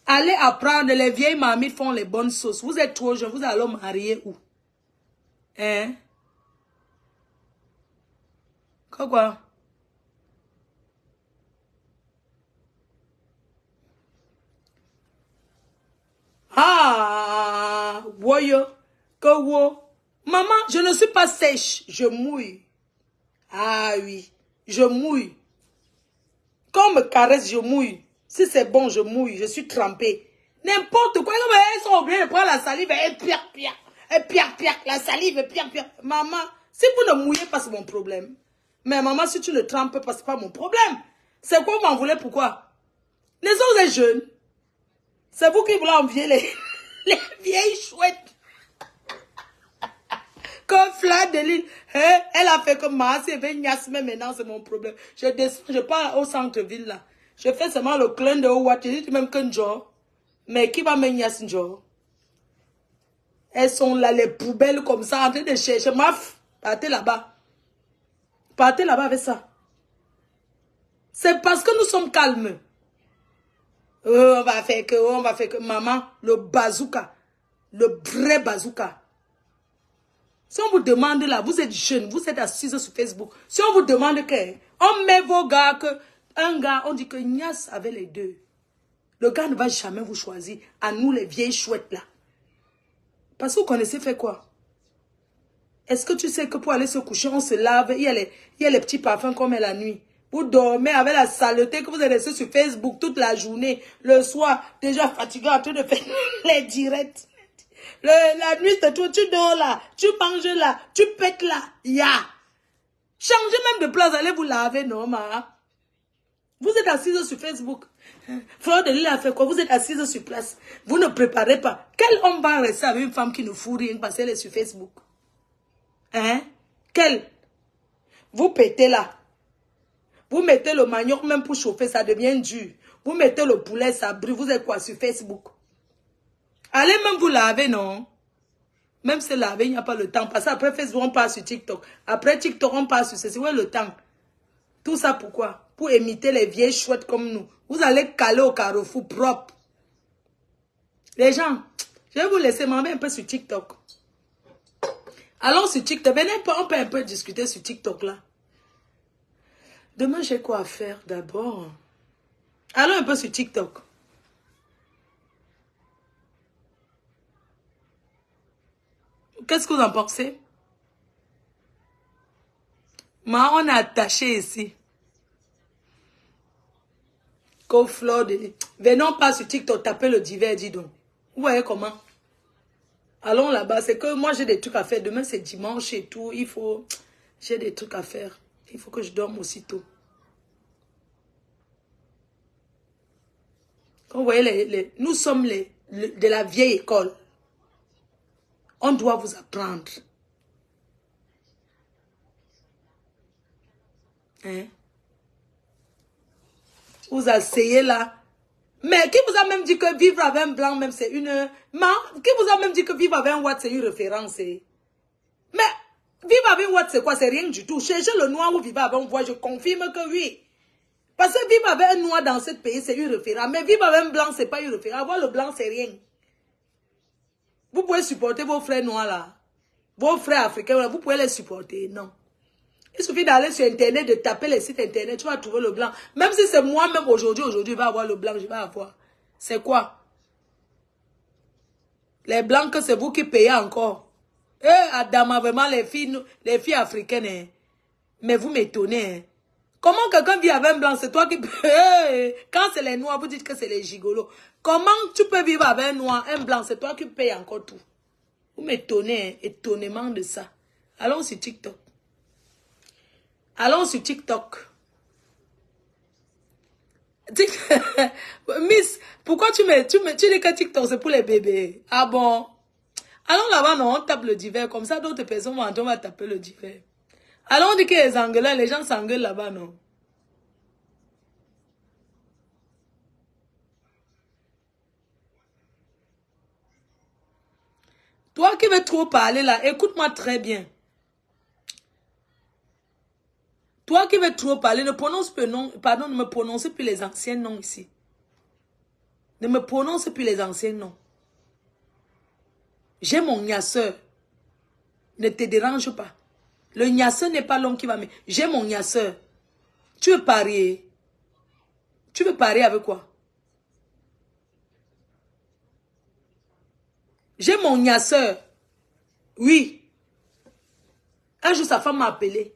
Allez apprendre. Les vieilles mamies font les bonnes sauces. Vous êtes trop jeune. Vous allez marier où? Hein? Quoi? Ah, voyons, maman, je ne suis pas sèche, je mouille. Ah oui, je mouille. Quand on me caresse, je mouille. Si c'est bon, je mouille, je suis trempée. N'importe quoi, elles sont obligées de prendre la salive et pierre, la salive, pierre. Maman, si vous ne mouillez pas, c'est mon problème. Mais maman, si tu ne trempes pas, c'est pas mon problème. C'est quoi vous m'en voulez, pourquoi? Les autres, vous êtes jeunes. C'est vous qui voulez envier les vieilles chouettes. Comme Fleur de Lille. Hein? Elle a fait comme moi. Si elle veut mais maintenant, c'est mon problème. Je descends, je pars au centre-ville là. Je fais seulement le clin de haut. Tu dis même qu'un jour. Mais qui va me niasse un jour? Elles sont là, les poubelles comme ça, en train de chercher. Maf, partez là-bas. Partez là-bas avec ça. C'est parce que nous sommes calmes. On va faire que, maman, le bazooka, le vrai bazooka. Si on vous demande là, vous êtes jeune, vous êtes assise sur Facebook. Si on vous demande que, on met vos gars, un gars, on dit que Nias avec les deux. Le gars ne va jamais vous choisir. À nous, les vieilles chouettes là. Parce que vous connaissez fait quoi? Est-ce que tu sais que pour aller se coucher, on se lave, il y a les petits parfums qu'on met la nuit. Vous dormez avec la saleté que vous êtes resté sur Facebook toute la journée. Le soir, déjà fatigué en train de faire les directs. La nuit, c'est tout. Tu dors là, tu manges là, tu pètes là. Changez même de place, allez vous laver, non, ma. Vous êtes assise sur Facebook. Fleur de Lille a fait quoi? Vous êtes assise sur place. Vous ne préparez pas. Quel homme va rester avec une femme qui ne fout rien parce qu'elle est sur Facebook? Hein? Quel? Vous pétez là. Vous mettez le manioc même pour chauffer, ça devient dur. Vous mettez le poulet, ça brûle. Vous êtes quoi sur Facebook? Allez même vous laver, non? Même se laver, il n'y a pas le temps. Parce qu'après Facebook, on passe sur TikTok. Après TikTok, on passe sur ceci. Où est le temps? Tout ça pourquoi? pour imiter les vieilles chouettes comme nous. Vous allez caler au carrefour propre. Les gens, je vais vous laisser m'enlever un peu sur TikTok. Allons sur TikTok. Venez, on peut un peu discuter sur TikTok là. Demain, j'ai quoi à faire d'abord? Allons un peu sur TikTok. Qu'est-ce que vous en pensez? Moi, on est attaché ici. Venons pas sur TikTok, tapez le divers, dis donc. Vous voyez comment? Allons là-bas. C'est que moi, j'ai des trucs à faire. Demain, c'est dimanche et tout. Il faut... J'ai des trucs à faire. Il faut que je dorme aussitôt. Quand vous voyez, nous sommes de la vieille école. On doit vous apprendre. Hein? Vous asseyez là. Mais qui vous a même dit que vivre avec un blanc, même c'est une... Qui vous a même dit que vivre avec un Watt, c'est une référence? Mais vivre avec un Watt, c'est quoi? C'est rien du tout. Cherchez le noir ou vivre avec un voix, je confirme que oui. Parce que vivre avec un noir dans ce pays, c'est une référence. Mais vivre avec un blanc, c'est pas une référence. Avoir le blanc, c'est rien. Vous pouvez supporter vos frères noirs là. Vos frères africains, là, vous pouvez les supporter. Non. Il suffit d'aller sur Internet, de taper les sites Internet, tu vas trouver le blanc. Même si c'est moi-même aujourd'hui, je vais avoir le blanc, je vais avoir. C'est quoi? Les blancs, que c'est vous qui payez encore. Eh, Adama, vraiment, les filles africaines, hein. Mais vous m'étonnez, hein. Comment quelqu'un vit avec un blanc, c'est toi qui payes? Quand c'est les noirs, vous dites que c'est les gigolos. Comment tu peux vivre avec un noir, un blanc, c'est toi qui payes encore tout. Vous m'étonnez, hein, étonnement de ça. Allons sur TikTok. Allons sur TikTok. Miss, pourquoi tu dis que TikTok c'est pour les bébés? Ah bon? Allons là-bas, non, on tape le divers. Comme ça, d'autres personnes vont entendre, on va taper le divers. Allons, on dit que les Anglais, les gens s'engueulent là-bas, non? Toi qui veux trop parler là, écoute-moi très bien. Toi qui veux trop parler, ne prononce plus non, pardon, ne me prononce plus les anciens noms ici. Ne me prononce plus les anciens noms. J'ai mon gnasseur. Ne te dérange pas. Le gnasseur n'est pas l'homme qui va me... J'ai mon gnasseur. Tu veux parier? Tu veux parier avec quoi? J'ai mon gnasseur. Oui. Un jour, sa femme m'a appelé.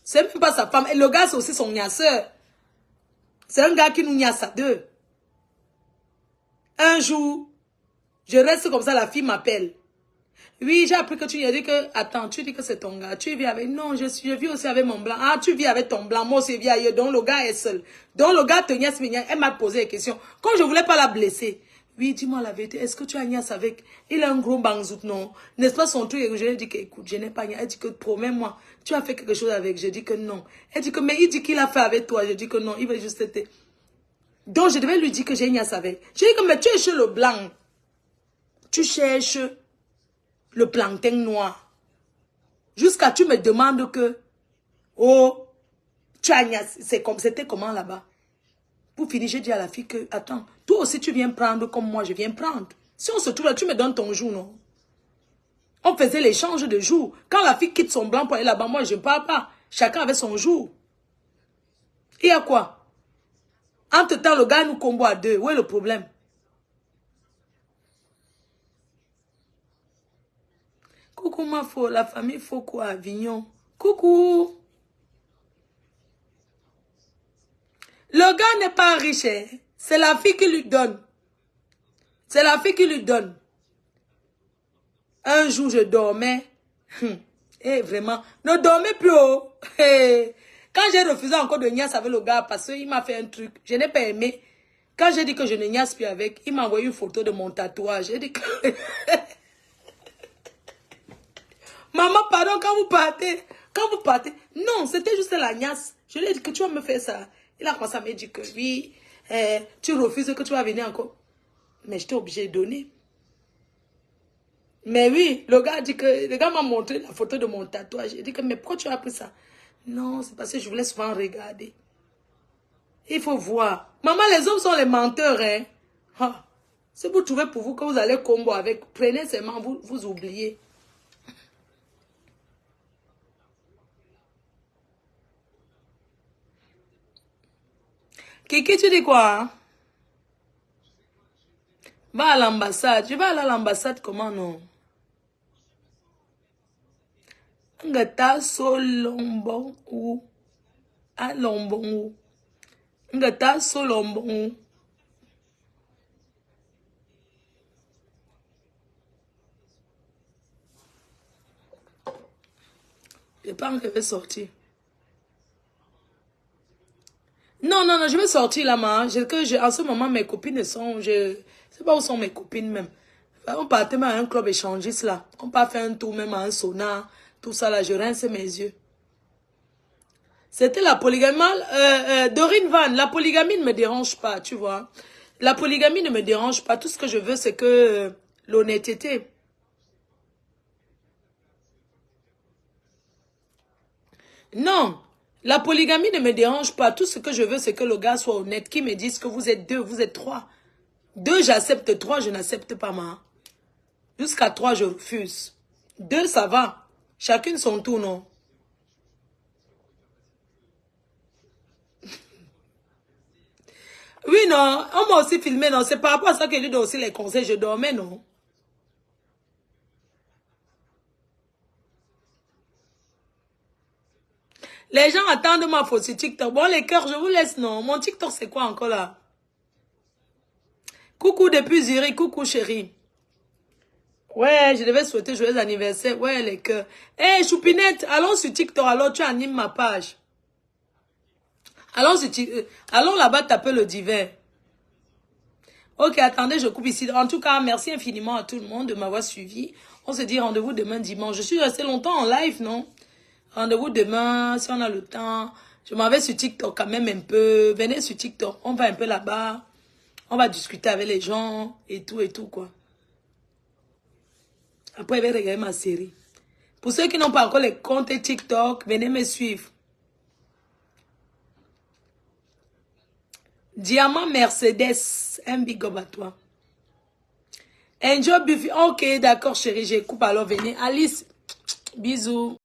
C'est même pas sa femme. Et le gars, c'est aussi son gnasseur. C'est un gars qui nous gnasse à deux. Un jour, je reste comme ça, la fille m'appelle. Oui, j'ai appris que tu as dit que... Attends, tu dis que c'est ton gars. Tu vis avec... Non, je vis aussi avec mon blanc. Ah, tu vis avec ton blanc. Moi aussi, je vis ailleurs. Donc, le gars est seul. Donc, le gars te gnasse, elle m'a posé des questions. Comme je ne voulais pas la blesser. Oui, dis-moi la vérité. Est-ce que tu as gnasse avec... Il a un gros bangzout, non? N'est-ce pas son truc? Je lui ai dit que, écoute, je n'ai pas gnasse. Elle dit que, promets-moi, tu as fait quelque chose avec. Je dis que non. Elle dit que, mais il dit qu'il a fait avec toi. Je dis que non, il veut juste te... Donc, je devais lui dire que j'ai gnasse avec. Je dis que, mais tu es chez le blanc. Tu cherches... le plancton noir. Jusqu'à tu me demandes que, oh, tu as c'était comment là-bas? Pour finir, j'ai dit à la fille que, attends, toi aussi tu viens prendre comme moi je viens prendre. Si on se trouve là, tu me donnes ton jour, non? On faisait l'échange de jours. Quand la fille quitte son blanc pour aller là-bas, moi je ne parle pas. Chacun avait son jour. Il y a quoi? Entre-temps, le gars nous combo à deux. Où est le problème? Coucou ma faux, la famille Foucault à Avignon. Coucou. Le gars n'est pas riche, hein? C'est la fille qui lui donne. C'est la fille qui lui donne. Un jour, je dormais. Et vraiment, ne dormez plus haut. Quand j'ai refusé encore de niasse avec le gars, parce qu'il m'a fait un truc, je n'ai pas aimé. Quand j'ai dit que je ne niasse plus avec, il m'a envoyé une photo de mon tatouage. J'ai dit que... Maman, pardon, quand vous partez, non, c'était juste la niasse. Je lui ai dit que tu vas me faire ça. Il a commencé à me dire que oui, tu refuses que tu vas venir encore. Mais j'étais obligée de donner. Mais oui, le gars m'a montré la photo de mon tatouage. J'ai dit que, mais pourquoi tu as pris ça? Non, c'est parce que je voulais souvent regarder. Il faut voir. Maman, les hommes sont les menteurs, hein. Ah. Si vous trouvez pour vous que vous allez combo avec, prenez seulement, vous oubliez. Kiki, tu dis quoi? Hein? Va à l'ambassade. Je vais aller à l'ambassade, comment non? Ngata so lombon ou à lombon ou. Ngata so lombon ou. Je pense que je vais sortir. Non, non, non, je vais sortir là, ma. En ce moment, mes copines sont... Je ne sais pas où sont mes copines même. On partait même à un club échangiste là. On part faire un tour même à un sauna. Tout ça là, je rince mes yeux. C'était la polygamie. Dorine Van, la polygamie ne me dérange pas, tu vois. La polygamie ne me dérange pas. Tout ce que je veux, c'est que l'honnêteté. Non, la polygamie ne me dérange pas. Tout ce que je veux, c'est que le gars soit honnête. Qui me dise que vous êtes 2, vous êtes 3. 2, j'accepte. 3, je n'accepte pas, ma. Jusqu'à 3, je refuse. 2, ça va. Chacune son tour, non? Oui, non. On m'a aussi filmé, non. C'est par rapport à ça que lui donne aussi les conseils. Je dormais, non? Les gens attendent ma photo sur TikTok. Bon, les cœurs, je vous laisse, non. Mon TikTok, c'est quoi encore là? Coucou depuis Zurich. Coucou, chérie. Ouais, je devais souhaiter joyeux anniversaire. Ouais, les cœurs. Hé, Choupinette, allons sur TikTok. Alors, tu animes ma page. Allons là-bas taper le divin. Ok, attendez, je coupe ici. En tout cas, merci infiniment à tout le monde de m'avoir suivi. On se dit rendez-vous demain dimanche. Je suis restée longtemps en live, non? Rendez-vous demain, si on a le temps. Je m'en vais sur TikTok quand même un peu. Venez sur TikTok, on va un peu là-bas. On va discuter avec les gens et tout, quoi. Après, je vais regarder ma série. Pour ceux qui n'ont pas encore les comptes TikTok, venez me suivre. Diamant Mercedes, un big up à toi. Enjoy Buffy. Ok, d'accord, chérie, j'écoute alors, venez. Alice, bisous.